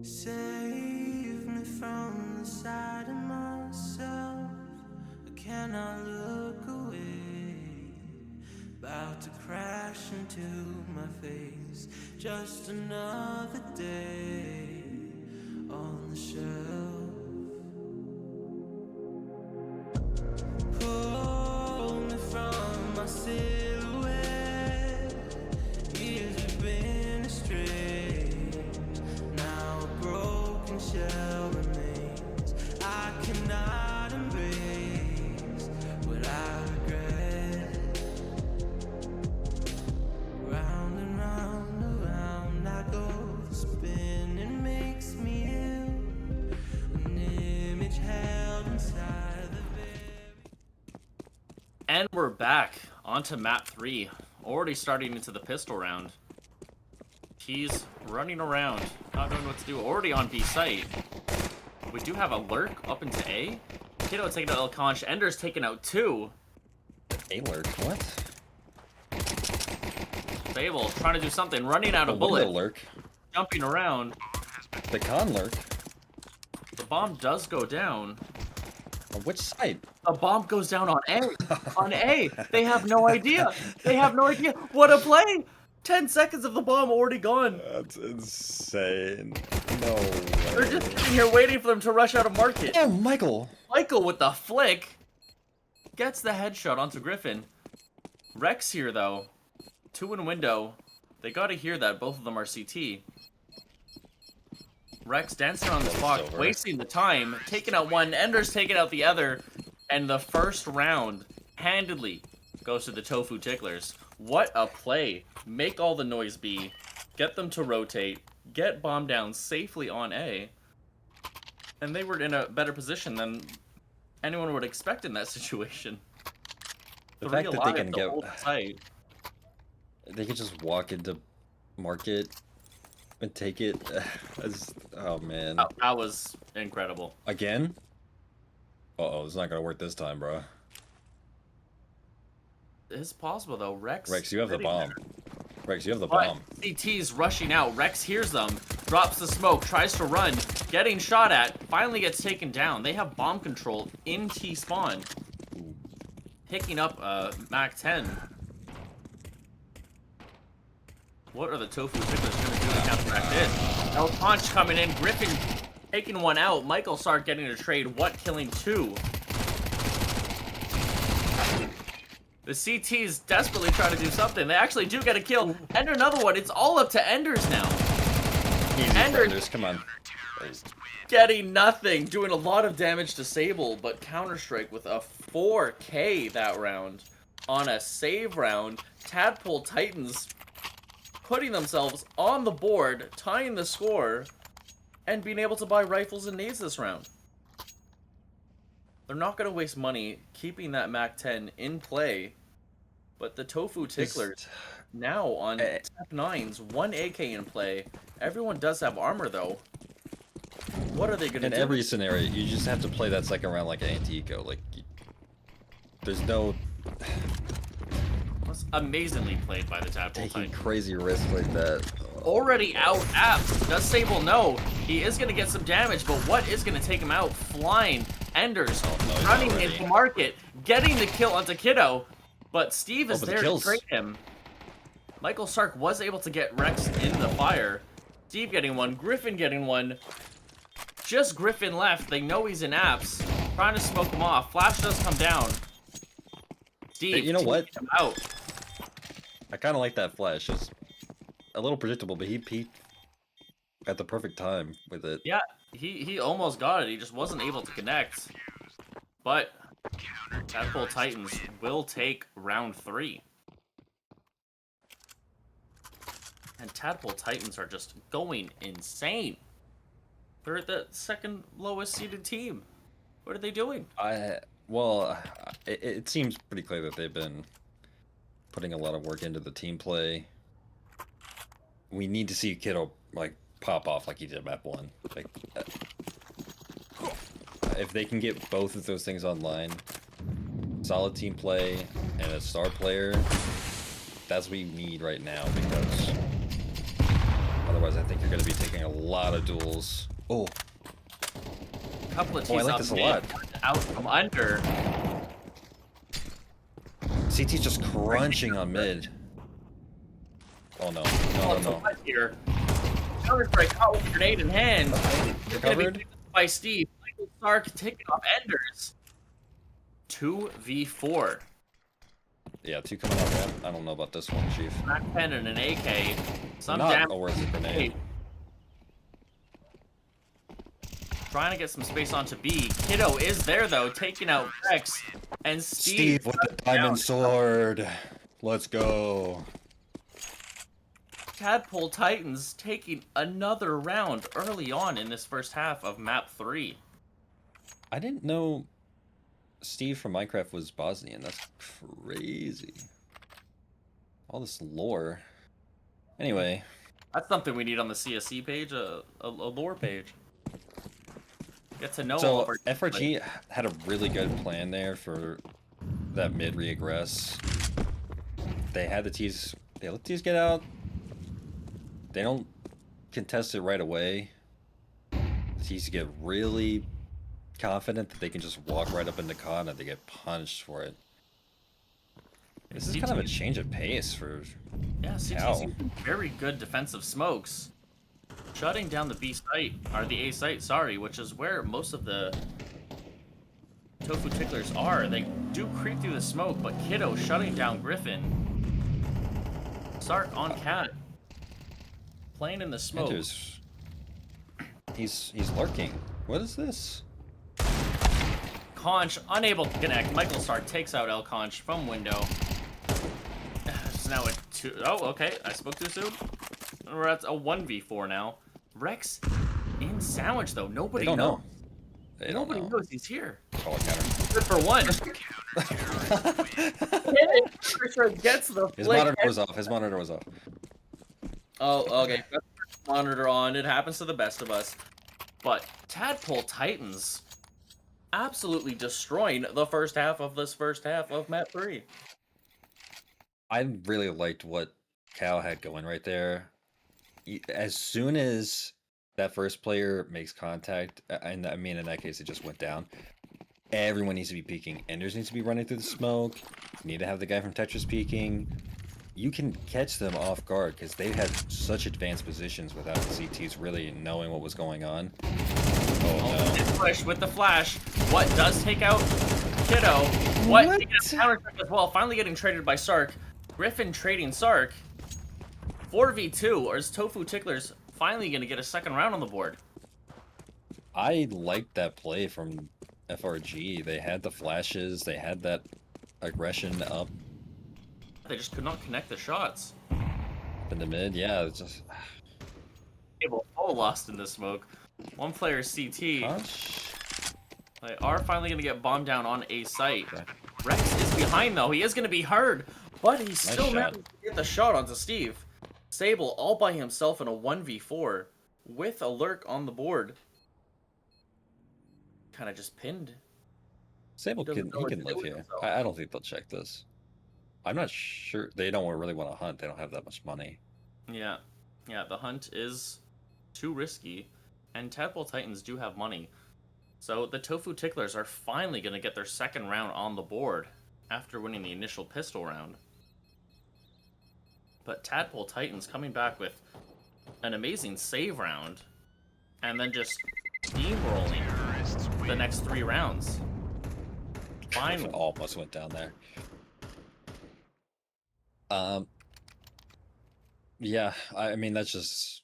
Save me from the side of myself. I cannot look away. About to crash into my face. Just another day on the shelf. Pull me from my silhouette. Years have been astray. Now a broken shell remains. I cannot embrace what I regret. Round and round, around I go. The spinning makes me ill. An image held inside the bed. And we're back onto map 3. Already starting into the pistol round. He's running around, not knowing what to do. Already on B site. We do have a lurk up into A. Kiddo taking out El Conch. Ender's taking out 2. Alert, what? Fable trying to do something, running out of The window bullet, lurk. jumping around. The con lurk. The bomb does go down. On which side? The bomb goes down on A. On A. They have no idea. They have no idea. What a play! 10 seconds of the bomb already gone. That's insane. No way. They're just sitting here waiting for them to rush out of market. Oh, Michael. Michael with the flick gets the headshot onto Griffin. Rex here though. 2 in window. They gotta hear that both of them are CT. Rex dancing on the spot, over. wasting the time, taking out one, Ender's taking out the other, and the first round handedly goes to the Tofu Ticklers. What a play. Make all the noise B, get them to rotate, get bomb down safely on A, and they were in a better position than anyone would expect in that situation. The fact that they can get... whole site. They can just walk into market and take it. Oh, man. That was incredible. Again? Uh-oh, it's not gonna work this time, bro. It's possible though. Rex, You have the bomb. there. Rex, you have the But bomb. CT's rushing out. Rex hears them, drops the smoke, tries to run, getting shot at, finally gets taken down. They have bomb control in T spawn. Picking up Mac 10. What are the Tofu Ticklers going to do to counteract this? El Punch coming in, Griffin taking one out, Michael Sark getting a trade, What killing 2. The CT's desperately trying to do something. They actually do get a kill. Ender another one. It's all up to Enders now. Easy, Enders Enders, come on. getting nothing. Doing a lot of damage to Sable, but Counter-Strike with a 4K that round. On a save round, Tadpole Titans putting themselves on the board, tying the score, and being able to buy rifles and nades this round. They're not going to waste money keeping that Mac 10 in play. But the Tofu Ticklers now on Tech 9s, 1 AK in play. Everyone does have armor though. What are they going to do? In every scenario, you just have to play that second round like Antico. Like, there's no Was amazingly played by the Tadpole taking Titan. crazy risks like that. Already out apps. Does Sable know? He is going to get some damage, but what is going to take him out? Flying Enders, no, he's running not ready. into market, getting the kill onto Kiddo, but Steve is but the there to kills. trade him. Michael Sark was able to get Rex in the fire. Steve getting one, Griffin getting one. Just Griffin left. They know he's in apps. Trying to smoke him off. Flash does come down. Steve, Hey, you know what? him out. I kind of like that flash. It's a little predictable, but he peaked at the perfect time with it. Yeah, he almost got it. He just wasn't able to connect. But Tadpole Titans will take round 3. And Tadpole Titans are just going insane. They're the second lowest seeded team. What are they doing? It seems pretty clear that they've been putting a lot of work into the team play. We need to see Kiddo like pop off like he did map 1. Like, if they can get both of those things online, solid team play and a star player, that's what we need right now, because Otherwise, I think you're going to be taking a lot of duels. Oh, Couple of I tees like up this a mid, lot. out from under. CT's just crunching on mid. Oh no, no, no, So no. what here? Counter strike out with grenade in hand. It's gonna be Recovered? picked up by Steve. Michael Stark taking off Enders. 2v4. Yeah, 2 coming out ramp. I don't know about this one, Chief. Mac 10 and an AK. Some Not damage. a worth a grenade. Trying to get some space onto B. Kiddo is there though, taking out Rex. And Steve with the diamond sword. Let's go. Tadpole Titans taking another round early on in this first half of map 3. I didn't know Steve from Minecraft was Bosnian. That's crazy. All this lore. Anyway. That's something we need on the CSC page, a lore page. Get to know all So of our FRG had a really good plan there for that mid regress. They had the T's. They let T's get out. They don't contest it right away. The T's get really confident that they can just walk right up into con and they get punched for it. This is kind of a change of pace for CT's using very good defensive smokes. Shutting down the B site, or the A site, sorry, which is where most of the Tofu Ticklers are. They do creep through the smoke, but Kiddo shutting down Griffin. Stark on Cat. Playing in the smoke. Enters. He's lurking. What is this? Conch unable to connect. Michael Stark takes out El Conch from window. It's now a 2. Oh, okay. I spoke too soon. We're at a 1v4 now. Rex in sandwich though. Nobody They don't knows. know. They don't Nobody know. knows he's here. Call it counter. Good for one. Gets the His flick. monitor was off. His monitor was off. Oh, okay. Got the monitor on. It happens to the best of us. But Tadpole Titans absolutely destroying the first half of this first half of map 3. I really liked what Cal had going right there. As soon as that first player makes contact, and I mean in that case it just went down, everyone needs to be peeking. Enders needs to be running through the smoke. You need to have the guy from Tetris peeking. You can catch them off guard because they had such advanced positions without the CTs really knowing what was going on. Oh no. Push with the flash. What does take out Kiddo? What? Taking out counter as well. Finally getting traded by Sark. Griffin trading Sark. 4v2, or is Tofu Ticklers finally going to get a second round on the board? I liked that play from FRG. They had the flashes. They had that aggression up They just could not connect the shots. in the mid. Yeah, it's just Table all lost in the smoke. One player CT. Punch. They are finally going to get bombed down on a site. Okay. Rex is behind though. He is going to be heard, but he still shot. managed to get the shot onto Steve. Sable all by himself in a 1v4 with a lurk on the board. Kind of just pinned. Sable He doesn't know he what can to do live with here. himself. I don't think they'll check this. I'm not sure. They don't really want to hunt. They don't have that much money. Yeah, the hunt is too risky, and Tadpole Titans do have money. So the Tofu Ticklers are finally going to get their second round on the board after winning the initial pistol round. But Tadpole Titans coming back with an amazing save round, and then just steamrolling the next 3 rounds. Finally. Almost went down there. Yeah, I mean that's just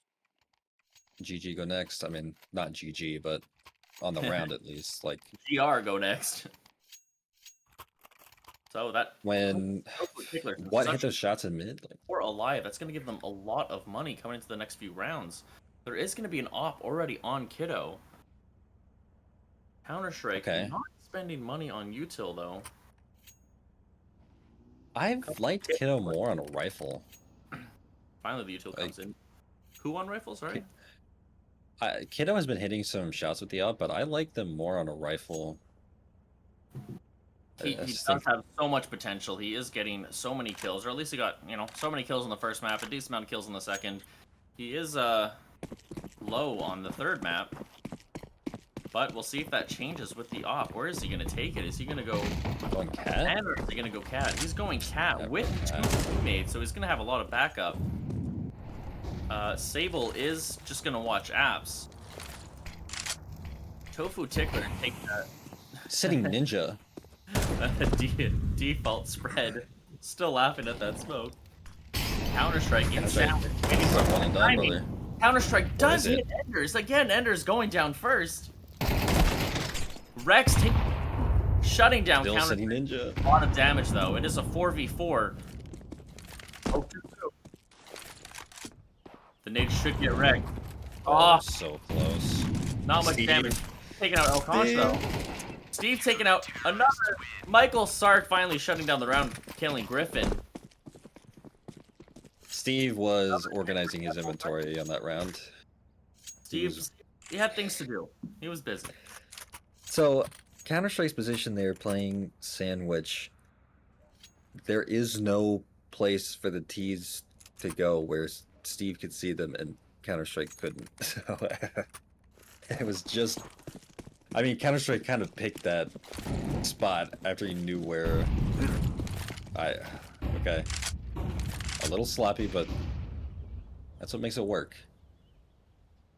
GG go next. I mean not GG, but on the round at least. Like GR go next. So that when what hit those shots in mid? Like, or alive, that's going to give them a lot of money coming into the next few rounds. There is going to be an op already on Kiddo. Counter-Strike, Okay. not spending money on util though. I've liked Kiddo more on a rifle. Finally the util comes in. Who on rifles, sorry? Kiddo has been hitting some shots with the up, but I like them more on a rifle. He does have so much potential. He is getting so many kills, or at least he got, so many kills in the first map, a decent amount of kills in the second. He is low on the third map. But we'll see if that changes with the op. Where is he going to take it? Is he going to go Going cat? cat or is he going to go cat? He's going cat Yeah, with cat. 2 teammates, so he's going to have a lot of backup. Sable is just going to watch apps. Tofu Tickler take that Sitting ninja. default spread. Still laughing at that smoke. Counter-Strike in Counter-Strike. sound. It's not one and done, brother. Counter-Strike does is it? hit Enders. Again, Enders going down first. Rex shutting down Still Counter. sitting ninja. A lot of damage, though. It is a 4v4. Oh, 2-2. The nade should get wrecked. Oh, Oh, so close. not much Steve. damage. Taking out El Conch, though. Steve taking out another. Michael Sark finally shutting down the round, killing Griffin. Steve was organizing his inventory on that round. Steve, he had things to do. He was busy. So, Counter-Strike's position there playing Sandwich, there is no place for the T's to go where Steve could see them and Counter-Strike couldn't. So, it was just... I mean, Counter-Strike kind of picked that spot after he knew where... Okay. A little sloppy, but that's what makes it work.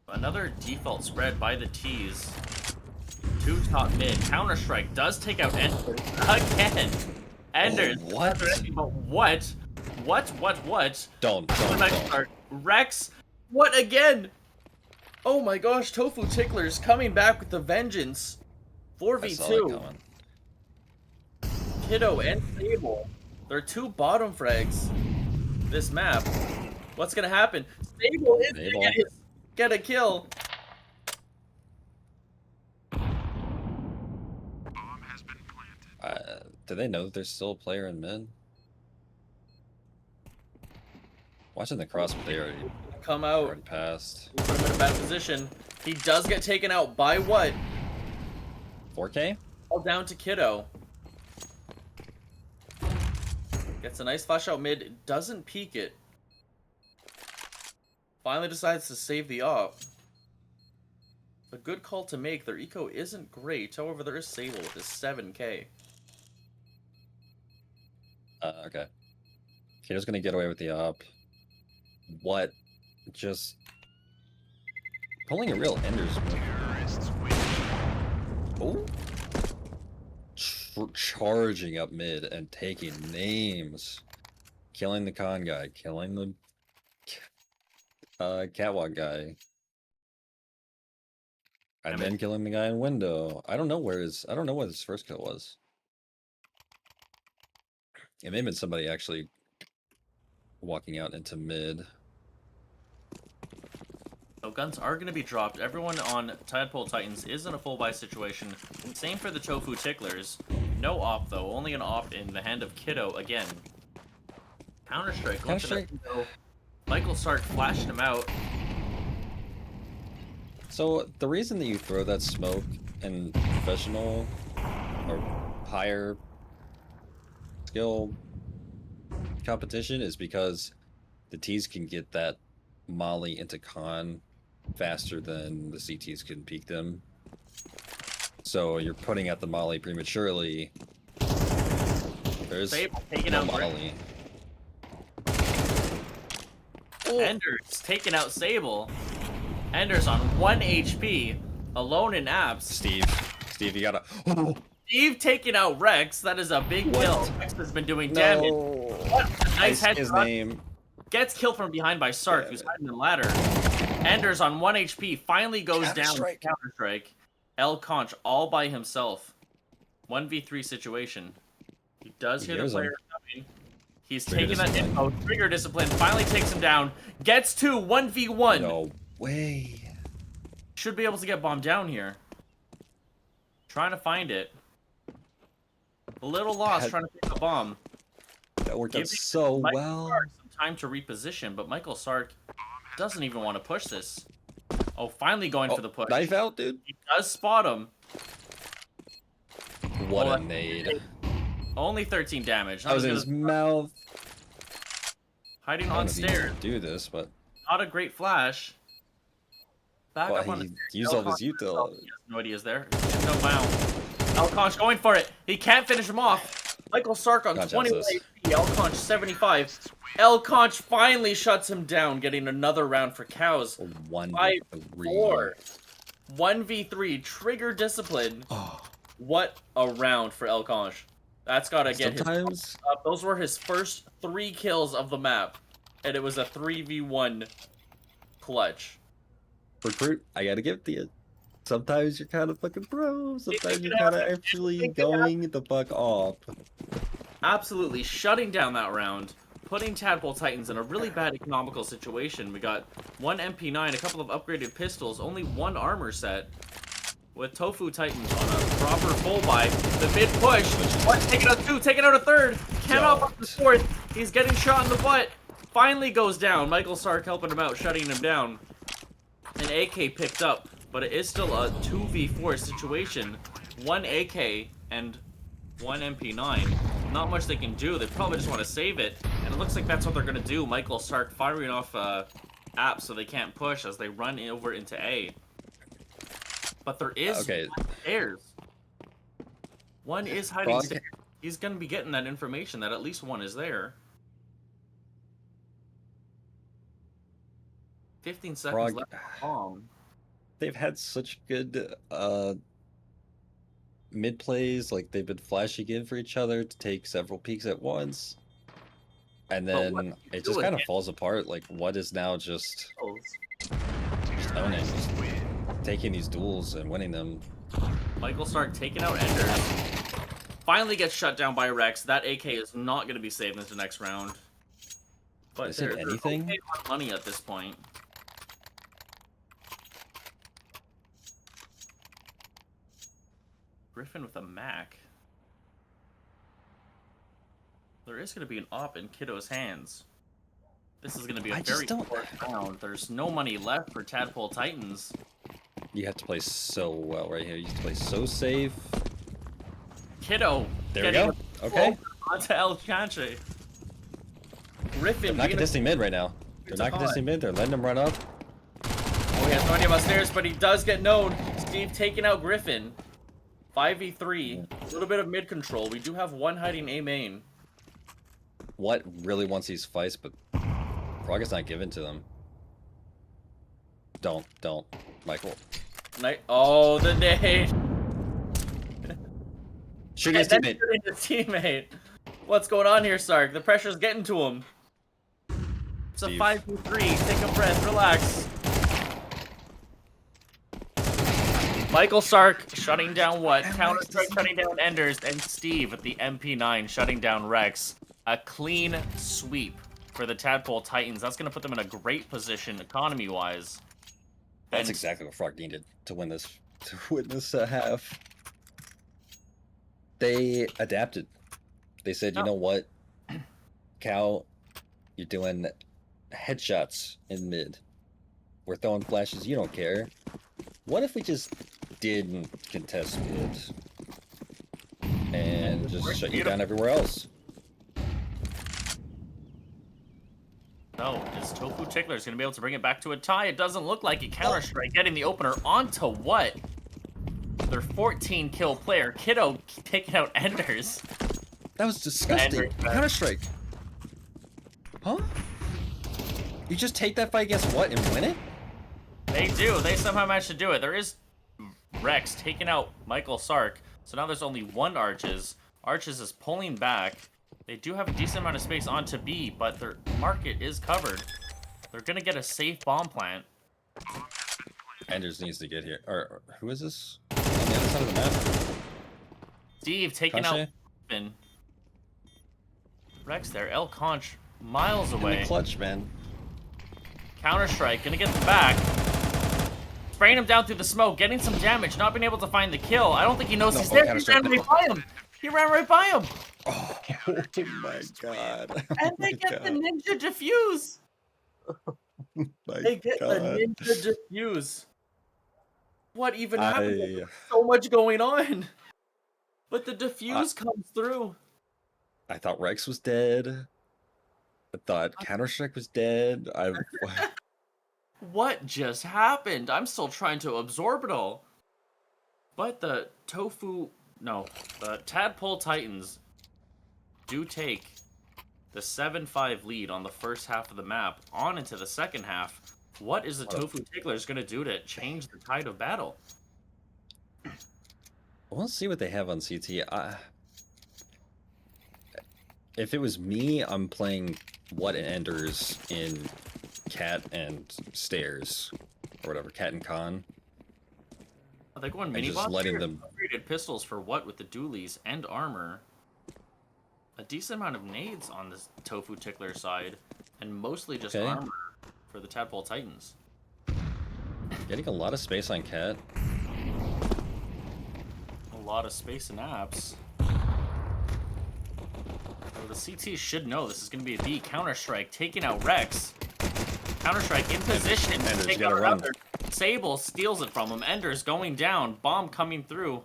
Another default spread by the T's. 2 top mid. Counter-Strike does take out Enders again. Enders. Oh, what? But what? What? Don't. Rex. What again? Oh my gosh, Tofu Ticklers coming back with the vengeance. I saw that 4v2. coming. Kiddo and Sable. There are 2 bottom frags this map. What's gonna happen? Sable is gonna get a kill. Do they know that there's still a player in mid? Watching the cross, but they already Come out. already passed. Put him in a bad position. He does get taken out by what? 4K? All down to Kiddo. Gets a nice flash out mid. Doesn't peek it. Finally decides to save the op. A good call to make. Their eco isn't great. However, there is Sable with his 7k. Okay. Kiddo's gonna get away with the op. What? Just pulling a real Enders move. Oh, charging up mid and taking names, killing the con guy, killing the catwalk guy, and then killing the guy in window. I don't know what his first kill was. It may have been somebody actually walking out into mid. So guns are going to be dropped. Everyone on Tadpole Titans is in a full buy situation. Same for the Tofu Ticklers. No op though, only an op in the hand of Kiddo again. Counter-Strike. Michael Sark flashing him out. So the reason that you throw that smoke in professional or higher skill competition is because the T's can get that molly into con faster than the CTs can peek them. So you're putting out the molly prematurely. There's taking no out molly. Enders taking out Sable. Enders on 1 HP, alone in apps. Steve, you gotta. Oh, Steve taking out Rex. That is a big kill. Rex has been doing damage. What a nice headshot. His name. Gets killed from behind by Sark, who's hiding in the ladder. Enders on 1 HP finally goes down with Counter-Strike. El Conch all by himself. 1v3 situation. He does hear the player coming. He's taking that info. Trigger discipline finally takes him down. Gets 2 1v1. No way. Should be able to get bombed down here. Trying to find it. A little lost trying to pick a bomb. That worked out so well. Time to reposition, but Michael Sark doesn't even want to push this. Oh, finally going for the push. Knife out, dude. He does spot him. What a nade. Only 13 damage. That was in his mouth. Hiding on stairs. Do this, but Not a great flash. Back Well, up on the he used all his ult. He has no idea is there. No wow. Elconch going for it. He can't finish him off. Michael Sark on God, 21 Genesis. HP. Elconch 75. Elconch finally shuts him down, getting another round for cows. 1v3. 5-4. 1v3. Trigger discipline. Oh. What a round for Elconch. That's gotta get Sometimes... him up. Those were his first 3 kills of the map. And it was a 3v1 clutch. Recruit, I gotta give it to you. Sometimes you're kind of fucking pro. Sometimes you're kind of actually going the fuck off. Absolutely shutting down that round. Putting Tadpole Titans in a really bad economical situation. We got 1 MP9, a couple of upgraded pistols, only 1 armor set. With Tofu Titans on a proper full buy. The mid push. What? Taking out 2, taking out a 3rd. Cannot up the 4th. He's getting shot in the butt. Finally goes down. Michael Sark helping him out, shutting him down. An AK picked up, but it is still a 2v4 situation. 1 AK and 1 MP9. Not much they can do. They probably just want to save it. And it looks like that's what they're going to do. Michael Sark firing off apps so they can't push as they run over into A. But there is stairs. One is hiding stairs. He's going to be getting that information that at least one is there. 15 seconds left. They've had such good mid plays, like they've been flashing in for each other to take several peeks at once. And then it just kind of falls apart. Like what is now just owning, just taking these duels and winning them. Michael Stark taking out Enders. Finally gets shut down by Rex. That AK is not going to be saved into the next round. But is it anything? Okay on money at this point. Griffin with a Mac. There is going to be an op in Kiddo's hands. This is going to be a very short round. There's no money left for Tadpole Titans. You have to play so well right here. You have to play so safe. Kiddo. There we go. Okay. Onto El Chanche. Griffin. They're not contesting mid right now. They're not contesting mid. They're letting him run up. Oh, he has no idea about stairs, but he does get known. Steve taking out Griffin. 5v3. A little bit of mid control. We do have one hiding A main. What really wants these fights, but Frog is not given to them. Don't, Michael. Oh, the nade. Shoot his teammate. His teammate. What's going on here, Sark? The pressure's getting to him. It's a 5v3. Take a breath. Relax. Michael Sark shutting down what? Counter-Strike shutting down Enders, and Steve at the MP9 shutting down Rex. A clean sweep for the Tadpole Titans. That's going to put them in a great position economy-wise. That's exactly what Frog needed to win this half. They adapted. They said, you know what, Cal, you're doing headshots in mid. We're throwing flashes. You don't care. What if we just didn't contest mid and just shut you down everywhere else? No, is Tofu Ticklers going to be able to bring it back to a tie? It doesn't look like it. Counter-Strike getting the opener onto what? Their 14 kill player, Kiddo, taking out Enders. That was disgusting. Counter-Strike. Huh? You just take that fight against what and win it? They do. They somehow managed to do it. There is Rex taking out Michael Sark. So now there's only one Arches. Arches is pulling back. They do have a decent amount of space onto B, but their market is covered. They're going to get a safe bomb plant. Enders needs to get here. Or who is this? On the other side of the map? Steve taking out Griffin. Rex there. El Conch miles away. In the clutch, man. Counter-Strike, gonna get the back. Spraying him down through the smoke, getting some damage, not being able to find the kill. I don't think he knows he's there. He ran right by him. He ran right by him. Oh my god. And they get the ninja defuse. They get the ninja defuse. What even happened? There's so much going on. But the defuse comes through. I thought Rex was dead. I thought Counter-Strike was dead. What just happened? I'm still trying to absorb it all. But the Tadpole Titans do take the 7-5 lead on the first half of the map on into the second half. What is the Tofu Ticklers going to do to change the tide of battle? We'll see what they have on CT. If it was me, I'm playing What and Enders in Cat and Stairs, or whatever, Cat and Con. Are they going And mini just boss letting here? them- Upgraded pistols for what with the dualies and armor. A decent amount of nades on this Tofu Tickler side, and mostly just Okay. armor for the Tadpole Titans. Getting a lot of space on Cat. A lot of space and apps. So the CT should know this is going to be the Counter-Strike taking out Rex. Counter-Strike in position to Ender's take gotta out run. Raptor. Sable steals it from him. Ender's going down. Bomb coming through.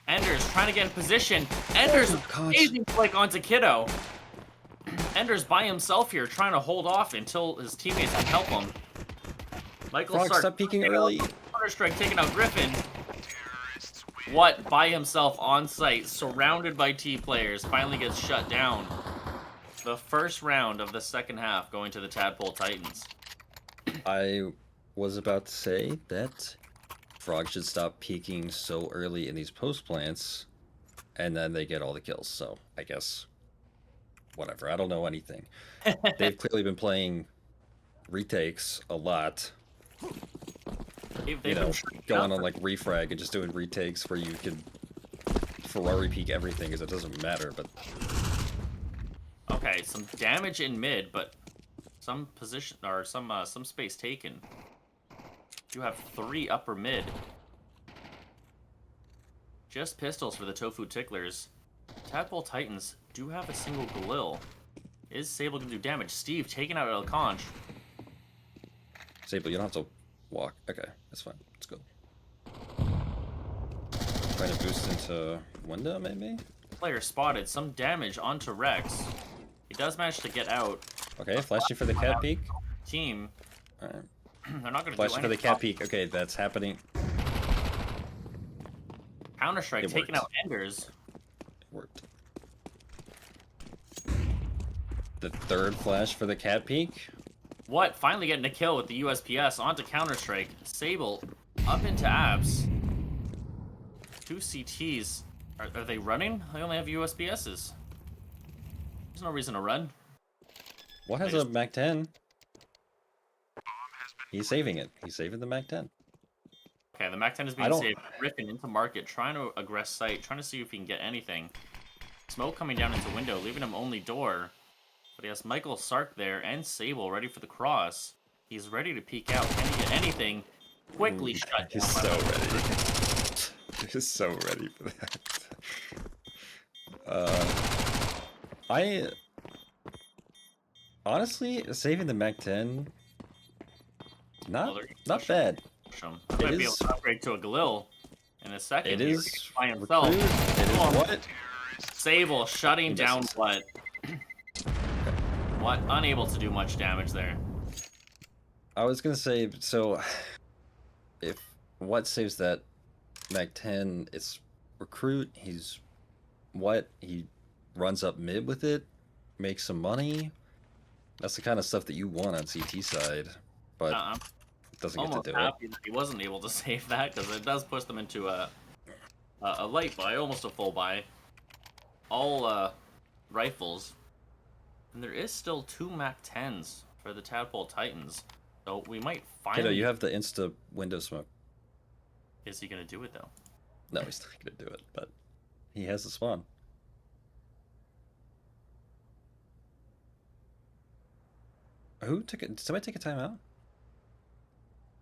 Ender's trying to get in position. Ender's amazing flick onto Kiddo. Ender's by himself here, trying to hold off until his teammates can help him. Michael Frog, Stark stop peeking early. Counter-Strike taking out Griffin. What, by himself on site, surrounded by T players, finally gets shut down. The first round of the second half going to the Tadpole Titans. I was about to say that Frog should stop peeking so early in these post plants, and then they get all the kills. So I guess whatever. I don't know anything. They've clearly been playing retakes a lot. They've You been know, shooting going up on like refrag and just doing retakes where you can Ferrari peek everything because it doesn't matter. But Okay, some damage in mid, but some position or some space taken. You have 3 upper mid. Just pistols for the Tofu Ticklers. Tadpole Titans do have a single Galil. Is Sable gonna do damage? Steve taking out El Conch. Sable, you don't have to walk. Okay, that's fine. Let's go. Trying to boost into window, maybe? Player spotted. Some damage onto Rex. He does manage to get out. Okay, flashing for the cat peek. Team, Alright. they're not gonna Flashing do for the anything. cat peek. Okay, that's happening. Counter-Strike It taking worked. out Enders. It worked. The third flash for the cat peek. What? Finally getting a kill with the USPS onto Counter-Strike. Sable up into Abs. 2 CTs. Are they running? They only have USPSs. There's no reason to run. What has a Mac 10? He's saving it. He's saving the Mac 10. Okay, the MAC-10 is I being don't- saved. Griffin into market, trying to aggress site, trying to see if he can get anything. Smoke coming down into window, leaving him only door. But he has Michael Sark there and Sable ready for the cross. He's ready to peek out. Can he get anything? Quickly shut He's down. so ready. He's so ready for that. I honestly saving the Mac 10. Well, they're Not bad. Him. I might be able is- to upgrade to a Galil in a second. It here. is He's by himself. recruit. It is Come on. what? Sable shutting He down misses. what? What? Unable to do much damage there. I was gonna say, so if what saves that Mac 10, it's recruit. He runs up mid with it, makes some money. That's the kind of stuff that you want on CT side, but I'm doesn't get almost to do it. happy that he wasn't able to save that because it does push them into a light buy, almost a full buy. All rifles, and there is still 2 MAC-10s for the Tadpole Titans, so we might finally. Kiddo, you have the insta window smoke. Is he gonna do it though? No, he's not gonna do it, but he has the spawn. Who took it? Did somebody take a timeout?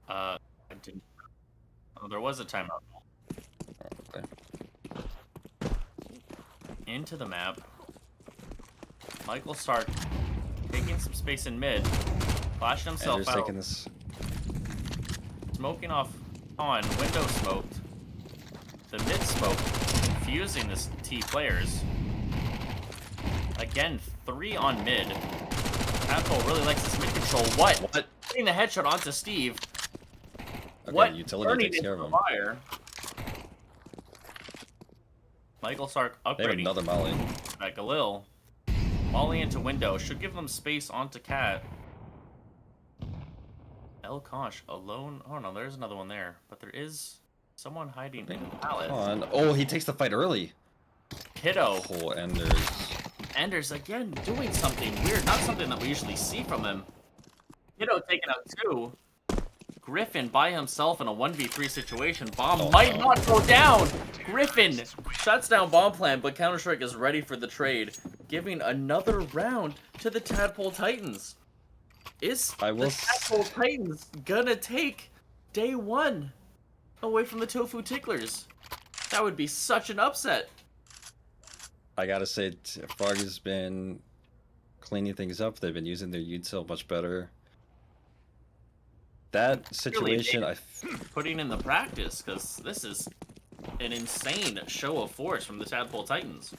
I didn't. Oh, there was a timeout. Oh, okay. Into the map. Michael Stark taking some space in mid, flashing himself Andrew's out, taking this. smoking off on, window smoked. The mid smoke, confusing the T players. Again, 3 on mid. Tadpole really likes this mid control. What? getting the headshot onto Steve. Okay, What utility turning takes care of into him. fire? Michael Sark They have upgrading another molly. at Galil. Molly into window. Should give them space onto Cat. El Conch alone. Oh no, there's another one there. But there is someone hiding in the pallet. Come on. Oh, he takes the fight early. Kiddo. Oh, Enders. Anders again doing something weird. Not something that we usually see from him. Kiddo taking out 2. Griffin by himself in a 1v3 situation. Bomb might not go down. Griffin shuts down bomb plan, but Counter-Strike is ready for the trade, giving another round to the Tadpole Titans. Is the Tadpole Titans gonna take day 1 away from the Tofu Ticklers? That would be such an upset. I gotta say, FRG has been cleaning things up. They've been using their util much better. That situation, putting in the practice, because this is an insane show of force from the Tadpole Titans.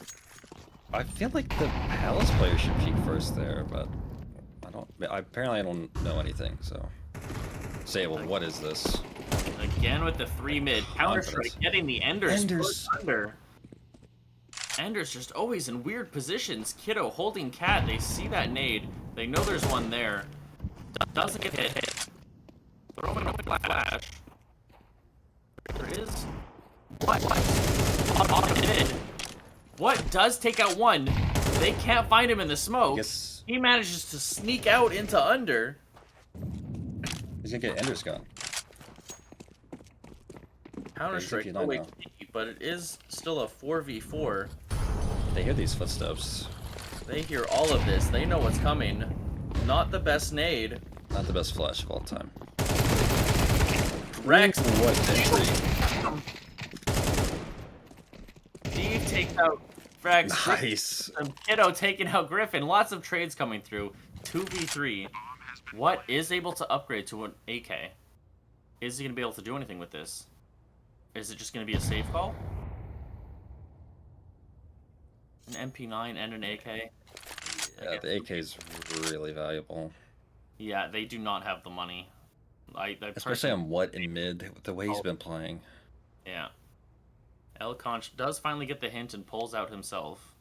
I feel like the Palace player should peek first there, but apparently I don't know anything, so. Sable, what is this? Again with the 3 mid. Counter-Strike getting the Enders. Under. Enders just always in weird positions. Kiddo holding Cat. They see that nade. They know there's one there. Doesn't get hit. Throwing a flash. There is. What? On mid. What does take out 1? They can't find him in the smoke. He manages to sneak out into under. He's gonna get Ender's gun. Counter-Strike, but it is still a 4v4. They hear these footsteps. They hear all of this. They know what's coming. Not the best nade. Not the best flash of all time. Rex. What entry? Steve takes out Frags. Nice. Kiddo taking out Griffin. Lots of trades coming through. 2v3. What is able to upgrade to an AK? Is he going to be able to do anything with this? Is it just going to be a safe call? An MP9 and an AK? Yeah, the AK is really valuable. Yeah, they do not have the money. Especially on what in mid, the way he's been playing. Yeah. El Conch does finally get the hint and pulls out himself.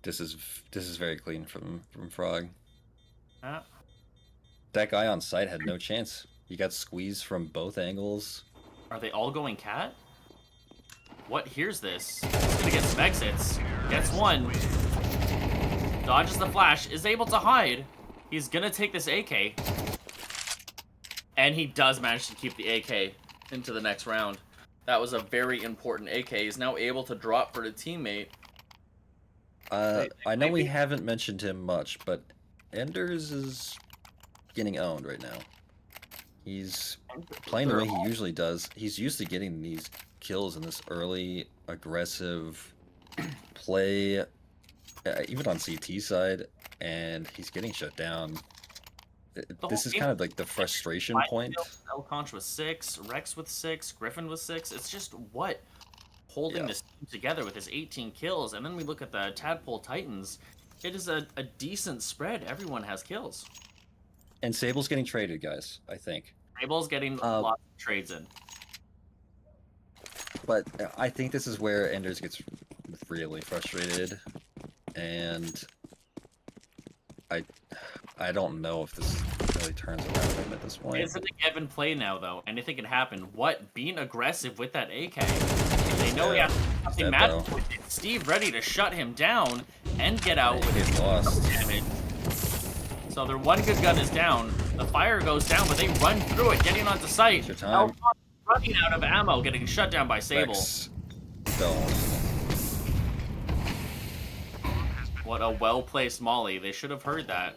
This is very clean from Frog. Yeah. That guy on site had no chance. He got squeezed from both angles. Are they all going Cat? What? Here's this. He's gonna get some exits. Gets 1. Dodges the flash. Is able to hide. He's gonna take this AK. And he does manage to keep the AK into the next round. That was a very important AK. He's now able to drop for the teammate. I know we haven't mentioned him much, but Enders is getting owned right now. He's playing the way he usually does. He's used to getting these kills in this early, aggressive play, even on CT side, and he's getting shut down. This is kind of like the frustration point. El Conch with 6, Rex with 6, Griffin with 6. It's just what? Holding this team together with his 18 kills. And then we look at the Tadpole Titans. It is a decent spread. Everyone has kills. And Sable's getting traded, guys, I think. Sable's getting lots of trades in. But I think this is where Enders gets really frustrated. And I don't know if this really turns around for him at this point. It's a give and play now, though. Anything can happen. What? Being aggressive with that AK. They know he has something magical with it. Steve ready to shut him down and get out with his damage. So their one good gun is down. The fire goes down, but they run through it, getting onto site. Running out of ammo, getting shut down by Sable. What a well-placed molly. They should have heard that.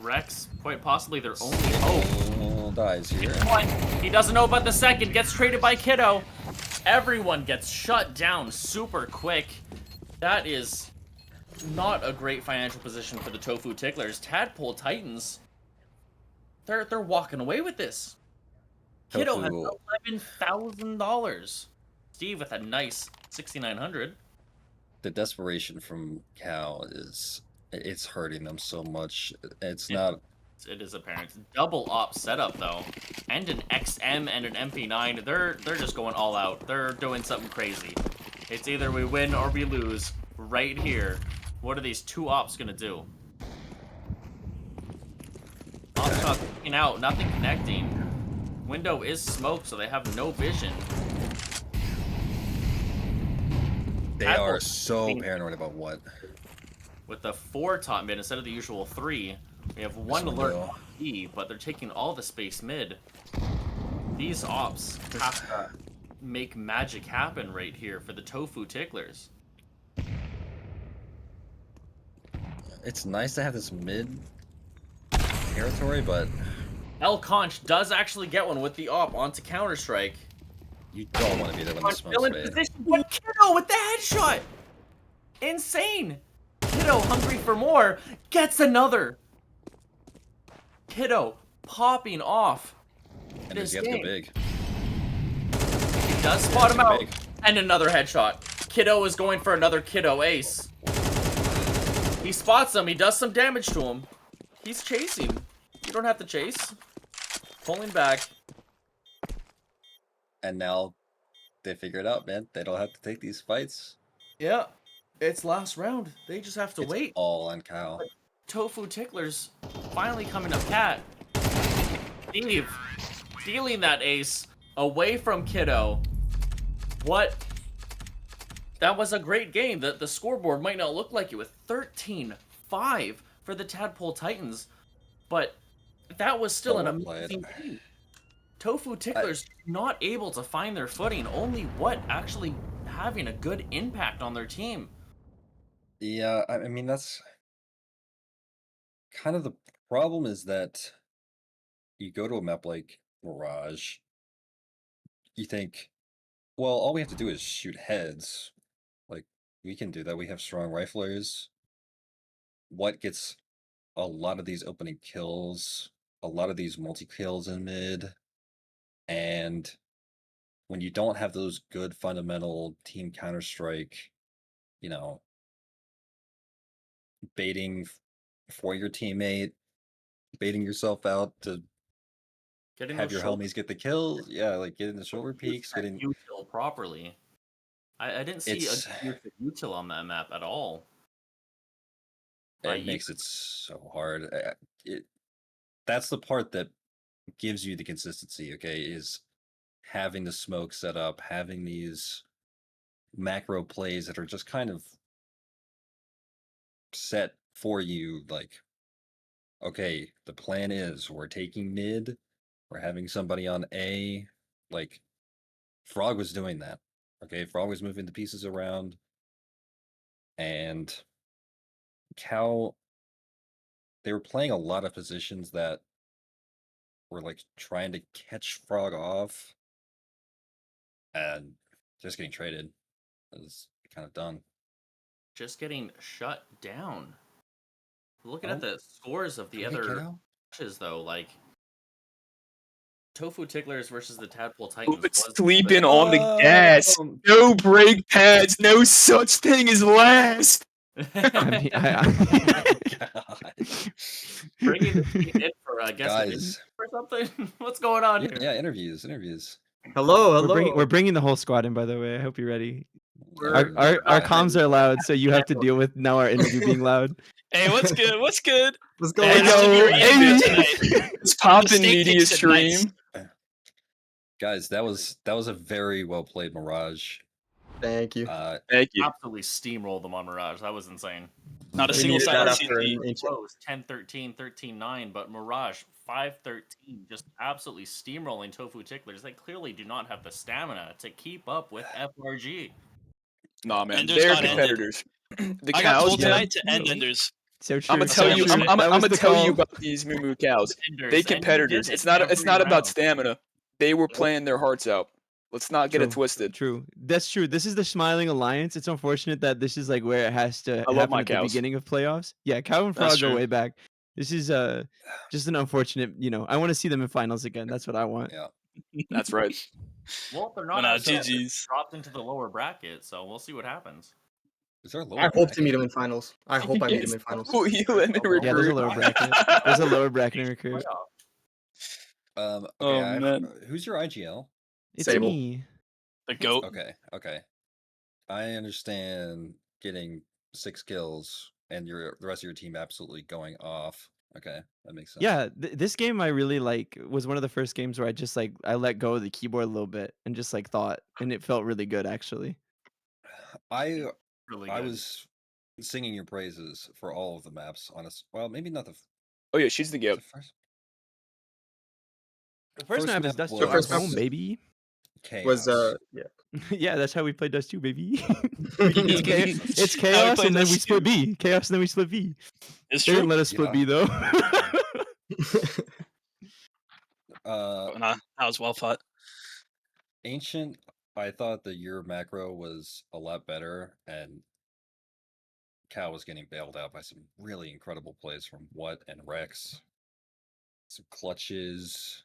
Rex, quite possibly their only hope. Dies here. He doesn't know about the second. Gets traded by Kiddo. Everyone gets shut down super quick. That is not a great financial position for the Tofu Ticklers. Tadpole Titans, they're walking away with this. Kiddo has $11,000. Steve with a nice 6,900. The desperation from Cal is It's hurting them so much. It's Yeah. not. It is apparent. Double op setup though, and an XM and an MP9. They're just going all out. They're doing something crazy. It's either we win or we lose right here. What are these two ops gonna do? Op shot kicking out, nothing connecting. Window is smoke, so they have no vision. They Tadpole are so paranoid about what. with the 4 top mid instead of the usual 3. We have one This alert window. on B, but they're taking all the space mid. These ops have to make magic happen right here for the Tofu Ticklers. It's nice to have this mid territory, but El Conch does actually get one with the op onto Counter-Strike. you don't want to be there when the Still smoke's in made. position, but Kiddo with the headshot! Insane! Kiddo, hungry for more, gets another! Kiddo popping off. And This you have to go game. big. He does spot him too out. big. And another headshot. Kiddo is going for another Kiddo ace. He spots him. He does some damage to him. He's chasing. You don't have to chase. Pulling back. And now they figure it out, man. They don't have to take these fights. Yeah. It's last round. They just have to It's wait. all on Kyle. Tofu Ticklers finally coming to Cat. Steve stealing that ace away from Kiddo. What? That was a great game. The scoreboard might not look like it with 13-5 for the Tadpole Titans, but that was still an So well amazing played. game. Tofu Ticklers not able to find their footing, only what actually having a good impact on their team. Yeah, I mean, that's kind of the problem is that you go to a map like Mirage, you think, well, all we have to do is shoot heads. Like, we can do that. We have strong riflers. What gets a lot of these opening kills, a lot of these multi-kills in mid, and when you don't have those good fundamental team Counter-Strike, you know, baiting for your teammate, baiting yourself out to Getting have those your shoulder homies get the kills. Yeah, like getting the shoulder peaks, getting util properly. I didn't see a it's use of util on that map at all. it makes it so hard. That's the part that gives you the consistency, okay, is having the smoke set up, having these macro plays that are just kind of set for you, like, okay, the plan is we're taking mid, we're having somebody on A, like Frog was doing that. Okay, Frog was moving the pieces around, and Cal, they were playing a lot of positions that were like trying to catch Frog off and just getting traded. It was kind of done. Just getting shut down. Looking Oh, at the scores of the did we get other out? matches, though, like Tofu Ticklers versus the Tadpole Titans. But was sleeping on the gas. No brake pads. No such thing as last. I mean, Bringing the team in for, I guess, an Guys. interview or something. What's going on here? Yeah, interviews. Hello. we're bringing the whole squad in, by the way. I hope you're ready. We're- Our comms are loud, so you have to deal with now our interview being loud. Hey, what's good? What's good? What's Hey, going nice to on? be Yo, reunited hey. tonight. It's popping Mistake media takes it nice. stream. Guys, that was a very well played Mirage. Thank you. Thank you. Absolutely steamrolled them on Mirage. That was insane. Not a We single needed side that on after CT. an ancient. Close 10-13, 13-9, but Mirage 5-13, just absolutely steamrolling Tofu Ticklers. They clearly do not have the stamina to keep up with FRG. Nah, man, Enders they're got ended. competitors. The I got cows, told man. tonight to end Enders. So true. I'm gonna so tell you. true. I'm That was gonna the tell you call. about these Moo cows. Enders, They and you competitors. did it It's not every about round. stamina. They were playing their hearts out. Let's not get it True. twisted. True. That's true. This is the Smiling Alliance. It's unfortunate that this is like where it has to I love happen my at the cows. beginning of playoffs. Yeah, Cow and That's Frog go true. way back. This is just an unfortunate, I want to see them in finals again. That's what I want. Yeah. That's right. Well, they're But not. GG's. Dropped into the lower bracket, so we'll see what happens. Is there a lower I hope to bracket? meet him in finals. I hope I meet him in finals. Who you let me Oh, Yeah, there's a recruit? lower bracket. There's a lower bracket in recruit. Okay, Oh, man. who's your IGL? It's Sable. me. The goat. Okay. I understand getting 6 kills and the rest of your team absolutely going off. Okay, that makes sense. Yeah, this game I really like was one of the first games where I just like I let go of the keyboard a little bit and just like thought, and it felt really good actually. I Really I good. was singing your praises for all of the maps. Well, maybe not the Oh yeah, she's the goat. first. The first map is Dust 2 The first at map home, was- baby. Chaos. Was yeah. Yeah, that's how we play Dust 2, baby. It's It's How we chaos play and then we Dust split 2. B. Chaos and then we split B. It's They didn't true. let us split Yeah. B though. Nah, that was well fought. Ancient, I thought that your macro was a lot better, and Cal was getting bailed out by some really incredible plays from What and Rex. Some clutches.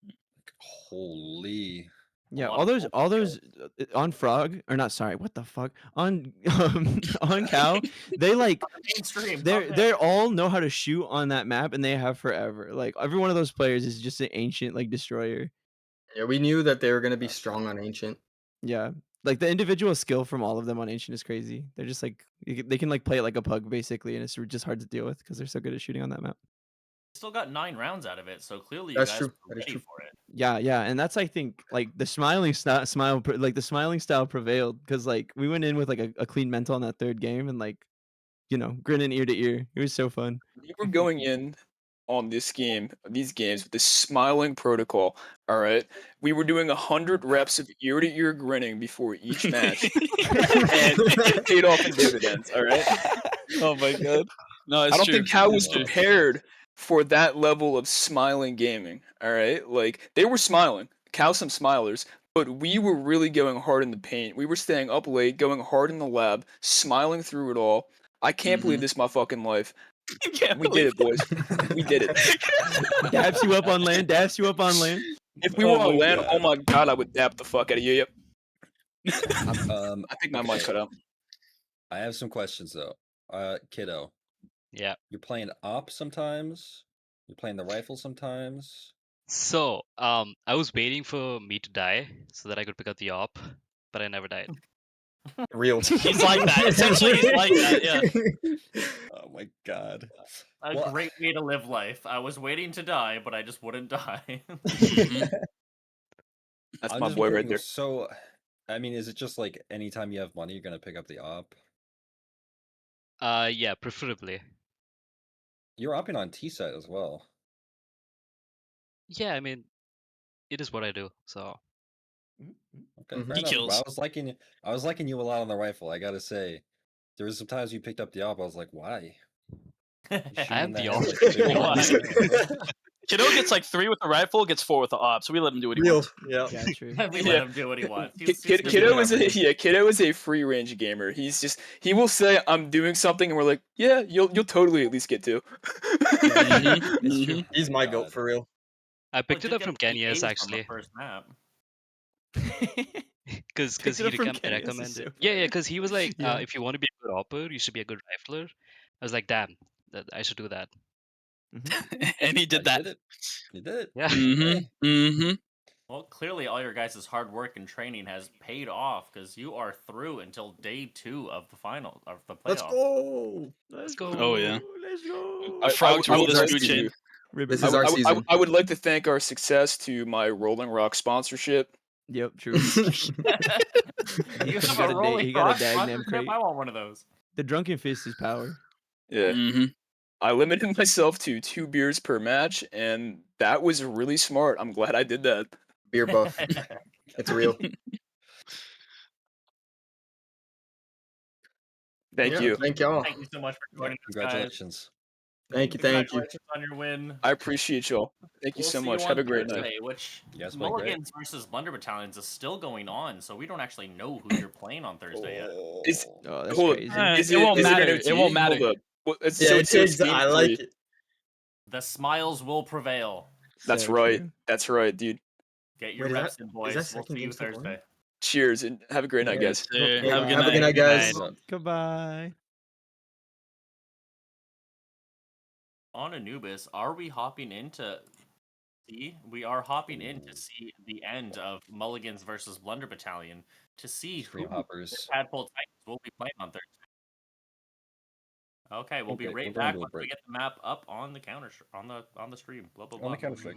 Like, holy. Yeah, lot all of those, gold all kills. those on Frog or not? Sorry, what the fuck on on Cow? They like Mainstream. they all know how to shoot on that map, and they have forever. Like every one of those players is just an ancient like destroyer. Yeah, we knew that they were gonna be strong on Ancient. Yeah, like the individual skill from all of them on Ancient is crazy. They're just like they can like play it like a pug basically, and it's just hard to deal with because they're so good at shooting on that map. Still got 9 rounds out of it, so clearly you That's guys true. were That is ready true. for it. Yeah, and that's I think like the like the smiling style prevailed because like we went in with like a clean mental in that third game and like grinning ear to ear. It was so fun. We were going in on these games with this smiling protocol. All right, we were doing 100 reps of ear to ear grinning before each match, and it paid off in dividends. All right. Oh my god. No, it's I don't true. think Cal was It's true. prepared for that level of smiling gaming. All right, like they were smiling, Cal some smilers, but we were really going hard in the paint. We were staying up late, going hard in the lab, smiling through it all. I can't believe this is my fucking life. We did it, boys. We did it. Dabs you up on land. Dabs you up on land. If we Oh were on my land, God. oh my god, I would dap the fuck out of you. Yep. I I think my mic cut out. I have some questions though. Kiddo, Yeah. you're playing op sometimes. You're playing the rifle sometimes. So, I was waiting for me to die so that I could pick up the op, but I never died. Real. He's like that. Essentially, he's like that. Yeah. Oh my god. A Well- great way to live life. I was waiting to die, but I just wouldn't die. That's I'm my just boy right wondering, there. So, I mean, is it just like anytime you have money, you're gonna pick up the op? Yeah, preferably. You're opping on T side as well. Yeah, I mean, it is what I do. So, Okay, Mhm. fair He enough. kills. I was liking you a lot on the rifle. I gotta say, there was some times you picked up the op. I was like, why? You I have shooting the that op. big old Why? gun? Kiddo gets like 3 with the rifle, gets 4 with the op, so we let him do what he Real. wants. Yeah. Yeah, true. we Yeah. let him do what he wants. Kiddo is a free range gamer. He will say I'm doing something, and we're like, yeah, you'll totally at least get to. It's true. He's my goat God. for real. I picked it up from Kenya's On the actually, first map. because Picked it he up from Kenya's is recommended. so Yeah, funny. because he was like, Yeah. if you want to be a good opper, you should be a good rifler. I was like, damn, I should do that. And he did Yeah, that. You did it. Yeah. Mm-hmm. Well, clearly all your guys' hard work and training has paid off because you are through until day 2 of the final of the playoff. Let's go. Let's go. Oh, yeah. Let's go. A frog to rule this would food like chain. This is our season. I would like to thank our success to my Rolling Rock sponsorship. Yep, true. You have got a a rolling he got a rock Dagnam sponsorship? crate. I want one of those. The drunken fist is power. Yeah. Mm-hmm. I limited myself to 2 beers per match, and that was really smart. I'm glad I did that. Beer buff. It's real. Thank Yeah, you. Thank y'all. Thank you so much for joining us, guys. Congratulations. Thank you. Congratulations on your win. I appreciate y'all. Thank you We'll so see much. on Have a great night. Thursday, Which Yes, my great. Mulligans versus Blunder Battalions is still going on, so we don't actually know who you're playing on Thursday yet. Is- Oh, that's Hold up. crazy. It won't is matter. an It won't OT? matter. Hold up. Well, Yeah, so it's I like it. The smiles will prevail. That's So right. true. That's right, dude. Get your Wait, is reps that- in, is boys. that We'll second see you game still going? Thursday. Cheers and have a great night, guys. Have a good Have a night. good night, guys. Goodbye. On Anubis, are we hopping into see? We are hopping in to see the end of Mulligans versus Blunder Battalion to see Stream who the hoppers. Tadpole Titans will be playing on Thursday. Okay, we'll be Okay, right we're going back to a once we break. get the map up on the on the stream. Blah blah blah. On the Counter-Strike.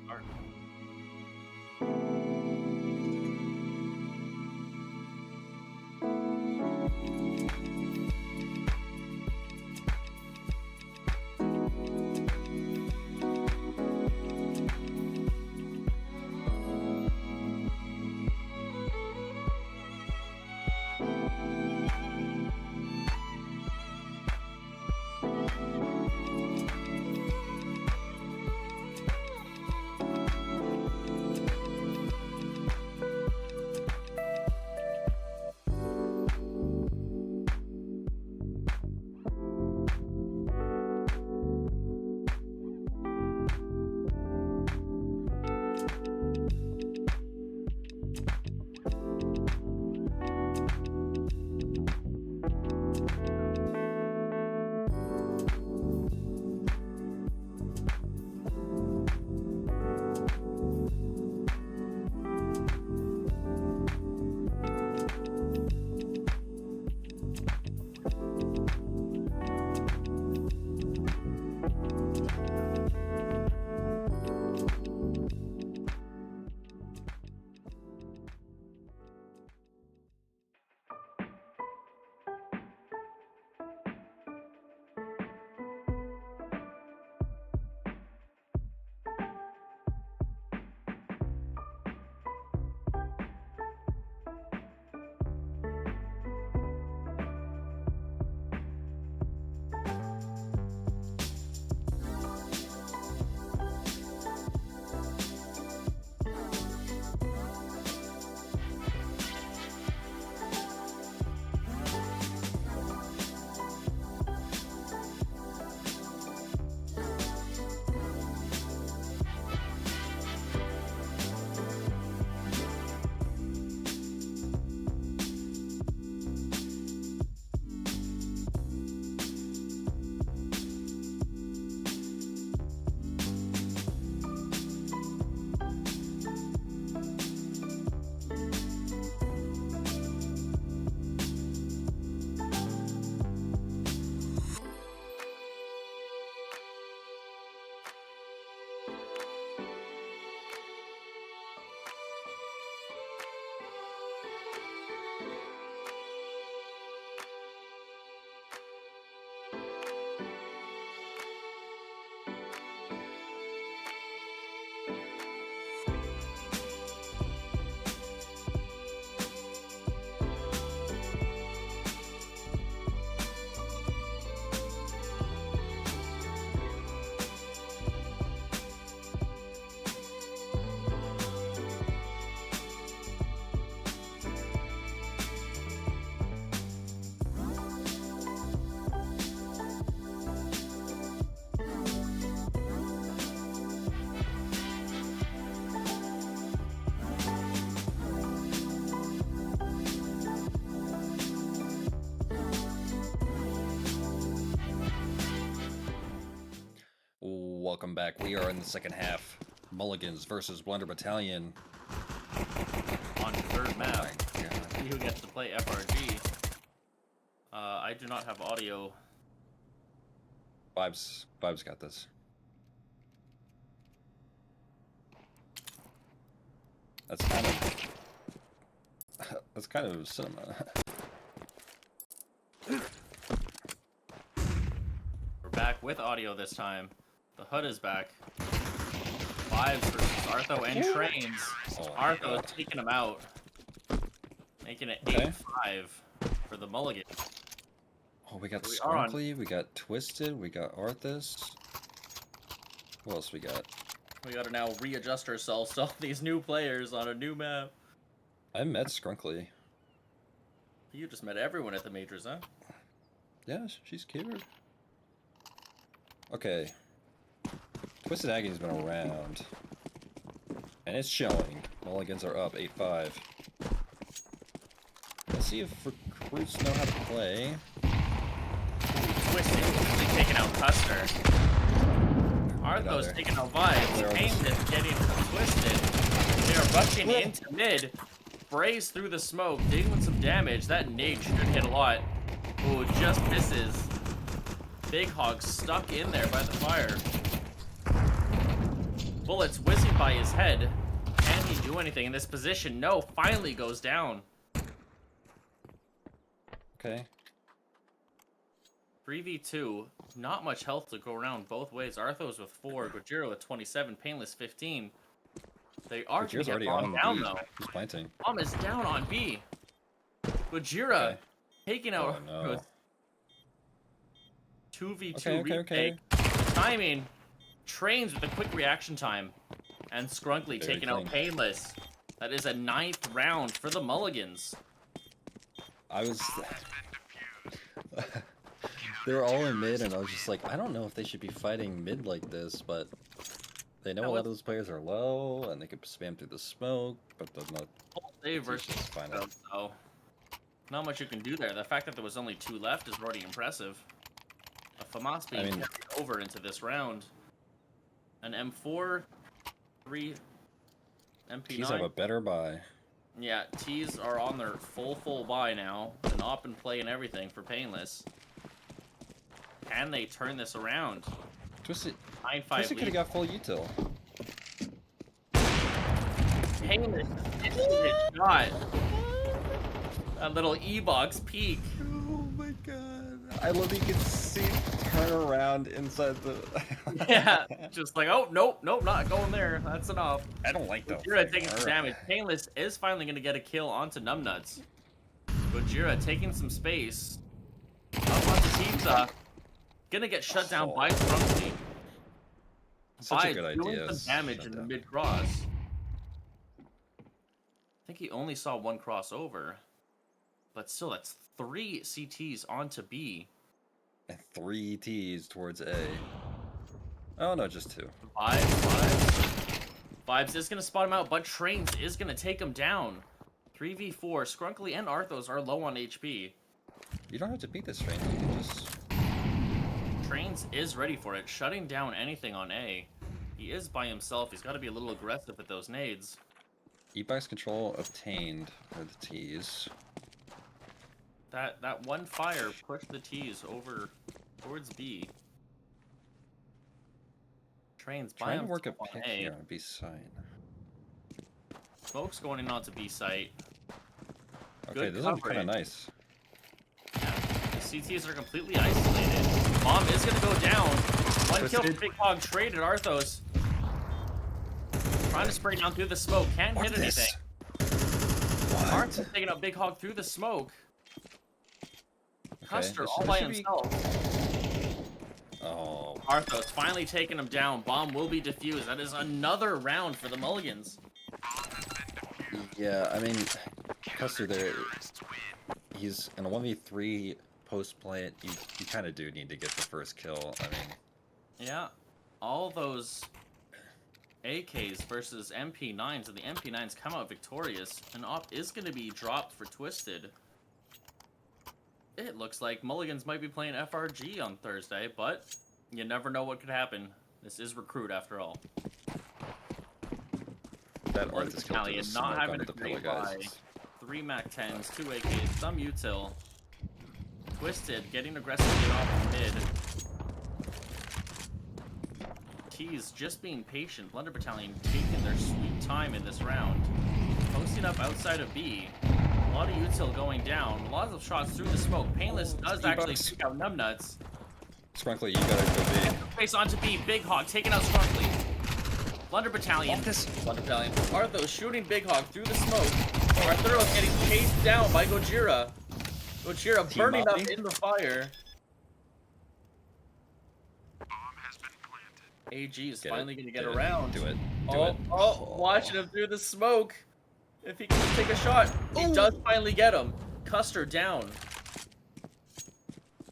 Welcome back. We are in the second half. Mulligans versus Blunder Battalion. On the third map, Oh my God. see who gets to play FRG. I do not have audio. Vibes got this. That's kind of cinema. We're back with audio this time. The HUD is back. Vibes versus Artho and Trains. Oh my Artho God. is taking him out. Making it Okay. 8-5 for the Mulligan. Oh, we got We are on- Sparkly, we got Twisted, we got Arthas. What else we got? We gotta now readjust ourselves to all these new players on a new map. I met Skrunkly. You just met everyone at the majors, huh? Yeah, she's cute. Okay. Twisted Agony's been around. And it's showing. Mulligans are up 8-5. see if recruits know how to play. Twisted, quickly taking out Custer. Arthos taking out Vibes. Painless getting Twisted. They are rushing into mid. Sprays through the smoke, dealing some damage. That nade should hit a lot. Ooh, just misses. Big Hog stuck in there by the fire. Bullets whizzing by his head. Can he do anything in this position? No, finally goes down. Okay. 3v2, not much health to go around both ways. Arthos with 4, Gojira with 27, Painless 15. They are going to get Bomb down, though. He's planting. Bomb is down on B. Gojira taking out no. 2v2 retake. Timing. Trains with a quick reaction time. And Scrunkly taking out Painless. That is a 9th round for the Mulligans. I was... They were all in mid, and I was just like, I don't know if they should be fighting mid like this, but they know a lot of those players are low, and they could spam through the smoke, but they're not... Save versus so not much you can do there. The fact that there was only 2 left is already impressive. A FAMAS being carried over into this round. An M4, 3, MP9. T's have a better buy. Yeah, T's are on their full buy now. An op and play and everything for Painless. Can they turn this around? Twisted 9-5 could have got full util. Painless his shot. A little E-box peek. Oh my god. I love you can see turn around inside the... Yeah, just like, oh, nope, not going there. That's enough. I don't like that. Gojira taking some damage. Painless is finally going to get a kill onto Numbnuts. Gojira taking some space. Up onto Pizza. Gonna get shut down by Scrunkly. Such a good idea. Doing some damage in the mid-cross. I think he only saw 1 crossover. But still, that's 3 CTs onto B. And 3 T's towards A. Oh no, just 2. Vibes is going to spot him out, but Trains is going to take him down. 3v4. Scrunkly and Arthos are low on HP. You don't have to beat this Trains. You can just... Trains is ready for it, shutting down anything on A. He is by himself. He's got to be a little aggressive with those nades. E-box control obtained for the T's. That one fire pushed the T's over towards B. Trains by Trying to work a himself on pick A. here on B side. Smoke's going in onto B site. Okay, this is kind of nice. Yeah, the CTs are completely isolated. Bomb is going to go down. 1 kill for Big Hog traded Arthos. Trying to spray down through the smoke. Can't hit anything. Arthos taking out Big Hog through the smoke. Custer all by himself. Oh. Arthos finally taking him down. Bomb will be defused. That is another round for the Mulligans. Yeah, I mean, Custer there, he's in a 1v3 post-play. You kind of do need to get the first kill. I mean... Yeah, all those AKs versus MP9s, and the MP9s come out victorious. An op is going to be dropped for Twisted. It looks like Mulligans might be playing FRG on Thursday, but you never know what could happen. This is Recruit after all. That Arthas killed the smoke not having onto a the pillar great buy. guys. 3 MAC-10s, 2 AKs, some util. Twisted getting aggressively off mid. T's just being patient. Blunder Battalion taking their sweet time in this round. Posting up outside of B. A lot of util going down. Lots of shots through the smoke. Painless does actually take out Numbnuts. Scrunkly, you gotta go big. Face onto B. Big Hog taking out Scrunkly. Blunder Battalion. Blunder Battalion. Arthos shooting Big Hog through the smoke. Arthos getting chased down by Gojira. Gojira burning up in the fire. AG is finally going to get around. Do it. Watching him through the smoke. If he can just take a shot. He does finally get him. Custer down.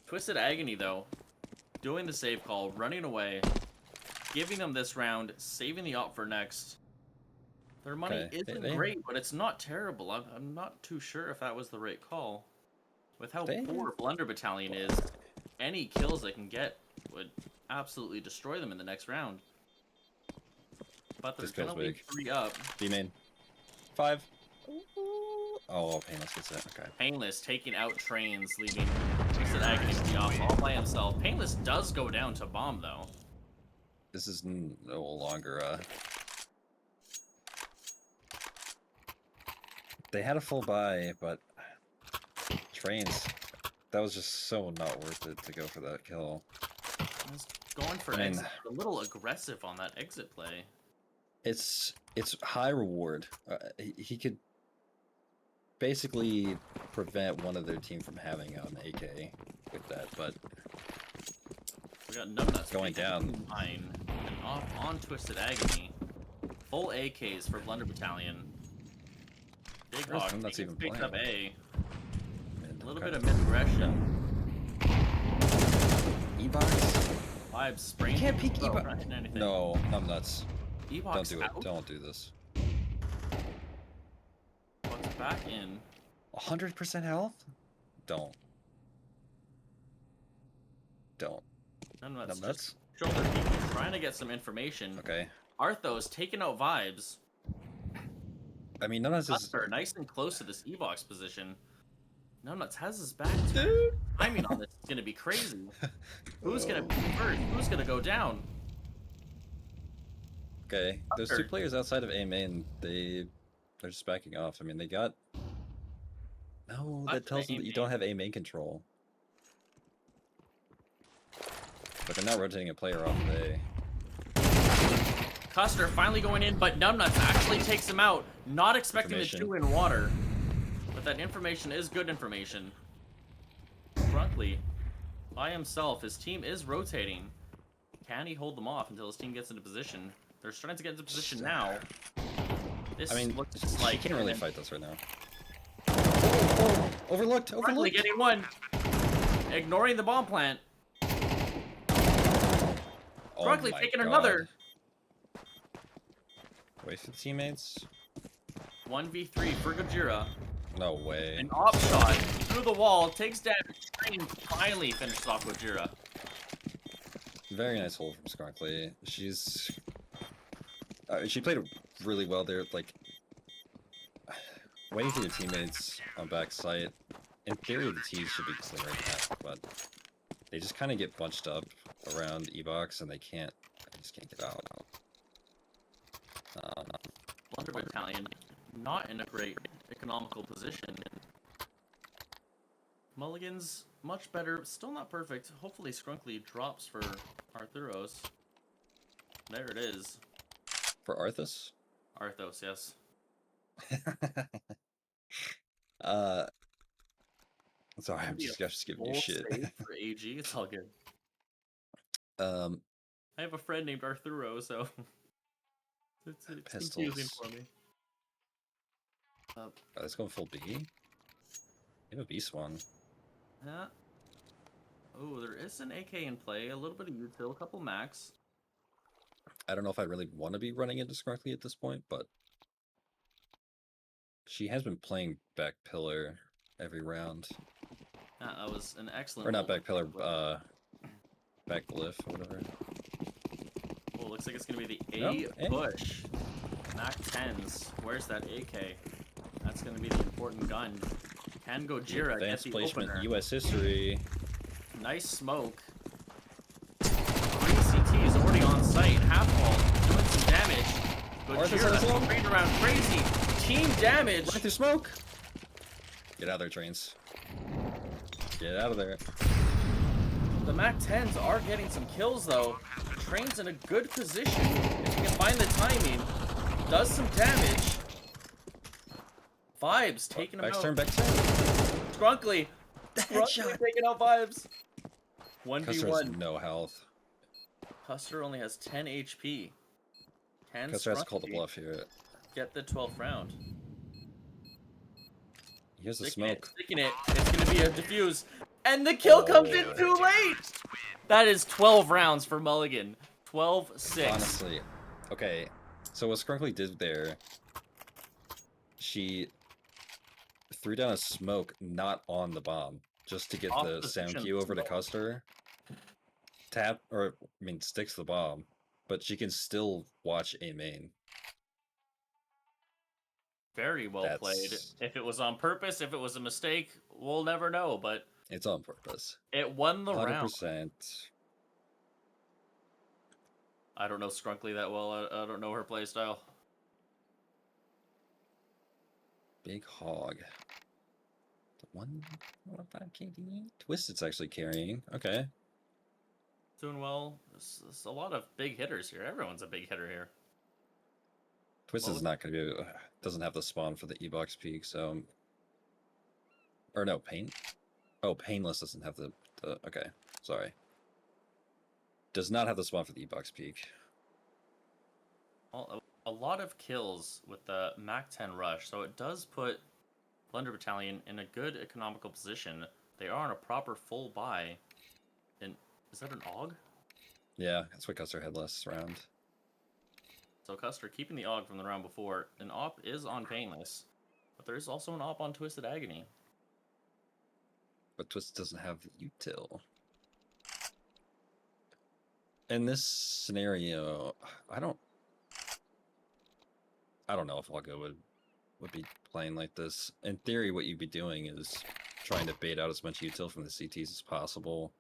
Twisted Agony, though. Doing the save call, running away. Giving them this round, saving the op for next. Their money Okay, isn't great, but it's not terrible. I'm not too sure if that was the right call. With how poor Blunder Battalion is, any kills they can get would absolutely destroy them in the next round. But there's gonna be 3 up. B main. 5. Oh, Painless gets it. Okay. Painless taking out trains, leaving Twisted Agony to be off all by himself. Painless does go down to bomb though. This is no longer they had a full buy, but trains. That was just so not worth it to go for that kill. He's going for exit, a little aggressive on that exit play. It's high reward. He could basically prevent one of their team from having an AK with that, but we got Numbnuts going down. And off on Twisted Agony. Full AKs for Blunder Battalion. Big Hawk picks up A. A little bit of mid-aggression. E-box? Vibes spraying. You can't peek E-box. No, I'm nuts. E-box don't do out? it. Don't do this. What's back in? 100% health? Don't. Numbnuts. Shoulder peeking, trying to get some information. Okay. Arthos taking out Vibes. I mean, Numbnuts is nice and close to this E-box position. Numbnuts has his back turned. Timing on this is gonna be crazy. Who's gonna be first? Who's gonna go down? Okay, there's 2 players outside of A main. They're just backing off. I mean, they got. No, that tells them that you don't have A main control. But they're not rotating a player off of A. Custer finally going in, but Numbnuts actually takes him out. Not expecting the 2 in water. But that information is good information. Brunkley, by himself, his team is rotating. Can he hold them off until his team gets into position? They're starting to get into position now. This looks like he can't really fight this right now. Oh, overlooked. Brunkley getting one. Ignoring the bomb plant. Brunkley taking another. Wasted teammates. 1v3 for Gojira. No way. An op shot through the wall, takes damage, Train finally finishes off Gojira. Very nice hold from Skronkly. She played really well there, like waiting for your teammates on back site. In theory, the T's should be clearing that, but they just kind of get bunched up around E-box and they just can't get out. Blunder Battalion, not in a great economical position. Mulligan's much better, still not perfect. Hopefully Skrunkly drops for Arthuros. There it is. For Arthos? Arthos, yes. Sorry, I'm just giving you shit. For AG, it's all good. I have a friend named Arthuro, so it's confusing for me. Let's go full B. You have a B Swan. Yeah. Oh, there is an AK in play, a little bit of util, a couple max. I don't know if I really want to be running into Skrunkly at this point, but she has been playing back pillar every round. Yeah, that was an excellent. Or not back pillar, back glyph, or whatever. Oh, looks like it's gonna be the A push. Mac 10s. Where's that AK? That's gonna be the important gun. Can Gojira get Advanced the placement, opener? U.S. history. Nice smoke. 3 CTs already on site. Half wall doing some damage. Gojira spraying around crazy. Team damage. Right through smoke. Get out of there, trains. Get out of there. The Mac 10s are getting some kills though. Train's in a good position. If he can find the timing, does some damage. Vibes taking him out. Back turn. Skrunkly taking out Vibes. 1v1. Custer has no health. Custer only has 10 HP. Can Custer has to call the bluff here. Get the 12th round. Here's the smoke. Sticking it. It's going to be a defuse. And the kill comes in too late! That is 12 rounds for Mulligan. 12-6. Honestly. Okay. So what Skrunkly did there she threw down a smoke not on the bomb, just to get Off the sound position cue over to smoke. Custer. Sticks the bomb, but she can still watch A main. Very well played. That's- If it was on purpose, if it was a mistake, we'll never know, but It's on purpose. it won the round. 100%. I don't know Skrunkly that well. I don't know her playstyle. Big Hog. The 1.5 KD. Twisted's actually carrying. Okay. Doing well. There's a lot of big hitters here. Everyone's a big hitter here. Twisted's not going to be... doesn't have the spawn for the E-Box peak, so... Or no, Pain? Oh, Painless doesn't have the... Okay, sorry. Does not have the spawn for the E-Box peak. Well, a lot of kills with the Mac 10 rush, so it does put Plunder Battalion in a good economical position. They are on a proper full buy. And is that an AUG? Yeah, that's what Custer had last round. So Custer keeping the AUG from the round before. An AWP is on Painless, but there is also an AWP on Twisted Agony. But Twist doesn't have the util. In this scenario, I don't know if Algo would be playing like this. In theory, what you'd be doing is trying to bait out as much util from the CTs as possible.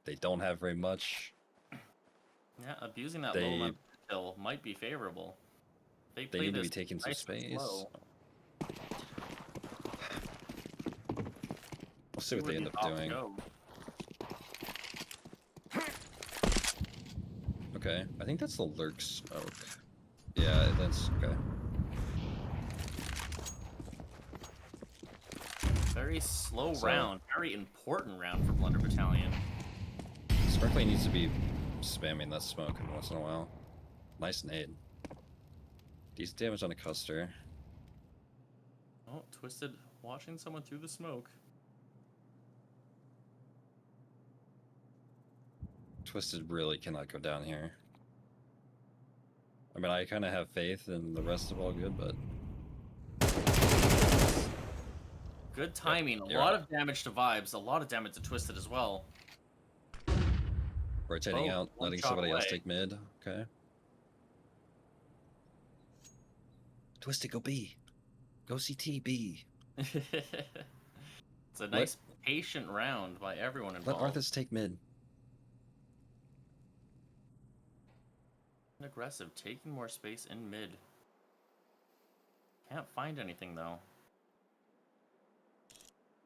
They don't have very much. Yeah, abusing that low amount of kill might be favorable. They need to be taking some space. Slow. We'll see what they end up doing. Okay, I think that's the lurk smoke. Yeah, that's okay. Very slow round, very important round for Plunder Battalion. Sparkly needs to be spamming that smoke every once in a while. Nice nade. Decent damage on a Custer. Oh, Twisted watching someone through the smoke. Twisted really cannot go down here. I mean, I kind of have faith in the rest of all good, but... Good timing. A lot of damage to Vibes, a lot of damage to Twisted as well. Rotating out, letting somebody else take mid. Okay. Twisted, go B. Go CT B. It's a nice patient round by everyone involved. Let Arthas take mid. Aggressive, taking more space in mid. Can't find anything though.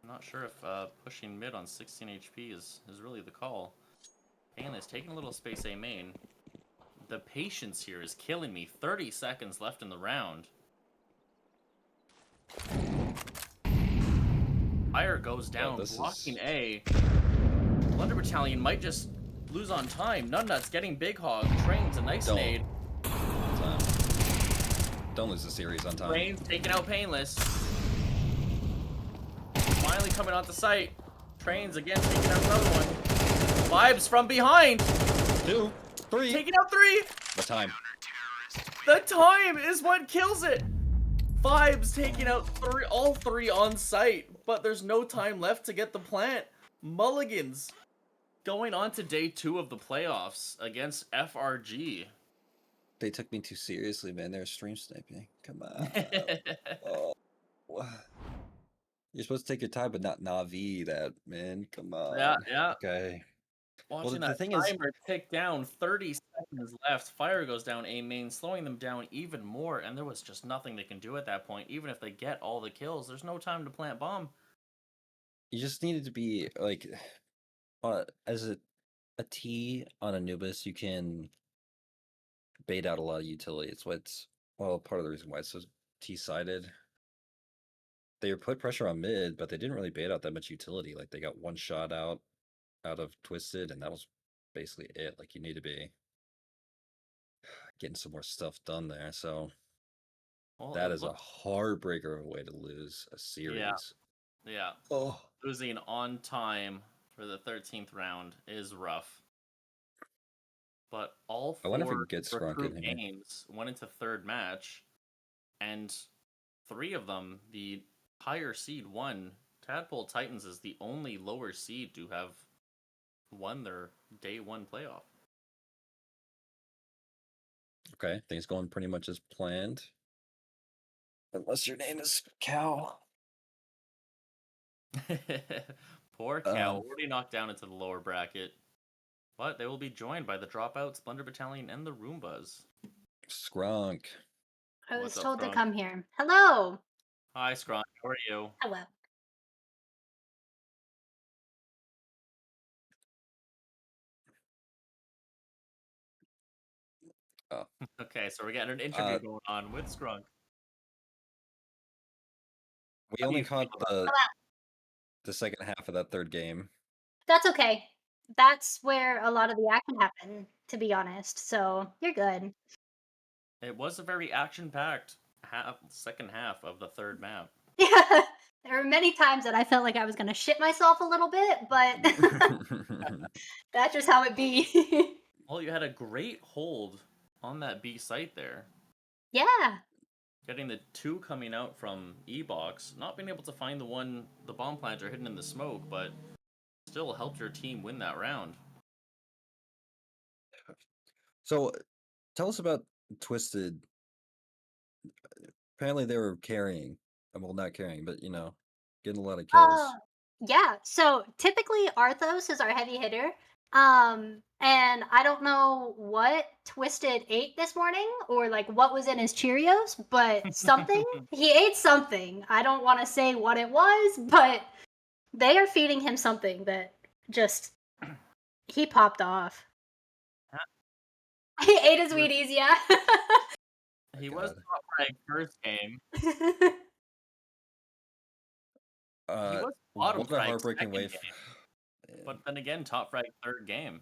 I'm not sure if pushing mid on 16 HP is really the call. Painless taking a little space A main. The patience here is killing me. 30 seconds left in the round. Fire goes down, blocking A. Plunder Battalion might just lose on time. Nunnut's getting Big Hog. Train's a nice nade. Don't lose the series on time. Train's taking out Painless. Finally coming onto site. Train's again taking out another one. Vibes from behind. 2, 3. Taking out 3. The time. The time is what kills it. Vibes taking out all 3 on site, but there's no time left to get the plant. Mulligans going on to day 2 of the playoffs against FRG. They took me too seriously, man. They're stream sniping. Come on. Oh. You're supposed to take your time, but not Navi that, man. Come on. Yeah. Okay. Watching that timer tick down, 30 seconds left. Fire goes down A main, slowing them down even more, and there was just nothing they can do at that point. Even if they get all the kills, there's no time to plant bomb. You just needed to be, like, as a T on Anubis, you can bait out a lot of utility. It's what's, well, part of the reason why it's so T-sided. They put pressure on mid, but they didn't really bait out that much utility. Like, they got one shot out of Twisted, and that was basically it. Like, you need to be getting some more stuff done there. So that is a heartbreaker of a way to lose a series. Yeah. Oh. Losing on time for the 13th round is rough. But all 4 recruit games went into third match, and 3 of them, the higher seed won. Tadpole Titans is the only lower seed to have won their day 1 playoff. Okay, things going pretty much as planned. Unless your name is Cow. Poor Cow, already knocked down into the lower bracket. But they will be joined by the Dropouts, Splendor Battalion, and the Roombas. Skrunk. I was What's up, told to Scrunk? come here. Hello. Hi, Scrunk. How are you? Hello. Oh. Okay, so we're getting an interview going on with Scrunk. We only caught the second half of that third game. That's okay. That's where a lot of the action happened, to be honest. So you're good. It was a very action-packed second half of the third map. Yeah. There were many times that I felt like I was gonna shit myself a little bit, but that's just how it be. Well, you had a great hold on that B site there. Yeah. Getting the 2 coming out from E-Box, not being able to find the bomb planter hidden in the smoke, but still helped your team win that round. So, tell us about Twisted. Apparently, they were carrying. Well, not carrying, but getting a lot of kills. Yeah. So typically Arthos is our heavy hitter. And I don't know what Twisted ate this morning or like what was in his Cheerios, but something. He ate something. I don't want to say what it was, but they are feeding him something that just he popped off. He ate his Wheaties, yeah. He was top ranked first game. He was bottom what a heartbreaking wave. But then again, top ranked third game.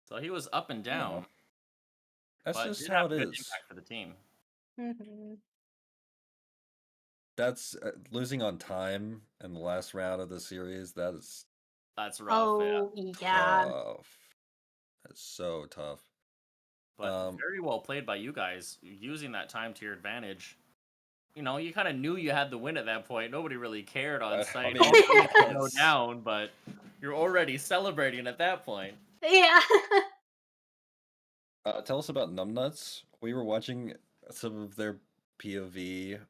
So he was up and down. That's but just did how have it a good is. impact for the team. That's losing on time in the last round of the series. That's rough. Oh, yeah. Tough. That's so tough. But very well played by you guys, using that time to your advantage. You kind of knew you had the win at that point. Nobody really cared on site. Go down, but you're already celebrating at that point. Yeah. Tell us about Numbnuts. We were watching some of their POV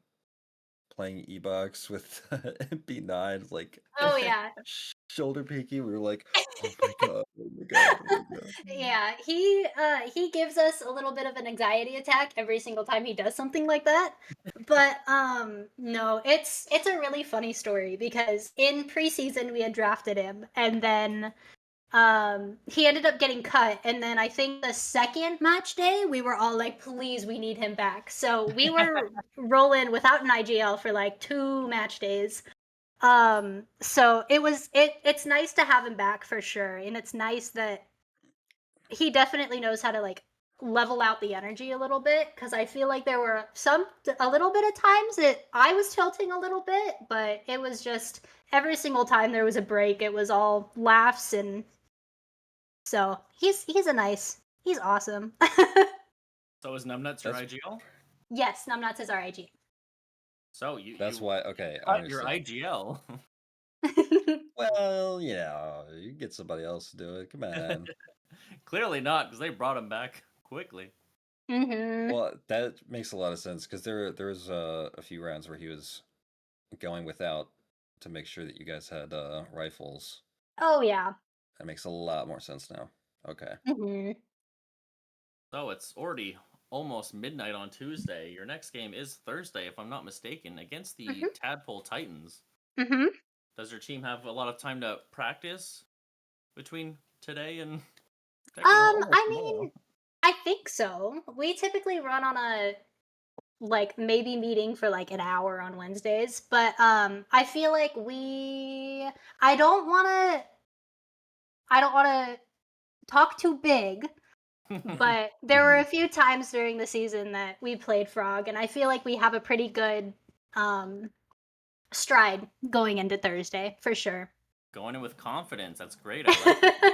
playing E-Box with MP9, like Oh yeah. shoulder peeky. We were like, oh my god, oh my god, oh my god. Yeah, he gives us a little bit of an anxiety attack every single time he does something like that. But no, it's a really funny story because in preseason we had drafted him and then he ended up getting cut, and then I think the second match day we were all like, please, we need him back. So we were rolling without an IGL for like 2 match days. So it's nice to have him back for sure, and it's nice that he definitely knows how to like level out the energy a little bit, because I feel like there were a little bit of times that I was tilting a little bit, but it was just every single time there was a break, it was all laughs, and so he's awesome. So is Numbnuts your IGL? Yes, Numbnuts is our IG. So That's why. Okay, cut your IGL. Well, you get somebody else to do it. Come on. Clearly not, because they brought him back quickly. Well, that makes a lot of sense because there was a few rounds where he was going without to make sure that you guys had rifles. Oh yeah. That makes a lot more sense now. Okay. So it's already almost midnight on Tuesday. Your next game is Thursday, if I'm not mistaken, against the Tadpole Titans. Does your team have a lot of time to practice between today and I mean, I think so. We typically run on a like maybe meeting for like an hour on Wednesdays, but I feel like I don't want to talk too big, but there were a few times during the season that we played Frog, and I feel like we have a pretty good stride going into Thursday for sure. Going in with confidence. That's great. I like it.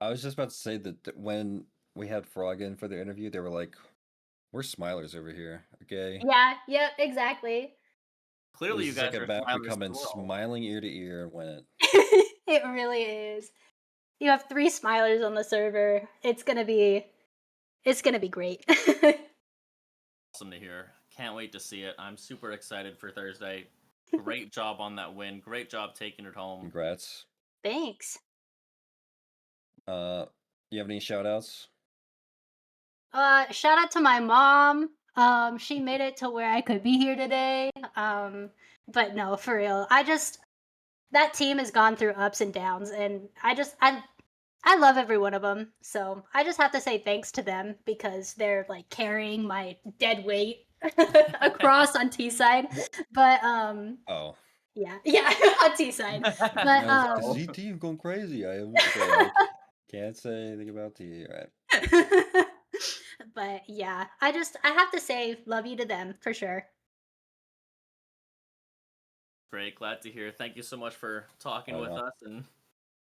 I was just about to say that when we had Frog in for the interview, they were like, We're smilers over here, okay? Yeah, yep, exactly. Clearly, This you is guys are about smilers becoming as well. smiling ear to ear when it. It really is. You have 3 smilers on the server. It's gonna be great. Awesome to hear. Can't wait to see it. I'm super excited for Thursday. Great job on that win. Great job taking it home. Congrats. Thanks. You have any shout outs? Shout out to my mom. She made it to where I could be here today. But no, for real. That team has gone through ups and downs, and I love every one of them. So I just have to say thanks to them because they're like carrying my dead weight across on T side. But Oh. yeah, on T side. But The Z team going crazy. I can't say anything about T. Right. but yeah, I have to say love you to them for sure. Great, glad to hear. Thank you so much for talking with us and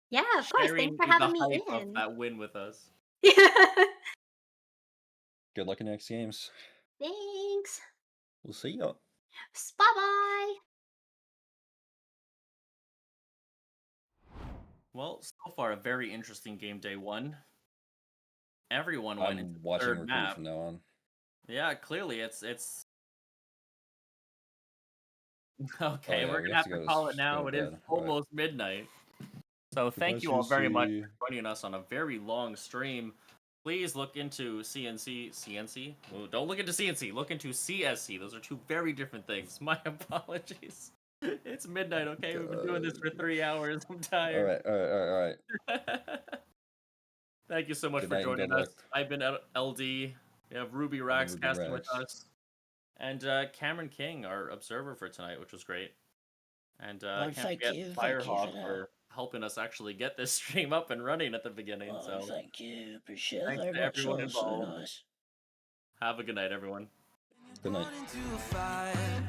Yeah, of course. Thanks sharing for the having me hype of in. that win with us. Good luck in next games. Thanks. We'll see you. Bye bye. Well, so far a very interesting game day 1. Everyone went into I'm the watching third recruit map. from now on. Yeah, clearly it's okay. yeah, We're we gonna have have to to go call it to now. It is bed. almost midnight. So thank you all very much for joining us on a very long stream. Please look into CNC. Well, don't look into CNC. Look into CSC. Those are 2 very different things. My apologies. It's midnight, okay? We've been doing this for 3 hours. I'm tired. All right. Thank you so much Good for night and joining good us. luck. I've been LD. We have Ruby Rax Ruby casting with Rax. us. And Cameron King, our observer for tonight, which was great. And can't forget Firehawk for helping us actually get this stream up and running at the beginning. So thank you. Appreciate thanks it to very much. everyone So involved. nice. Have a good night, everyone. Good night. Into a fire.